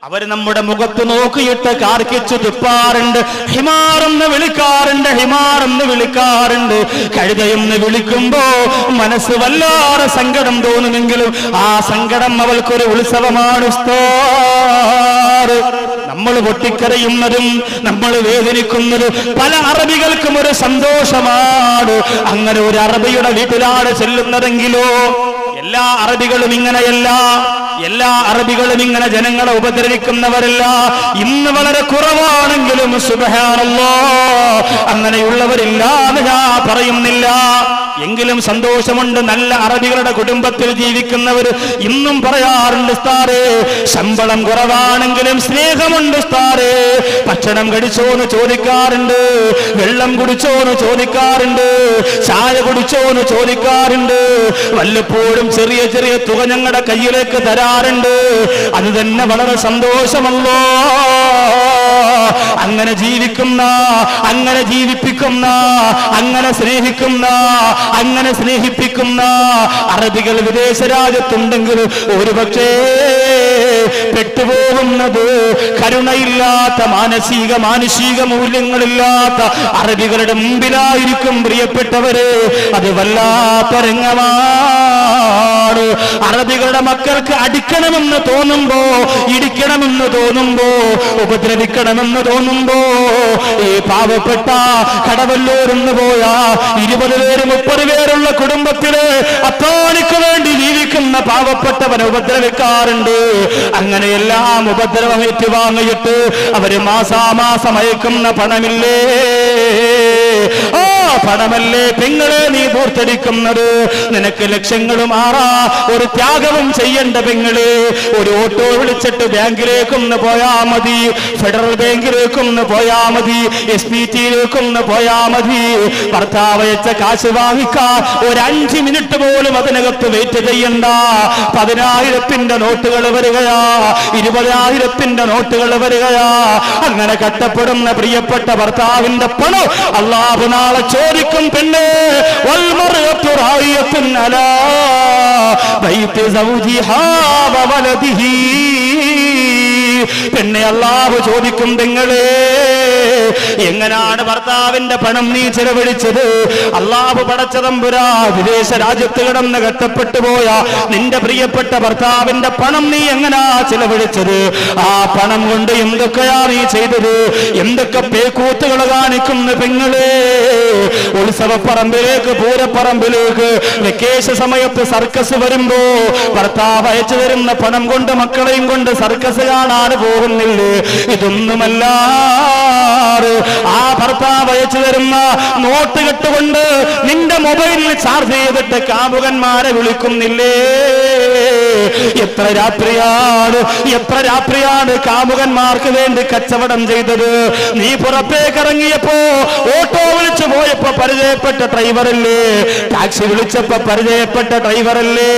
അവര് നമ്മുടെ മുഖത്ത് നോക്കിയിട്ട് കാർക്കിച്ചു തുപ്പാറുണ്ട്, ഹിമാറെന്ന് വിളിക്കാറുണ്ട്, ഹിമാറെന്ന് വിളിക്കാറുണ്ട്. കഴുതയെന്ന് വിളിക്കുമ്പോ മനസ്സ് വല്ലാതെ സങ്കടം തോന്നുമെങ്കിലും ആ സങ്കടം അവൾക്കൊരു ഉത്സവമാണ് ഉസ്താദ്. നമ്മൾ പൊട്ടിക്കരയുന്നതും നമ്മൾ വേദനിക്കുന്നതും പല അറബികൾക്കും ഒരു സന്തോഷമാണ്. അങ്ങനെ ഒരു അറബിയുടെ വീട്ടിലാണ് ചെല്ലുന്നതെങ്കിലോ എല്ലാ അറബികളും ഇങ്ങനെയല്ല, എല്ലാ അറബികളും ഇങ്ങനെ ജനങ്ങളെ ഉപദ്രവിക്കുന്നവരല്ല. ഇന്ന് വളരെ കുറവാണെങ്കിലും സുബ്ഹാനല്ലാഹ് അങ്ങനെയുള്ളവരില്ല എന്ന് ഞാൻ പറയുന്നില്ല. എങ്കിലും സന്തോഷമുണ്ട്. നല്ല അറബികളുടെ കുടുംബത്തിൽ ജീവിക്കുന്നവർ ഇന്നും പറയാറുണ്ട്, ഉസ്താദേ ശമ്പളം കുറവാണെങ്കിലും സ്നേഹമുണ്ട് ഉസ്താദേ. ഭക്ഷണം കഴിച്ചോന്ന് ചോദിക്കാറുണ്ട്, വെള്ളം കുടിച്ചോന്ന് ചോദിക്കാറുണ്ട്, ചായ കുടിച്ചോന്ന് ചോദിക്കാറുണ്ട്. വല്ലപ്പോഴും ചെറിയ ചെറിയ തുക ഞങ്ങളുടെ കയ്യിലേക്ക് തരാറുണ്ട്. അത് തന്നെ വളരെ സന്തോഷമല്ലോ. അങ്ങനെ ജീവിക്കുന്ന, അങ്ങനെ ജീവിപ്പിക്കുന്ന, അങ്ങനെ സ്നേഹിക്കുന്ന, അങ്ങനെ സ്നേഹിപ്പിക്കുന്ന അറബികൾ വിദേശ രാജ്യത്തുണ്ടെങ്കിൽ ഒരുപക്ഷേ പെട്ടുപോകുന്നത് കരുണയില്ലാത്ത മാനുഷിക മൂല്യങ്ങളില്ലാത്ത അറബികളുടെ മുമ്പിലായിരിക്കും പ്രിയപ്പെട്ടവരെ. അത് വല്ലാത്ത രംഗമാണ്. അറബികളുടെ മക്കൾക്ക് അടിക്കണമെന്ന് തോന്നുമ്പോ, ഇടിക്കണമെന്ന് തോന്നുമ്പോ, ഉപദ്രവിക്കണമെന്ന് തോന്നുമ്പോ ഈ പാവപ്പെട്ട കടവല്ലൂരിന്ന് പോയ 20 പേര് 30 പേരുള്ള കുടുംബത്തില് അത്താണിക്ക് വേണ്ടി ജീവിക്കുന്ന പാവപ്പെട്ടവനെ ഉപദ്രവിക്കാറുണ്ട്. അങ്ങനെയെല്ലാം ഉപദ്രവം ഏറ്റുവാങ്ങിയിട്ട് അവര് മാസാമാസം അയക്കുന്ന പണമില്ലേ, ആ പണമല്ലേ പെങ്ങളെ നീ പൂർത്തടിക്കുന്നത്. നിനക്ക് ലക്ഷങ്ങളും ആറാ ഒരു ത്യാഗവും ചെയ്യേണ്ട പെങ്ങളെ. ഒരു ഓട്ടോ വിളിച്ചിട്ട് ബാങ്കിലേക്കൊന്ന് പോയാ മതി, ഫെഡറൽ ബാങ്കിലേക്കൊന്ന് പോയാ മതി, SPT-യിലേക്കൊന്ന് പോയാ മതി. ഭർത്താവ് അയച്ച കാശ് വാങ്ങിക്കാൻ ഒരു 5 മിനിറ്റ് പോലും അതിനകത്ത് വെയിറ്റ് ചെയ്യണ്ട. 10,000-ന്റെ നോട്ടുകൾ വരികയാ, 20,000-ന്റെ നോട്ടുകൾ വരികയാ. അങ്ങനെ കഷ്ടപ്പെടുന്ന പ്രിയപ്പെട്ട ഭർത്താവിന്റെ പണം അല്ലാഹു നാളെ ചോദിക്കും. പെണ്ണേ വൽമർഅതു റായിയത്തുൻ അലാ ബൈതി സൗജിഹാ വവലദിഹി. പെണ്ണെ അല്ലാഹു ചോദിക്കും, പെങ്ങളെ എങ്ങനാണ് ഭർത്താവിന്റെ പണം നീ ചെലവഴിച്ചത്? അല്ലാഹു പടച്ച തമ്പുരാ വിദേശ രാജ്യത്ത് കിടന്ന് കഷ്ടപ്പെട്ടു പോയ നിന്റെ പ്രിയപ്പെട്ട ഭർത്താവിന്റെ പണം നീ എങ്ങനാ ചെലവഴിച്ചത്? ആ പണം കൊണ്ട് എന്തൊക്കെയാ നീ ചെയ്തത്? എന്തൊക്കെ പേക്കൂത്തുകൾ കാണിക്കുന്നു പെങ്ങളെ. ഉത്സവപ്പറമ്പിലേക്ക്, പൂരപ്പറമ്പിലേക്ക്, വെക്കേഷൻ സമയത്ത് സർക്കസ് വരുമ്പോ ഭർത്താവ് അയച്ചു തരുന്ന പണം കൊണ്ട് മക്കളെയും കൊണ്ട് സർക്കസ് കാണാൻ പോകുന്നില്ലേ? ഇതൊന്നുമല്ല, ആ ഭർത്താവ് അയച്ചു തരുന്ന നോട്ട് കെട്ടുകൊണ്ട് നിന്റെ മൊബൈലിൽ ചാർജ് ചെയ്തിട്ട് കാമുകന്മാരെ വിളിക്കുന്നില്ലേ? എത്ര രാത്രിയാണ് കാമുകന്മാർക്ക് വേണ്ടി കച്ചവടം ചെയ്തത്. നീ പുറത്തേക്ക് ഇറങ്ങിയപ്പോ, ഓട്ടോ വിളിച്ചു പോയപ്പോ പരിചയപ്പെട്ട ഡ്രൈവറല്ലേ, ടാക്സി വിളിച്ചപ്പോ പരിചയപ്പെട്ട ഡ്രൈവറല്ലേ,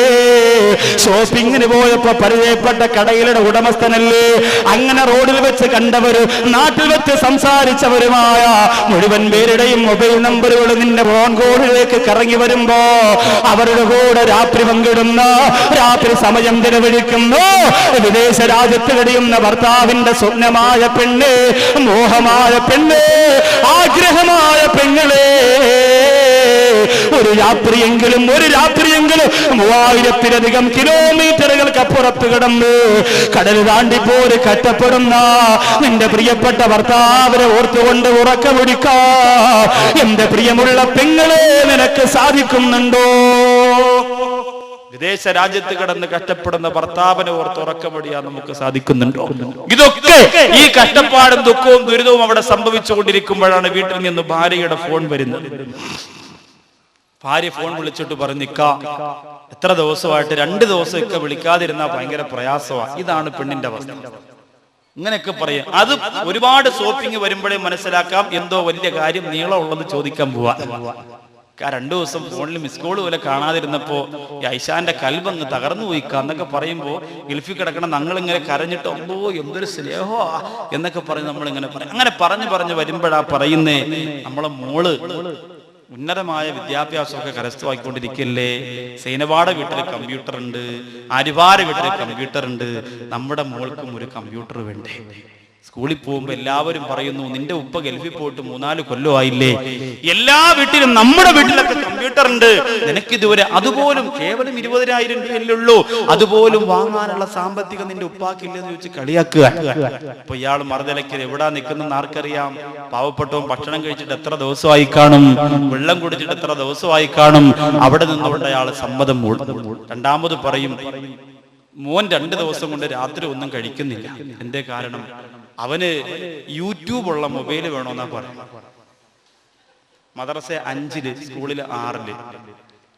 ഷോപ്പിങ്ങിന് പോയപ്പോ പരിചയപ്പെട്ട കടയിലെ ഉടമസ്ഥനല്ലേ? അങ്ങനെ റോഡിൽ വെച്ച് കണ്ടവര്, നാട്ടിൽ വെച്ച് സംസാരിച്ചവരുമായ മുഴുവൻ പേരുടെയും മൊബൈൽ നമ്പറുകൾ നിന്റെ ഫോൺ കോളിലേക്ക് കറങ്ങി വരുമ്പോ അവരുടെ കൂടെ രാത്രി പങ്കിടുന്ന, രാത്രി സമയം ചെലവഴിക്കുന്നു വിദേശ രാജ്യത്ത് കഴിയുന്ന ഭർത്താവിന്റെ സ്വപ്നമായ പെണ്ണ്, മോഹമായ പെണ്ണ്, ആഗ്രഹമായ പെങ്ങളെ, ഒരു രാത്രിയെങ്കിലും 3000-ലധികം കിലോമീറ്ററുകൾക്ക് അപ്പുറത്ത് കിടന്ന് കടൽ താണ്ടിപ്പോര് കഷ്ടപ്പെടുന്ന നിന്റെ പ്രിയപ്പെട്ട ഭർത്താവിനെ ഓർത്തുകൊണ്ട് ഉറക്കമൊടിക്കാ എന്റെ പ്രിയമുള്ള പെങ്ങളെ നിനക്ക് സാധിക്കുന്നുണ്ടോ? വിദേശ രാജ്യത്ത് കിടന്ന് കഷ്ടപ്പെടുന്ന ഭർത്താവിനെ ഓർത്ത് ഉറക്കമൊടിയാൻ നമുക്ക് സാധിക്കുന്നുണ്ടോ? ഇതൊക്കെ ഈ കഷ്ടപ്പാടും ദുഃഖവും ദുരിതവും അവിടെ സംഭവിച്ചുകൊണ്ടിരിക്കുമ്പോഴാണ് വീട്ടിൽ നിന്ന് ഭാര്യയുടെ ഫോൺ വരുന്നത്. ഭാര്യ ഫോൺ വിളിച്ചിട്ട് പറഞ്ഞിക്ക, എത്ര ദിവസമായിട്ട് 2 ദിവസം ഒക്കെ വിളിക്കാതിരുന്നാ ഭയങ്കര പ്രയാസമാണ്. ഇതാണ് പെണ്ണിന്റെ അവസ്ഥ. ഇങ്ങനെയൊക്കെ പറയാം. അത് ഒരുപാട് ഷോപ്പിംഗ് വരുമ്പോഴേ മനസ്സിലാക്കാം എന്തോ വലിയ കാര്യം നീളമുള്ളത് ചോദിക്കാൻ പോവാ. രണ്ടു ദിവസം ഫോണിൽ മിസ് കോൾ പോലെ കാണാതിരുന്നപ്പോ ഈ ഐഷാന്റെ കൽബങ്ങ് തകർന്നു പോയിക്കാന്നൊക്കെ പറയുമ്പോ ഗൾഫിൽ കിടക്കണം ഞങ്ങളിങ്ങനെ കരഞ്ഞിട്ട് അല്ലോ എന്തൊരു സ്നേഹോ എന്നൊക്കെ പറഞ്ഞ് നമ്മളിങ്ങനെ പറയും. അങ്ങനെ പറഞ്ഞു വരുമ്പോഴാ പറയുന്നേ, നമ്മളെ മോള് ഉന്നതമായ വിദ്യാഭ്യാസമൊക്കെ കരസ്ഥമാക്കിക്കൊണ്ടിരിക്കല്ലേ. സൈനവാട വീട്ടിൽ കമ്പ്യൂട്ടർ ഉണ്ട്, അരിവാര വീട്ടിൽ കമ്പ്യൂട്ടർ ഉണ്ട്, നമ്മുടെ മോൾക്കും ഒരു കമ്പ്യൂട്ടർ വേണ്ടേ? സ്കൂളിൽ പോകുമ്പോ എല്ലാവരും പറയുന്നു, നിന്റെ ഉപ്പ ഗൾഫിൽ പോയിട്ട് 3-4 കൊല്ലമായില്ലേ, എല്ലാ വീട്ടിലും നമ്മുടെ വീട്ടിലൊക്കെ കമ്പ്യൂട്ടർ ഉണ്ട്, നിനക്കിതുവരെ അതുപോലും കേവലം 20,000 രൂപയല്ലേ ഉള്ളൂ, അതുപോലും വാങ്ങാനുള്ള സാമ്പത്തികം നിന്റെ ഉപ്പാക്കില്ലെന്ന് ചോദിച്ച് കളിയാക്കുക. അപ്പൊ ഇയാൾ മറുതലയ്ക്ക് എവിടാ നിൽക്കുന്ന ആർക്കറിയാം? പാവപ്പെട്ടവൻ ഭക്ഷണം കഴിച്ചിട്ട് എത്ര ദിവസമായി കാണും, വെള്ളം കുടിച്ചിട്ട് എത്ര ദിവസമായി കാണും, അവിടെ നിന്നുകൊണ്ട് അയാൾ സമ്മതം മൂടും. രണ്ടാമത് പറയും, മോൻ 2 ദിവസം കൊണ്ട് രാത്രി ഒന്നും കഴിക്കുന്നില്ല. എന്തേ കാരണം? അവന് യൂട്യൂബ് ഉള്ള മൊബൈല് വേണമെന്നാ പറയും. മദ്രസ 5-ല്, സ്കൂളിൽ 6-ല്.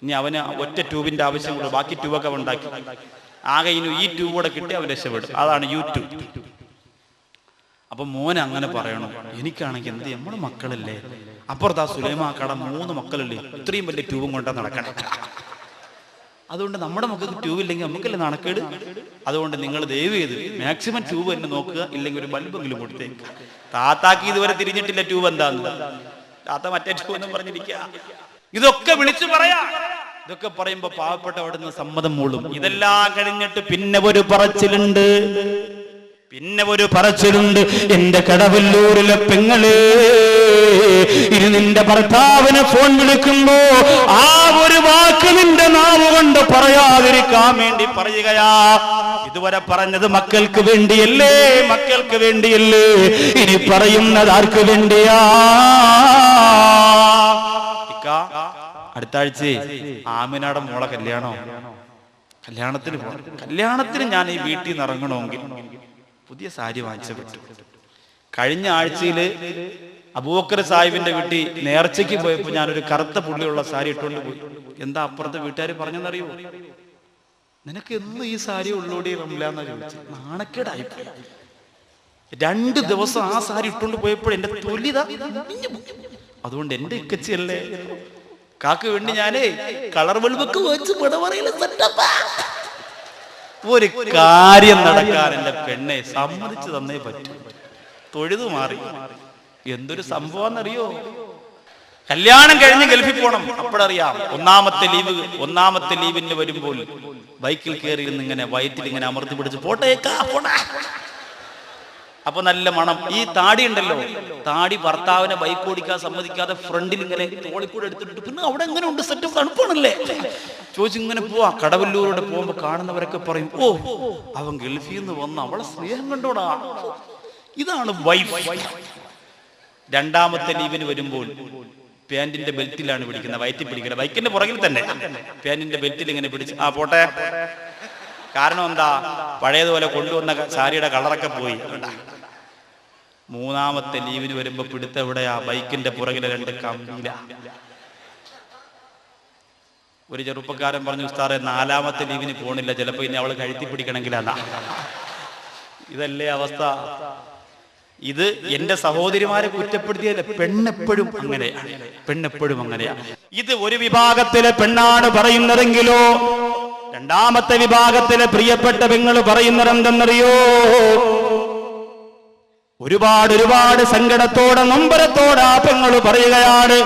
ഇനി അവന് ഒറ്റ ട്യൂബിന്റെ ആവശ്യമുള്ളൂ, ബാക്കി ട്യൂബൊക്കെ ഉണ്ടാക്കി. ആകെ ഇനി ഈ ട്യൂബ് കൂടെ കിട്ടി അവൻ രക്ഷപ്പെടും. അതാണ് യൂട്യൂബ്. അപ്പൊ മോൻ അങ്ങനെ പറയണം. എനിക്കാണെങ്കിൽ എന്ത്, നമ്മുടെ മക്കളല്ലേ, അപ്പുറത്താ സുലൈമാക്കട 3 മക്കളല്ലേ, ഇത്രയും വലിയ ട്യൂബും കൊണ്ടാ നടക്കണേ. അതുകൊണ്ട് നമ്മുടെ മക്കൾക്ക് ട്യൂബ് ഇല്ലെങ്കിൽ നമുക്കല്ലേ നടക്കേട്. അതുകൊണ്ട് നിങ്ങൾ ദയവ് ചെയ്ത് മാക്സിമം ട്യൂബ് തന്നെ നോക്കുക, ഇല്ലെങ്കിൽ ഒരു ബൾബെങ്കിലും കൊടുത്തേക്ക്. താത്താക്ക് ഇതുവരെ തിരിഞ്ഞിട്ടില്ല ട്യൂബ് എന്താന്ന്. താത്ത മറ്റേ ട്യൂബ് എന്നും പറഞ്ഞിരിക്കുക. ഇതൊക്കെ വിളിച്ചു പറയാ. ഇതൊക്കെ പറയുമ്പോ പാവപ്പെട്ട അവിടെ നിന്ന് സമ്മതം മൂളും. ഇതെല്ലാം കഴിഞ്ഞിട്ട് പിന്നെ ഒരു പറച്ചിലുണ്ട്, എന്റെ കടവല്ലൂരിലെ പെങ്ങളെ, ഇനി നിന്റെ ഭർത്താവിനെ ഫോൺ വിളിക്കുമ്പോ ആ ഒരു വാക്ക് നിന്റെ നാവ് കൊണ്ട് പറയാതിരിക്കാൻ വേണ്ടി പറയുകയാ. ഇതുവരെ പറഞ്ഞത് മക്കൾക്ക് വേണ്ടിയല്ലേ, ഇനി പറയുന്നത് ആർക്ക് വേണ്ടിയാ? അടുത്ത ആഴ്ച ആമിനയുടെ മോളെ കല്യാണത്തിന് ഞാൻ ഈ വീട്ടിൽ നിന്ന് ഇറങ്ങണമെങ്കിൽ പുതിയ സാരി വാങ്ങിച്ചു പറ്റും. കഴിഞ്ഞ ആഴ്ചയില് അബൂബക്കർ സാഹിബിന്റെ വീട്ടിൽ നേർച്ചയ്ക്ക് പോയപ്പോ ഞാനൊരു കറുത്ത പുള്ളിയുള്ള സാരി ഇട്ടുകൊണ്ട് പോയി. എന്താ അപ്പുറത്തെ വീട്ടുകാർ പറഞ്ഞെന്നറിയോ? നിനക്ക് എന്നും ഈ സാരി ഉള്ളോടി റംലാന്നാ ചോദിച്ചത്. നാണക്കേടായിപ്പോയി. 2 ദിവസം ആ സാരി ഇട്ടുകൊണ്ട് പോയപ്പോൾ എന്റെ തൊലിത. അതുകൊണ്ട് എന്റെ ഇക്കച്ചിയല്ലേ കാക്ക് വേണ്ടി ഞാനേ കളർ ബൾബൊക്കെ വെച്ച് ഒരു കാര്യം നടക്കാൻ എന്റെ പെണ്ണെ സമ്മതിച്ചു തന്നേ പറ്റൂ. തൊഴുതു മാറി. എന്തൊരു സംഭവം എന്നറിയോ? കല്യാണം കഴിഞ്ഞ് ഗൾഫിൽ പോണം. അപ്പോഴറിയാം ഒന്നാമത്തെ ലീവിന് വരുമ്പോൾ ബൈക്കിൽ കയറി ഇങ്ങനെ വയറ്റിൽ ഇങ്ങനെ അമർത്തി പിടിച്ച് പോട്ടേക്കാ. അപ്പൊ നല്ല മണം. ഈ താടി ഉണ്ടല്ലോ, താടി ഭർത്താവിനെ ബൈക്ക് ഓടിക്കാൻ സമ്മതിക്കാതെ ഫ്രണ്ടിൽ ഇങ്ങനെ തോളിക്കൂടെ എടുത്തിട്ട്, പിന്നെ അവിടെ എങ്ങനെ ഉണ്ട് സെറ്റപ്പ്, തണുപ്പാണല്ലേ ചോദിച്ചു ഇങ്ങനെ പോവാ. കടവല്ലൂരോടെ പോകുമ്പോ കാണുന്നവരൊക്കെ പറയും, ഓ അവൻ ഗൾഫിൽ നിന്ന് വന്ന് അവളെ സ്നേഹം കണ്ടോടാ, ഇതാണ് വൈഫ്. 2ാമത്തെ ലീവിന് വരുമ്പോൾ പാന്റിന്റെ ബെൽറ്റിലാണ് പിടിക്കുന്നത്, വയറ്റിൽ പിടിക്കുന്നത്, ബൈക്കിന്റെ പുറകിൽ തന്നെ പാന്റിന്റെ ബെൽറ്റിൽ ഇങ്ങനെ പിടിച്ച് ആ പോട്ടെ. കാരണം എന്താ? പഴയതുപോലെ കൊണ്ടുവന്ന സാരിയുടെ കളറൊക്കെ പോയി. 3ാമത്തെ ലീവിന് വരുമ്പോ പിടുത്ത എവിടെയാ? ബൈക്കിന്റെ പുറകിലെ 2 കമ്പിയില. ഒരു ചെറുപ്പക്കാരൻ പറഞ്ഞു, ഉസ്താറെ 4ാമത്തെ ലീവിന് പോണില്ല, ചിലപ്പോ ഇനി അവള് കഴുത്തി പിടിക്കണമെങ്കിലാ. ഇതല്ലേ അവസ്ഥ? ഇത് എന്റെ സഹോദരിമാരെ കുറ്റപ്പെടുത്തിയല്ലേ. പെണ്ണെപ്പോഴും അങ്ങനെയാ. ഇത് ഒരു വിഭാഗത്തിലെ പെണ്ണാണ് പറയുന്നതെങ്കിലോ 2ാമത്തെ വിഭാഗത്തിലെ പ്രിയപ്പെട്ട പെങ്ങൾ പറയുന്നത് എന്തെന്നറിയോ? ഒരുപാട് സങ്കടത്തോടെ നൊമ്പരത്തോടെ ആ പെങ്ങൾ പറയുകയാണ്,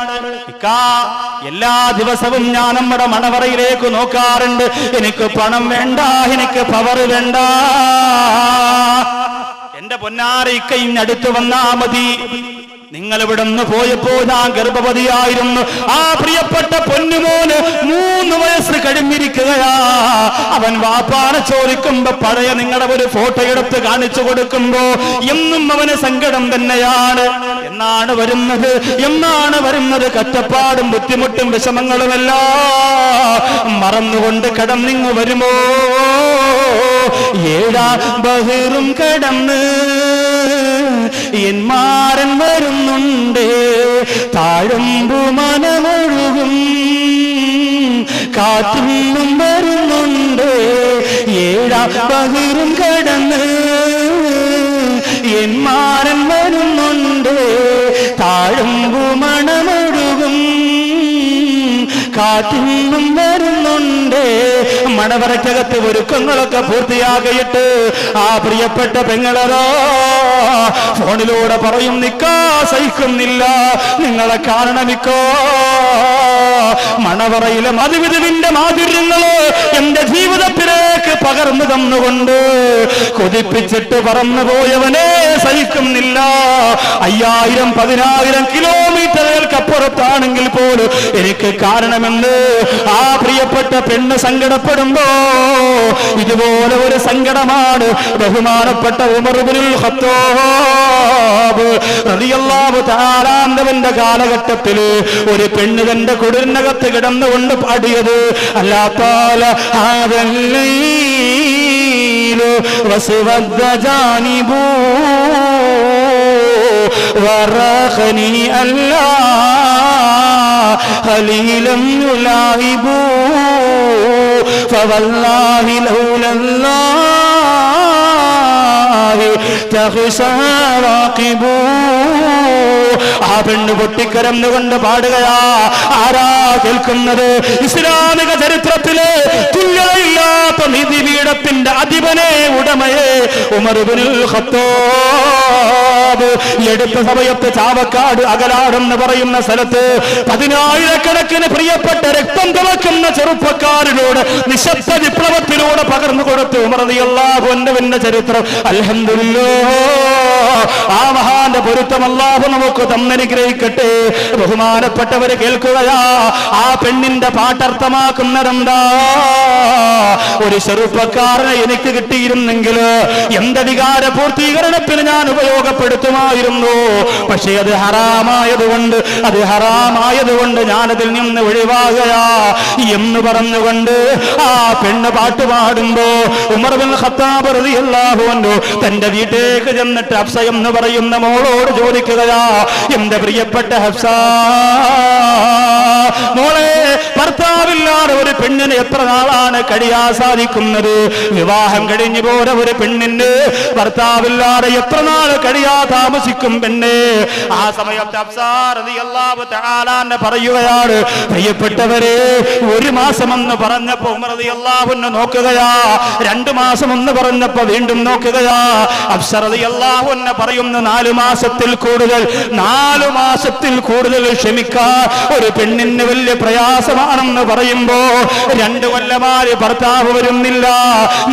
എല്ലാ ദിവസവും ഞാൻ നമ്മുടെ മണവറയിലേക്ക് നോക്കാറുണ്ട്. എനിക്ക് പണം വേണ്ട, എനിക്ക് പവർ വേണ്ട, എന്റെ പൊന്നാരിക്കയും അടുത്ത് വന്നാ മതി. നിങ്ങൾ ഇവിടെ നിന്ന് പോയപ്പോ ഞാൻ ഗർഭവതിയായിരുന്നു. ആ പ്രിയപ്പെട്ട പൊന്നുമോന് 3 വയസ്സ് കഴിഞ്ഞിരിക്കുകയാ. അവൻ വാപ്പാനെ ചോദിക്കുമ്പോ പഴയ നിങ്ങളുടെ ഒരു ഫോട്ടോ എടുത്ത് കാണിച്ചു കൊടുക്കുമ്പോ എന്നും അവന് സങ്കടം തന്നെയാണ്. എന്നാണ് വരുന്നത് കഷ്ടപ്പാടും ബുദ്ധിമുട്ടും വിഷമങ്ങളുമെല്ലാം മറന്നുകൊണ്ട് കടന്നിങ്ങ് വരുമോ? 7 ബഹിറും കടന്ന് എന്മാരൻ വരുന്നുണ്ട്, താഴമ്പു മനമൊഴുകും കാറ്റും വരുന്നുണ്ട്. 7 ബഹിറും കടന്ന് എന്മാരൻ വരുന്നുണ്ട്, താഴമ്പു മണമൊഴുകും കാറ്റിന്നും വരുന്നുണ്ട്. മണവറയ്ക്കകത്ത് ഒരുക്കങ്ങളൊക്കെ പൂർത്തിയാകിയിട്ട് ആ പ്രിയപ്പെട്ട പെങ്ങളോ ഫോണിലൂടെ പറയും, നിക്കാ സഹിക്കുന്നില്ല, നിങ്ങളെ കാണണമിക്കോ. മണവറയിലെ മധുവിധുവിന്റെ മാധുര്യങ്ങള് എന്റെ ജീവിതത്തിലേക്ക് പകർന്നു തന്നുകൊണ്ട് കൊതിപ്പിച്ചിട്ട് പറന്നു പോയവനെ സഹിക്കുന്നില്ല. 5000 10,000 കിലോമീറ്ററുകൾക്കപ്പുറത്താണെങ്കിൽ പോലും എനിക്ക് കാരണമെന്ന് ആ പ്രിയപ്പെട്ട പെണ്ണ് സങ്കടപ്പെടുമ്പോ ഇതുപോലെ ഒരു സങ്കടമാണ് ബഹുമാനപ്പെട്ട ഉമർ ഇബ്നുൽ ഖത്താബ് റളിയല്ലാഹു തആല അൻഹുവിന്റെ കാലഘട്ടത്തില് ഒരു പെണ്ണ് തന്റെ കുടിലിനകത്ത് കിടന്നുകൊണ്ട് പാടിയത്, അല്ലാ തആല ഹാദല്ലൈലു വസ്വദ്ദ ജാനിബു വറഖനി അല്ലാ ഖലീലൻ യുലാഹിബു ഫവല്ലാഹി ലൗലല്ലാഹി തഖ്ശാ റാഖിബു. ആ പെണ്ണ് പൊട്ടിക്കരന്നുകൊണ്ട് പാടുകയാ. ആരാ കേൾക്കുന്നത്? ഇസ്ലാമിക ചരിത്രത്തിലെ തുല്യതയില്ലാത്ത നീതിപീഠത്തിന്റെ അധിപനെ, ഉടമയെ ഉമർ ഇബ്നുൽ ഖത്താബ്. എടുത്ത സമയത്ത് ചാവക്കാട് അകലാടെന്ന് പറയുന്ന സ്ഥലത്ത് 10,000കണക്കിന് പ്രിയപ്പെട്ട രക്തം തിളക്കുന്ന ചെറുപ്പക്കാരനോട് നിശബ്ദ വിപ്ലവത്തിലൂടെ പകർന്നു കൊടുത്തു ഉമർ റളിയല്ലാഹു അൻഹുവിന്റെ ചരിത്രം. അൽഹംദുലില്ലാഹ്, ആ മഹാന്റെ പൊരുത്തം അല്ലാഹു നമുക്ക് തന്നനുഗ്രഹിക്കട്ടെ. ബഹുമാനപ്പെട്ടവരെ കേൾക്കുകയാ, ആ പെണ്ണിന്റെ പാട്ടർത്ഥമാക്കുന്നതെന്താ? ഒരു ചെറുപ്പക്കാരനെ എനിക്ക് കിട്ടിയിരുന്നെങ്കിൽ എന്റെ വികാര പൂർത്തീകരണത്തിന് ഞാൻ ഉപയോഗപ്പെടുത്തുമായിരുന്നു. പക്ഷേ അത് ഹറാമായതുകൊണ്ട് ഞാനതിൽ നിന്ന് ഒഴിവാകുകയാ എന്ന് പറഞ്ഞുകൊണ്ട് ആ പെണ്ണ് പാട്ടുപാടുമ്പോ ഉമർ ഇബ്നുൽ ഖത്താബ് റളിയല്ലാഹു അൻഹു തന്റെ വീട്ടിലേക്ക് ചെന്നിട്ട് ഹഫ്സ എന്ന് പറയുന്ന മോളോട് ചോദിക്കുകയാ, എന്റെ പ്രിയപ്പെട്ട ഹഫ്സ മോളെ, ഭർത്താവില്ലാതെ ഒരു പെണ്ണിന് എത്ര നാളാണ് കഴിയാൻ സാധിക്കുന്നത്? വിവാഹം കഴിഞ്ഞു പോയ ഒരു പെണ്ണിന് ഭർത്താവില്ലാതെ എത്ര നാൾ കഴിയാ താമസിക്കും പെണ്ണ്? ആ സമയത്ത് ഹഫ്സ റളിയല്ലാഹു തആല പറയുകയാണ്, പ്രിയപ്പെട്ടവരെ, 1 മാസമെന്ന് പറഞ്ഞപ്പോ ഉമർ റളിയല്ലാഹു അൻഹു നോക്കുകയാ, 2 മാസമെന്ന് പറഞ്ഞപ്പോ വീണ്ടും നോക്കുകയാ. ഹഫ്സ റളിയല്ലാഹു അൻഹു പറയുന്നു, 4 മാസത്തിൽ കൂടുതൽ ക്ഷമിക്കാൻ ഒരു പെണ്ണിന് വലിയ പ്രയാസമാണെന്ന് പറയുമ്പോ 2 കൊല്ലമാര് ഭർത്താവ് വരുന്നില്ല,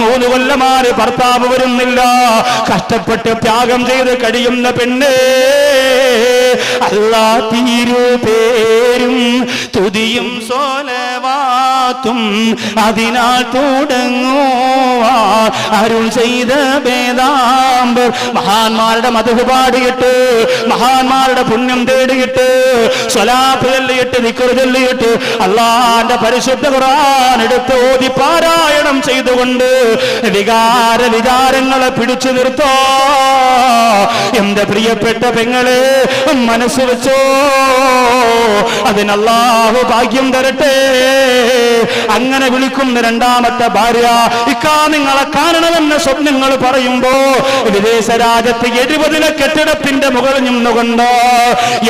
3 കൊല്ലമാര് ഭർത്താവ് വരുന്നില്ല, കഷ്ടപ്പെട്ട് ത്യാഗം ചെയ്ത് കഴിയുന്ന പെണ്ണ് അല്ലാ തിരുപേരും തുതിയും സോലവാത്തും അതിനാൽ തുടങ്ങുവാൻ അരുൾ ചെയ്ത വേദാമ്പർ. മഹാന്മാരുടെ മദ്ഹ് പാടിയിട്ട്, മഹാന്മാരുടെ പുണ്യം തേടിയിട്ട്, സ്വലാത്ത് ചൊല്ലിയിട്ട്, ദിക്ർ ചൊല്ലിയിട്ട്, അല്ലാഹുവിന്റെ പരിശുദ്ധ ഖുർആൻ എടുത്ത് ഓതി പാരായണം ചെയ്തുകൊണ്ട് വികാരങ്ങളെ പിടിച്ചു നിർത്തോ. എന്റെ പ്രിയപ്പെട്ട പെങ്ങളെ, മനസ്സ് വെച്ചോ, അതിന് അല്ലാഹു ഭാഗ്യം തരട്ടെ. അങ്ങനെ വിളിക്കുന്ന 2ാമത്തെ ഭാര്യ, ഇക്കാ നിങ്ങളെ കാണണമെന്ന സ്വപ്നങ്ങൾ പറയുമ്പോ വിദേശ രാജ്യത്ത് 70 നില കെട്ടിടത്തിന്റെ മുകളിൽ നിന്നുകൊണ്ട്,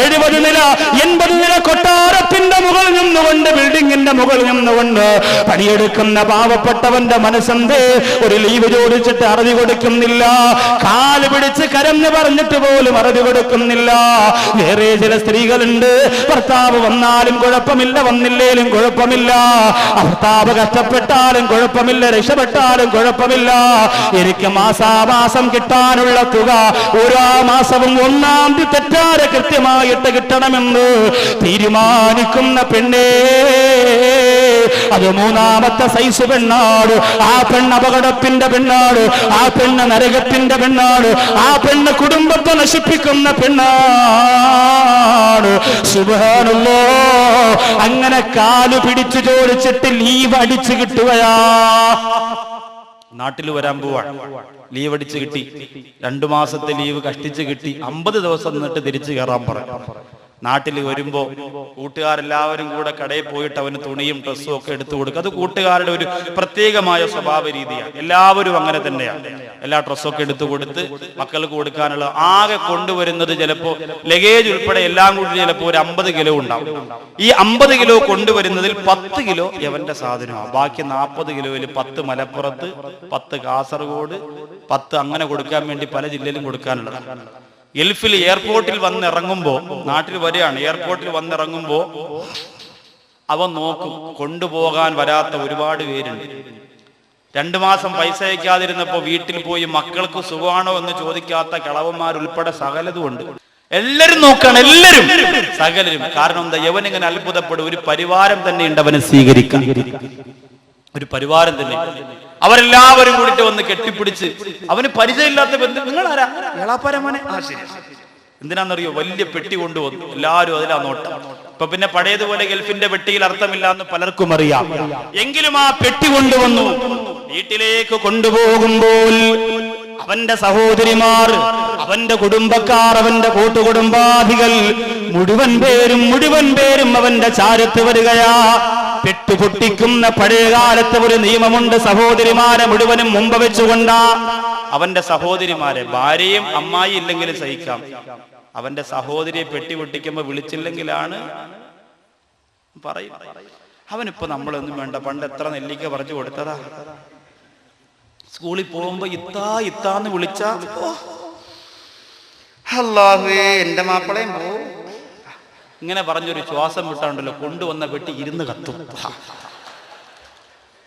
70 നില 80 നില കൊട്ടാരത്തിന്റെ മുകളിൽ നിന്നുകൊണ്ട്, ബിൽഡിങ്ങിന്റെ മുകളിൽ നിന്നുകൊണ്ട് പണിയെടുക്കുന്ന പാവപ്പെട്ടവന്റെ മനസ്സെന്തേ ഒരു ലീവ് ചോദിച്ചിട്ട് അറുതി കൊടുക്കുന്നില്ല, കാല് പിടിച്ച് കരഞ്ഞു പറഞ്ഞിട്ട് പോലും അറുതി കൊടുക്കുന്നില്ല. വേറെ ചില സ്ത്രീകളുണ്ട്, ഭർത്താവ് വന്നാലും കുഴപ്പമില്ല, വന്നില്ലേലും കുഴപ്പമില്ല, ഭർത്താവ് കഷ്ടപ്പെട്ടാലും കുഴപ്പമില്ല, രക്ഷപ്പെട്ടാലും കുഴപ്പമില്ല, എനിക്ക് മാസാമാസം കിട്ടാനുള്ള തുക ഓരോ മാസവും 1-ാം തീയതി തെറ്റാതെ കൃത്യമായിട്ട് കിട്ടണമെന്ന് തീരുമാനിക്കുന്ന പെണ്ണേ, അത് 3ാമത്തെ സൈസ് പെണ്ണാണ്. ആ പെണ്ണ് അപകടത്തിന്റെ പെണ്ണാണ്, ആ പെണ്ണ് നരകത്തിന്റെ പെണ്ണാണ്, ആ പെണ്ണ് കുടുംബത്തെ നശിപ്പിക്കുന്ന പെണ്ണാണ്. സുബ്ഹാനല്ലാഹ്, അങ്ങനെ കാലു പിടിച്ചു ചോദിച്ചിട്ട് ലീവ് അടിച്ചു കിട്ടുകയാ. നാട്ടിൽ വരാൻ പോവാണ്, ലീവ് അടിച്ച് കിട്ടി, 2 മാസത്തെ ലീവ് കഷ്ടിച്ച് കിട്ടി, 50 ദിവസം നിന്നിട്ട് തിരിച്ചു കയറാൻ പറഞ്ഞു. നാട്ടിൽ വരുമ്പോ കൂട്ടുകാരെല്ലാവരും കൂടെ കടയിൽ പോയിട്ട് അവന് തുണിയും ഡ്രസ്സും ഒക്കെ എടുത്തു കൊടുക്കും. അത് കൂട്ടുകാരുടെ ഒരു പ്രത്യേകമായ സ്വഭാവ രീതിയാണ്. എല്ലാവരും അങ്ങനെ തന്നെയാണ്. എല്ലാ ഡ്രസ്സൊക്കെ എടുത്തു കൊടുത്ത് മക്കൾക്ക് കൊടുക്കാനുള്ള ആകെ കൊണ്ടുവരുന്നത് ചിലപ്പോ ലഗേജ് ഉൾപ്പെടെ എല്ലാം കൂടി ചിലപ്പോൾ ഒരു 50 കിലോ ഉണ്ടാവും. ഈ 50 കിലോ കൊണ്ടുവരുന്നതിൽ 10 കിലോ യവന്റെ സാധനമാണ്. ബാക്കി 40 കിലോയിൽ 10 മലപ്പുറത്ത്, 10 കാസർഗോഡ്, 10 അങ്ങനെ കൊടുക്കാൻ വേണ്ടി പല ജില്ലയിലും കൊടുക്കാനുള്ളതാണ്. ഗൾഫിൽ എയർപോർട്ടിൽ വന്നിറങ്ങുമ്പോ, നാട്ടിൽ വരികയാണ്, എയർപോർട്ടിൽ വന്നിറങ്ങുമ്പോ അവൻ നോക്കും, കൊണ്ടുപോകാൻ വരാത്ത ഒരുപാട് പേരുണ്ട്. 2 മാസം പൈസ അയക്കാതിരുന്നപ്പോ വീട്ടിൽ പോയി മക്കൾക്ക് സുഖമാണോ എന്ന് ചോദിക്കാത്ത കളവന്മാരുൾപ്പെടെ സകലതുമുണ്ട്. എല്ലാരും നോക്കാണ്, എല്ലാരും സകലരും. കാരണം എന്താ, യവനിങ്ങനെ അത്ഭുതപ്പെടും. ഒരു പരിവാരം തന്നെ ഉണ്ട് അവനെ സ്വീകരിക്കാൻ, ഒരു പരിവാരം തന്നെ. അവരെല്ലാവരും കൂടിയിട്ട് വന്ന് കെട്ടിപ്പിടിച്ച്, അവന് പരിചയമില്ലാത്ത ബന്ധു, നിങ്ങളാരാ? എളാപ്പരമോനെ. ആ ശരി. എന്തിനാന്നറിയോ? വലിയ പെട്ടി കൊണ്ടുവന്നു. എല്ലാവരും അതിലാ നോട്ടം. ഇപ്പൊ പിന്നെ പഴയതുപോലെ ഗൾഫിന്റെ പെട്ടിയിൽ അർത്ഥമില്ല എന്ന് പലർക്കും അറിയാം. എങ്കിലും ആ പെട്ടി കൊണ്ടുവന്നു. വീട്ടിലേക്ക് കൊണ്ടുപോകുമ്പോൾ അവന്റെ സഹോദരിമാർ, അവന്റെ കുടുംബക്കാർ, അവന്റെ കൂട്ടുകുടുംബാദികൾ മുഴുവൻ പേരും അവന്റെ ചാരത്ത് വരികയാ. പെട്ടുപൊട്ടിക്കുന്ന പഴയകാലത്ത് ഒരു നിയമമുണ്ട്, സഹോദരിമാരെ മുഴുവനും മുമ്പ് വെച്ചുകൊണ്ടാ. അവന്റെ സഹോദരിമാരെ, ഭാര്യയും അമ്മായി ഇല്ലെങ്കിലും സഹിക്കാം, അവന്റെ സഹോദരിയെ പെട്ടി പൊട്ടിക്കുമ്പോ വിളിച്ചില്ലെങ്കിലാണ് പറയും. അവനിപ്പോ നമ്മളൊന്നും വേണ്ട, പണ്ട് എത്ര നെല്ലിക്ക പറിച്ചു കൊടുത്തതാ. സ്കൂളിൽ പോകുമ്പോ ഇത്താന്ന് വിളിച്ച, അല്ലാഹുവേ എന്റെ മാപ്പിളയും പോ, ഇങ്ങനെ പറഞ്ഞൊരു ശ്വാസം വിട്ടാണ്ടല്ലോ കൊണ്ടുവന്ന പെട്ടി ഇരുന്ന് കത്തും.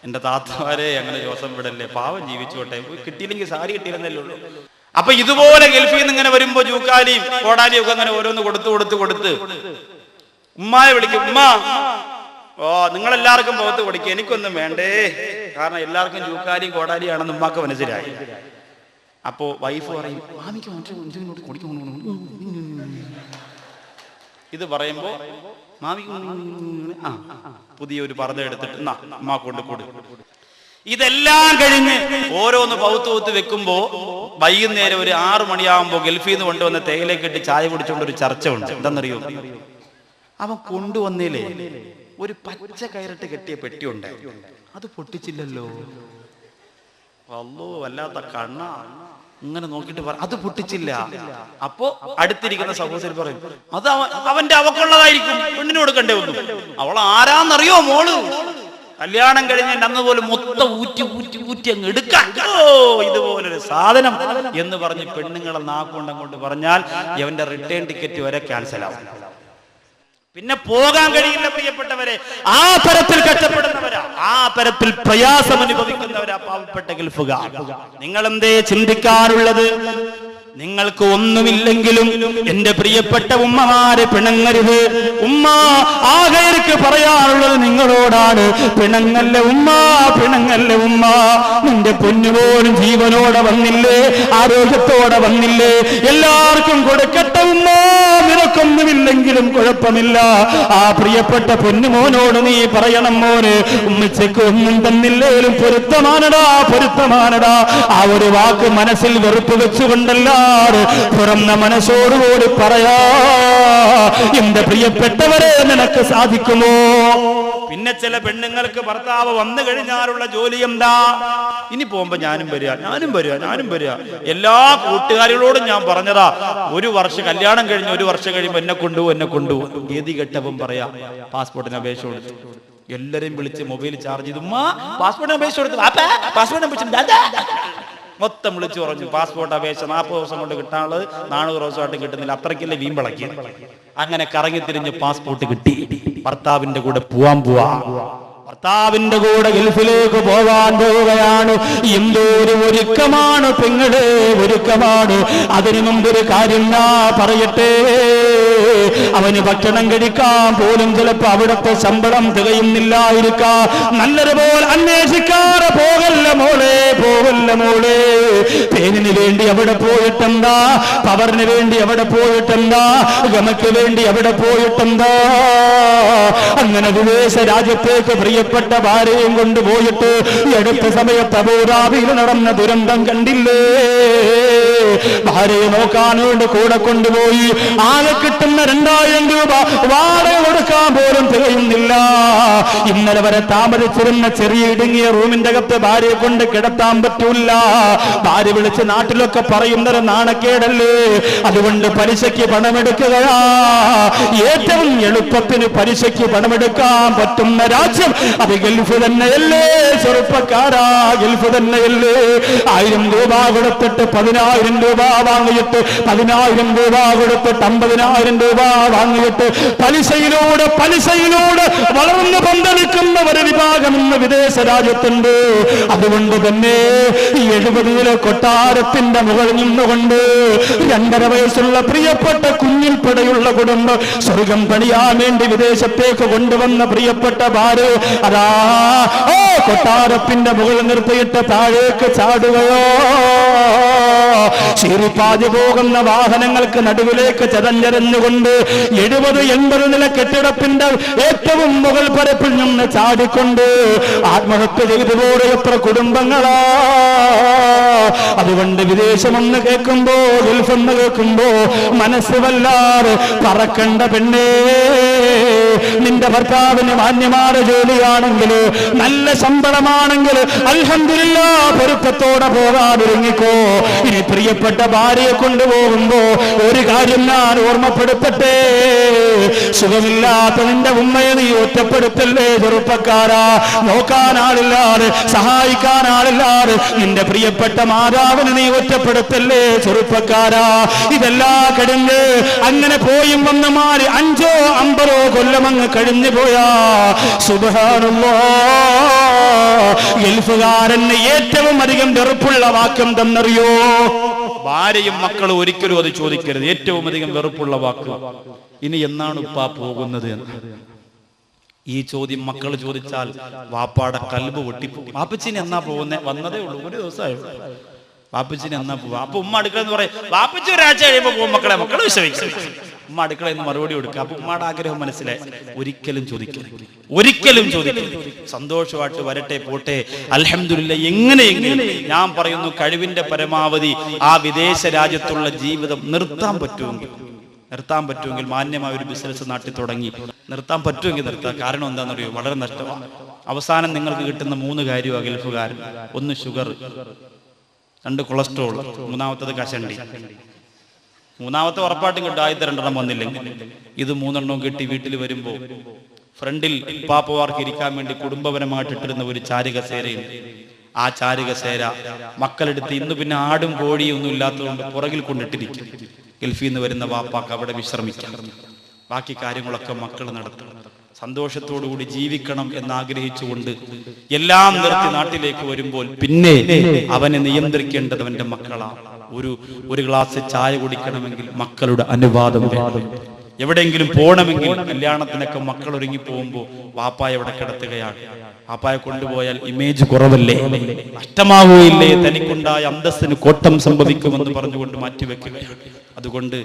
എന്റെ താത്തമാരെ അങ്ങനെ ശ്വാസം വിടല്ലേ, പാവം ജീവിച്ചോട്ടെ, കിട്ടിയില്ലെങ്കിൽ സാരി കിട്ടിയിരുന്നല്ലേ ഉള്ളൂ. അപ്പൊ ഇതുപോലെ ഗൾഫിൽ നിന്ന് ഇങ്ങനെ വരുമ്പോ ജൂക്കാലിയും കോടാലിയും ഒക്കെ അങ്ങനെ ഓരോന്ന് കൊടുത്ത് ഉമ്മായെ വിളിക്കും. ഉമ്മ, ഓ നിങ്ങളെല്ലാവർക്കും പുറത്ത് കൊടുക്കുക, എനിക്കൊന്നും വേണ്ടേ, കാരണം എല്ലാവർക്കും ജൂക്കാലിയും കോടാലിയും ആണെന്ന് ഉമ്മാക്ക് മനസ്സിലായി. അപ്പോ വൈഫ് പറയും, മാമിക്ക് ഇത് പറയുമ്പോ മാമി പുതിയൊരു പർദ്ദ എടുത്തിട്ട് ഉമ്മാ കൊണ്ട് കൊടു. ഇതെല്ലാം കഴിഞ്ഞ് ഓരോന്ന് പൗത്ത് വെക്കുമ്പോ വൈകുന്നേരം ഒരു 6 മണിയാകുമ്പോ ഗൾഫിൽ നിന്ന് കൊണ്ടുവന്ന തേയിലേക്ക് ഇട്ട് ചായ കുടിച്ചുകൊണ്ട് ഒരു ചർച്ച ഉണ്ട്. എന്താണെന്നറിയോ? അവൻ കൊണ്ടുവന്നില്ലേ ഒരു പച്ച കയറിട്ട് കെട്ടിയ പെട്ടിയുണ്ട്, അത് പൊട്ടിച്ചില്ലല്ലോ. അല്ലോ വല്ലാത്ത കണ്ണ. ഇങ്ങനെ നോക്കിട്ട് പറ, അത് പൊട്ടിച്ചില്ല. അപ്പോ അടുത്തിരിക്കുന്ന സഹോദരി പറയും, അത് അവന്റെ അവക്കുള്ളതായിരിക്കും, പെണ്ണിന് കൊടുക്കണ്ടേ ഒന്നും. അവൾ ആരാന്നറിയോ? മോള് കല്യാണം കഴിഞ്ഞ അന്ന് പോലും മൊത്തം ഊറ്റി അങ്ങ് എടുക്കാൻ, ഇതുപോലൊരു സാധനം എന്ന് പറഞ്ഞ് പെണ്ണുങ്ങളെ നാക്കുകൊണ്ടങ്ങോട്ട് പറഞ്ഞാൽ അവന്റെ റിട്ടേൺ ടിക്കറ്റ് വരെ ക്യാൻസൽ ആവും. പിന്നെ പോകാൻ കഴിയില്ല പ്രിയപ്പെട്ടവരെ. ആ തരത്തിൽ കഷ്ടപ്പെടുന്നവരാ, ആ തരത്തിൽ പ്രയാസം അനുഭവിക്കുന്നവരാ പാവപ്പെട്ട ഗൾഫുകാർ. നിങ്ങൾ എന്തേ ചിന്തിക്കാറുള്ളത്? നിങ്ങൾക്ക് ഒന്നുമില്ലെങ്കിലും എന്റെ പ്രിയപ്പെട്ട ഉമ്മമാരെ പിണങ്ങരുത്. ഉമ്മ ആകെർക്ക് പറയാനുള്ളത് നിങ്ങളോടാണ്, പിണങ്ങല്ല ഉമ്മ, പിണങ്ങല്ല ഉമ്മ. നിന്റെ പൊന്നുപോലും ജീവനോടെ വന്നില്ലേ, ആരോഗ്യത്തോടെ വന്നില്ലേ, എല്ലാവർക്കും കൊടുക്കട്ടെ ഉമ്മ, നിനക്കൊന്നുമില്ലെങ്കിലും കുഴപ്പമില്ല. ആ പ്രിയപ്പെട്ട പൊന്നുമോനോട് നീ പറയണം, മോന് ഉമ്മച്ചക്ക് ഒന്നും തന്നില്ലേലും പൊരുത്തമാനടാ, പൊരുത്തമാനടാ. ആ ഒരു വാക്ക് മനസ്സിൽ വെറുപ്പ് വെച്ചുകൊണ്ടല്ല, തുറന്ന മനസ്സോടുകൂടി പറയാ, എന്റെ പ്രിയപ്പെട്ടവരെ നിനക്ക് സാധിക്കുമോ? പിന്നെ ചില പെണ്ണുങ്ങൾക്ക് ഭർത്താവ് വന്നു കഴിഞ്ഞാലുള്ള ജോലി എന്താ? ഇനി പോകുമ്പോ ഞാനും വരിക. എല്ലാ കൂട്ടുകാരികളോടും ഞാൻ പറഞ്ഞതാ, ഒരു വർഷം കല്യാണം കഴിഞ്ഞ് 1 വർഷം കഴിയുമ്പോ എന്നെ കൊണ്ടുപോകും. ഗതി കെട്ടപ്പം പറയാ, പാസ്പോർട്ടിന് അപേക്ഷ കൊടുത്തു. എല്ലാരെയും വിളിച്ച് മൊബൈൽ ചാർജ് ചെയ്തു, ഉമ്മ പാസ്പോർട്ടിന് അപേക്ഷ കൊടുത്തു, പാസ്പോർട്ടിന് അപേക്ഷ മൊത്തം വിളിച്ചു പറഞ്ഞു. പാസ്പോർട്ട് അപേക്ഷ 40 ദിവസം കൊണ്ട് കിട്ടാനുള്ളത് 400 ദിവസമായിട്ട് കിട്ടുന്നില്ല, അത്രയ്ക്കല്ലേ വീമ്പിളക്കി. അങ്ങനെ കറങ്ങി തിരിഞ്ഞ് പാസ്പോർട്ട് കിട്ടി. ഭർത്താവിന്റെ കൂടെ പോവാ, ഭർത്താവിന്റെ കൂടെ ഗൾഫിലേക്ക് പോവാൻ പോവുകയാണ്. എന്തോ ഒരു ഒരുക്കമാണ് പെങ്ങളെ, ഒരുക്കമാണ്. അതിനു മുമ്പ് ഒരു കാര്യം പറയട്ടെ, അവന് ഭക്ഷണം കഴിക്കാൻ പോലും ചിലപ്പോ അവിടുത്തെ ശമ്പളം തികയുന്നില്ലായിരിക്കാം. നല്ലതുപോലെ അന്വേഷിക്കാറ് പോകല്ല മോളെ, പേരിന് വേണ്ടി അവിടെ പോയിട്ടെന്താ, പവറിന് വേണ്ടി അവിടെ പോയിട്ടെന്താ, ഗമയ്ക്ക് വേണ്ടി അവിടെ പോയിട്ടെന്താ. അങ്ങനെ വിദേശ രാജ്യത്തേക്ക് പ്രിയപ്പെട്ട ഭാര്യയും കൊണ്ടുപോയിട്ട് അടുത്ത സമയത്ത് അബൂദാബിയിൽ നടന്ന ദുരന്തം കണ്ടില്ലേ? ഭാര്യയെ നോക്കാൻ വേണ്ടി കൂടെ കൊണ്ടുപോയി. ആകെ കിട്ടുന്ന 2000 രൂപ വാടക കൊടുക്കാൻ പോലും തികയുന്നില്ല. ഇന്നലെ വരെ താമസിച്ചിരുന്ന ചെറിയ ഇടുങ്ങിയ റൂമിന്റെ അകത്ത് ഭാര്യയെ കൊണ്ട് കിടത്താൻ പറ്റൂല. ഭാര്യ വിളിച്ച് നാട്ടിലൊക്കെ പറയുന്നത് നാണക്കേടല്ലേ. അതുകൊണ്ട് പലിശയ്ക്ക് പണമെടുക്കുകയാ. ഏറ്റവും എളുപ്പത്തിന് പലിശയ്ക്ക് പണമെടുക്കാൻ പറ്റുന്ന രാജ്യം അത് ഗൾഫ് തന്നെയല്ലേ ചെറുപ്പക്കാരാ, ഗൾഫ് തന്നെയല്ലേ. 1000 രൂപ കൊടുത്തിട്ട് 10000 രൂപ വാങ്ങിയിട്ട് 10000 രൂപ കൊടുത്തിട്ട് 50000 രൂപ വാങ്ങിയിട്ട് പലിശയിലൂടെ വളർന്നു പന്തലിക്കുന്ന ഒരു വിഭാഗം ഇന്ന് വിദേശ രാജ്യത്തുണ്ട്. അതുകൊണ്ട് തന്നെ 70 കൊട്ടാരത്തിന്റെ മുകളിൽ നിന്നുകൊണ്ട് 2.5 വയസ്സുള്ള പ്രിയപ്പെട്ട കുഞ്ഞിൽപ്പെടെയുള്ള കുടുംബം സ്വർഗം പണിയാൻ വേണ്ടി വിദേശത്തേക്ക് കൊണ്ടുവന്ന പ്രിയപ്പെട്ട ഭാര്യ അതാ കൊട്ടാരത്തിന്റെ മുകളിൽ നിർത്തിയിട്ട് താഴേക്ക് ചാടുകയോ. ചീറിപ്പാഞ്ഞു പോകുന്ന വാഹനങ്ങൾക്ക് നടുവിലേക്ക് ചതഞ്ഞെറിഞ്ഞുകൊണ്ട് 70-80 നില കെട്ടിടത്തിന്റെ ഏറ്റവും മുകൾ പരപ്പിൽ നിന്ന് ചാടിക്കൊണ്ട് ആത്മഹത്യ ചെയ്തു പോയ എത്ര കുടുംബങ്ങളാ. അതുകൊണ്ട് വിദേശമെന്ന് കേൾക്കുമ്പോ ഗൾഫെന്ന് കേൾക്കുമ്പോ മനസ്സ് വല്ലാതെ പറക്കണ്ട പെണ്ണേ. നിന്റെ ഭർത്താവിന് മാന്യമായ ജോലിയാണെങ്കിൽ, നല്ല ശമ്പളമാണെങ്കിൽ അൽഹംദുലില്ലാഹ് പൊരുത്തത്തോടെ പോകാതിറങ്ങിക്കോ. ഇനി പ്രിയപ്പെട്ട ഭാര്യയെ കൊണ്ടുപോകുമ്പോ ഒരു കാര്യം ഞാൻ ഓർമ്മപ്പെടുത്തട്ടെ. സുഖമില്ലാത്ത നിന്റെ ഉമ്മയെ നീ ഒറ്റപ്പെടുത്തല്ലേ ചെറുപ്പക്കാരാ. നോക്കാൻ ആളില്ലാതെ, സഹായിക്കാൻ ആളില്ലാതെ നിന്റെ പ്രിയപ്പെട്ട മാതാവിനെ നീ ഒറ്റപ്പെടുത്തല്ലേ ചെറുപ്പക്കാരാ. ഇതെല്ലാം കഴിഞ്ഞ് അങ്ങനെ പോയും വന്ന മാറി 5-50 കൊല്ലമങ്ങ് കഴിഞ്ഞു പോയാ സുബ്ഹാനല്ലാഹ്, ഗൾഫുകാരന് ഏറ്റവും അധികം വെറുപ്പുള്ള വാക്യം തന്നറിയോ? ഭാര്യയും മക്കളും ഒരിക്കലും അത് ചോദിക്കരുത്. ഏറ്റവും അധികം വെറുപ്പുള്ള വാക്ക്, ഇനി എന്നാണ് ഉപ്പാ പോകുന്നത് എന്ന്. ഈ ചോദ്യം മക്കൾ ചോദിച്ചാൽ വാപ്പാടെ കൽബ് പൊട്ടിപ്പോകും. വാപ്പച്ചിന് എന്നാ പോകുന്നേ? വന്നതേ ഉള്ളൂ, ഒരു ദിവസമായോ. വാപ്പച്ചിന് എന്നാ പോവാ? അപ്പൊ ഉമ്മ അടുക്കള എന്ന് പറയും, വാപ്പച്ചി ഒരാഴ്ച കഴിയുമ്പോ പോകും. മക്കളെ വിശ്വസിക്കും. ഉമ്മ അടുക്കളയിൽ നിന്ന് മറുപടി കൊടുക്കുക. അപ്പൊ ഉമ്മയുടെ ആഗ്രഹം മനസ്സിലായി. ഒരിക്കലും ചോദിക്കരുത്. സന്തോഷമായിട്ട് വരട്ടെ പോട്ടെ, അൽഹംദുലില്ലാഹ്. എങ്ങനെയെങ്കിലും ഞാൻ പറയുന്നു, കഴിവിന്റെ പരമാവധി ആ വിദേശ രാജ്യത്തുള്ള ജീവിതം നിർത്താൻ പറ്റുമെങ്കിൽ മാന്യമായ ഒരു ബിസിനസ് നാട്ടിൽ തുടങ്ങി നിർത്താൻ പറ്റുമെങ്കിൽ നിർത്താം. കാരണം എന്താണെന്നറിയോ? വളരെ നഷ്ടമാണ്. അവസാനം നിങ്ങൾക്ക് കിട്ടുന്ന 3 കാര്യമാണ് ഗൾഫുകാരൻ. 1 ഷുഗർ, 2 കൊളസ്ട്രോൾ, 3ാമത്തത് കഷണ്ടി. 3ാമത്തെ ഉറപ്പായിട്ടും കിട്ടും. ആദ്യത്തെ 2 വന്നില്ലെങ്കിൽ ഇത് 3 കിട്ടി വീട്ടിൽ വരുമ്പോ ഫ്രണ്ടിൽ പാപ്പവാർക്ക് ഇരിക്കാൻ വേണ്ടി കുടുംബപരമായിട്ട് ഇട്ടിരുന്ന ഒരു ചാരുകസേരയും, ആ ചാരുകസേര മക്കളെടുത്ത് ഇന്ന് പിന്നെ ആടും കോഴിയും ഒന്നും ഇല്ലാത്തതുകൊണ്ട് പുറകിൽ കൊണ്ടിട്ടിരിക്കും. ഗൾഫിൽ നിന്ന് വരുന്ന വാപ്പാക്ക് അവിടെ വിശ്രമിക്കാം. ബാക്കി കാര്യങ്ങളൊക്കെ മക്കൾ നടത്തും. സന്തോഷത്തോടുകൂടി ജീവിക്കണം എന്നാഗ്രഹിച്ചുകൊണ്ട് എല്ലാം നിർത്തി നാട്ടിലേക്ക് വരുമ്പോൾ പിന്നെ അവനെ നിയന്ത്രിക്കേണ്ടത് അവന്റെ മക്കളാണ്. ഒരു ഗ്ലാസ് ചായ കുടിക്കണമെങ്കിൽ മക്കളുടെ അനുവാദം വേണം. എവിടെയെങ്കിലും പോകണമെങ്കിൽ കല്യാണത്തിനൊക്കെ മക്കൾ ഒരുങ്ങി പോകുമ്പോൾ വാപ്പായ എവിടെ കിടത്തുകയാണ്. വാപ്പായെ കൊണ്ടുപോയാൽ ഇമേജ് കുറവല്ലേ, നഷ്ടമാവുകയില്ലേ, തനിക്കുണ്ടായ അന്തസ്സിന് കോട്ടം സംഭവിക്കുമെന്ന് പറഞ്ഞുകൊണ്ട് മാറ്റിവെക്കുകയാണ്. അതുകൊണ്ട്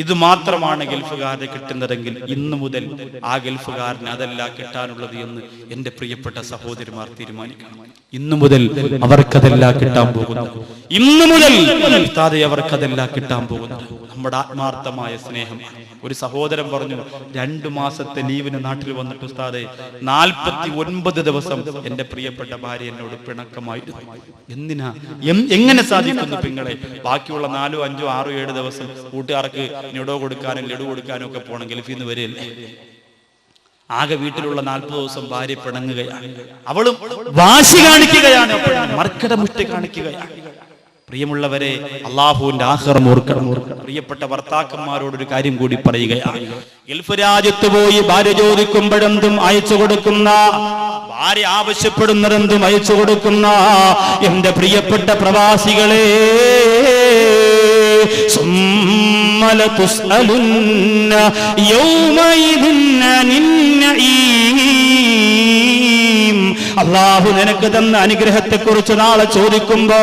ഇത് മാത്രമാണ് ഗൾഫുകാരെ കിട്ടുന്നതെങ്കിൽ ഇന്നു മുതൽ ആ ഗൾഫുകാരന് അതല്ല കിട്ടാനുള്ളത് എന്ന് എന്റെ പ്രിയപ്പെട്ട സഹോദരിമാർ തീരുമാനിക്കണം. ഇന്നു മുതൽ അവർക്കതെല്ലാം കിട്ടാൻ പോകുന്നു. ഇന്നു മുതൽ അവർക്കതെല്ലാം കിട്ടാൻ പോകുന്നു. നമ്മുടെ ആത്മാർത്ഥമായ സ്നേഹം. ഒരു സഹോദരൻ പറഞ്ഞു, 2 മാസത്തെ ലീവിന് നാട്ടിൽ വന്നിട്ട് ഉസ്താദേ 49 ദിവസം എന്റെ പ്രിയപ്പെട്ട ഭാര്യ എന്നോട് പിണക്കമായിരുന്നു. എന്തിനാ, എങ്ങനെ സാധിക്കുന്നു പിങ്ങളെ? ബാക്കിയുള്ള 4, 5, 6, 7 ദിവസം കൂട്ടുകാർക്ക് ഞെടോ കൊടുക്കാനും ലഡു കൊടുക്കാനും ഒക്കെ പോകണം. ഗൾഫിൽ നിന്ന് വരില്ലേ? ആകെ വീട്ടിലുള്ള 40 ദിവസം ഭാര്യ പിണങ്ങുകയാണ്. അവളും വാശി കാണിക്കുകയാണ്, മർക്കടമുഷ്ടി കാണിക്കുകയാണ്. പ്രിയമുള്ളവരെ, അള്ളാഹുവിന്റെ ആഖിറം ഓർക്കണം. പ്രിയപ്പെട്ട ഭർത്താക്കന്മാരോടൊരു കാര്യം കൂടി പറയുകയാണ്. ഗൾഫ് രാജ്യത്ത് പോയി ഭാര്യ ചോദിക്കുമ്പോഴെന്തും അയച്ചു കൊടുക്കുന്ന, ഭാര്യ ആവശ്യപ്പെടുന്നതെന്തും അയച്ചു കൊടുക്കുന്ന എന്റെ പ്രിയപ്പെട്ട പ്രവാസികളെ, അള്ളാഹു നിനക്ക് തന്ന അനുഗ്രഹത്തെ കുറിച്ച് നാളെ ചോദിക്കുമ്പോ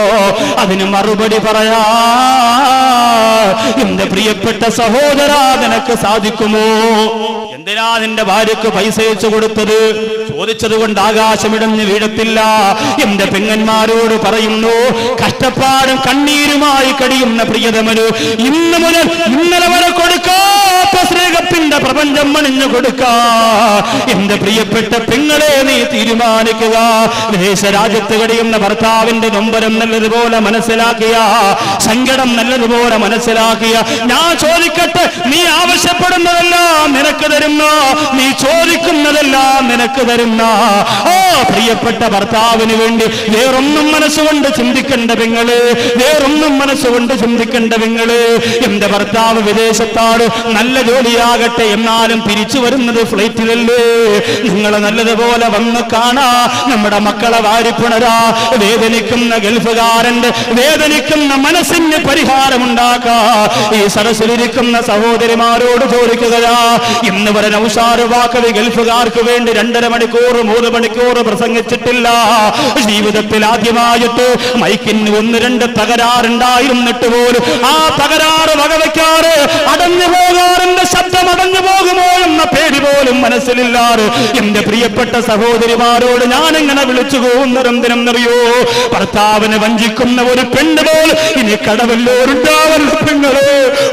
അതിന് മറുപടി പറയാ എന്റെ പ്രിയപ്പെട്ട സഹോദരാ നിനക്ക് സാധിക്കുമോ? എന്തിനാ നിന്റെ ഭാര്യക്ക് പൈസ അയച്ചു കൊടുത്തത്? ചോദിച്ചത് കൊണ്ട് ആകാശമിടഞ്ഞ് വീഴത്തില്ല. എന്റെ പെങ്ങന്മാരോട് പറയുന്നു, കഷ്ടപ്പാടും കണ്ണീരുമായി കഴിയുന്ന പ്രിയതമനു ഇന്ന് മുതൽ ഇന്നലെ വരെ കൊടുക്കാത്ത സ്നേഹത്തിന്റെ പ്രപഞ്ചം മണിഞ്ഞു കൊടുക്കാ. എന്റെ പ്രിയപ്പെട്ട പെങ്ങളെ നീ തീരുമാനിക്കുക. വിദേശ രാജ്യത്ത് കഴിയുന്ന ഭർത്താവിന്റെ നൊമ്പരം നല്ലതുപോലെ മനസ്സിലാക്കിയ, സങ്കടം നല്ലതുപോലെ മനസ്സിലാക്കിയ, ഞാൻ ചോദിക്കട്ടെ, നീ ആവശ്യപ്പെടുന്നതെല്ലാം നിനക്ക് തരുന്ന, നീ ചോദിക്കുന്നതെല്ലാം നിനക്ക് തരുന്ന ഓ പ്രിയപ്പെട്ട ഭർത്താവിന് വേണ്ടി വേറൊന്നും മനസ്സുകൊണ്ട് ചിന്തിക്കേണ്ട പെങ്ങള്, വേറൊന്നും മനസ്സുകൊണ്ട് ചിന്തിക്കേണ്ട പെങ്ങള്. എന്റെ ഭർത്താവ് വിദേശത്താണ്, നല്ല ജോലിയാകട്ടെ, എന്നാലും തിരിച്ചു വരുന്നത് ഫ്ലൈറ്റിലല്ലേ. നിങ്ങൾ നല്ലതുപോലെ വന്ന് കാണാ, നമ്മുടെ മക്കളെ വാരിപ്പുണരാ. വേദനിക്കുന്ന ഗൾഫുകാരന്റെ വേദനിക്കുന്ന മനസ്സിന് പരിഹാരമുണ്ടാക്കാ. ഈ സദസ്സിലിരിക്കുന്ന സഹോദരിമാരോട് ചോദിക്കുകയാ, ഇന്ന് വരെ നൗഷാദ് വാക്കവി ഗൾഫുകാർക്ക് വേണ്ടി 2.5 മണിക്കൂർ 3 മണിക്കൂർ പ്രസംഗിച്ചിട്ടില്ല. ജീവിതത്തിൽ ആദ്യമായിട്ട് മൈക്കിന് 1-2 തകരാറുണ്ടായിരുന്നിട്ട് പോലും ആ തകരാറ് വകവയ്ക്കാറ്, അടഞ്ഞു പോകാറിന്റെ ശബ്ദം അടഞ്ഞു പോകുമോ എന്ന പേര് പോലും മനസ്സിലില്ലാറ് എന്റെ പ്രിയപ്പെട്ട സഹോദരിമാരോട് ഞാൻ എങ്ങനെ വിളിച്ചു പോകുന്നതെന്തിനെന്നറിയോ? ഭർത്താവിനെ വഞ്ചിക്കുന്ന ഒരു പെണ്ണ് പോലും ഇനി കടവല്ലോരുണ്ടാവല്ല പെങ്ങള്,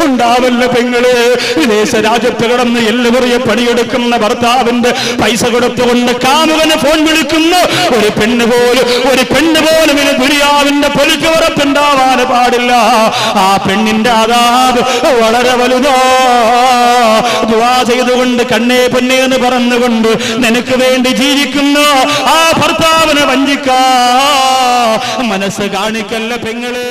ഉണ്ടാവല്ല പെങ്ങള്. വിദേശ രാജ്യത്ത് കിടന്ന് എല്ലുപറിയ പണിയെടുക്കുന്ന ഭർത്താവിന്റെ പൈസ കൊടുത്തുകൊണ്ട് കാമുകന് ഫോൺ വിളിക്കുന്ന ഒരു പെണ്ണ് പോലും ഇനി ദുനിയാവിന്റെ പൊലിക്ക് ഉറപ്പുണ്ടാവാൻ പാടില്ല. ആ പെണ്ണിന്റെ ആദാബ് വളരെ വലുതാ. ദുആ ചെയ്തുകൊണ്ട് കണ്ണേ പൊന്നേ എന്ന് പറഞ്ഞുകൊണ്ട് നിനക്ക് വേണ്ടി ജീവിക്കുന്ന ആ ഭർത്താവിനെ വഞ്ചിക്കാ മനസ്സ് കാണിക്കല്ല പെങ്ങളെ.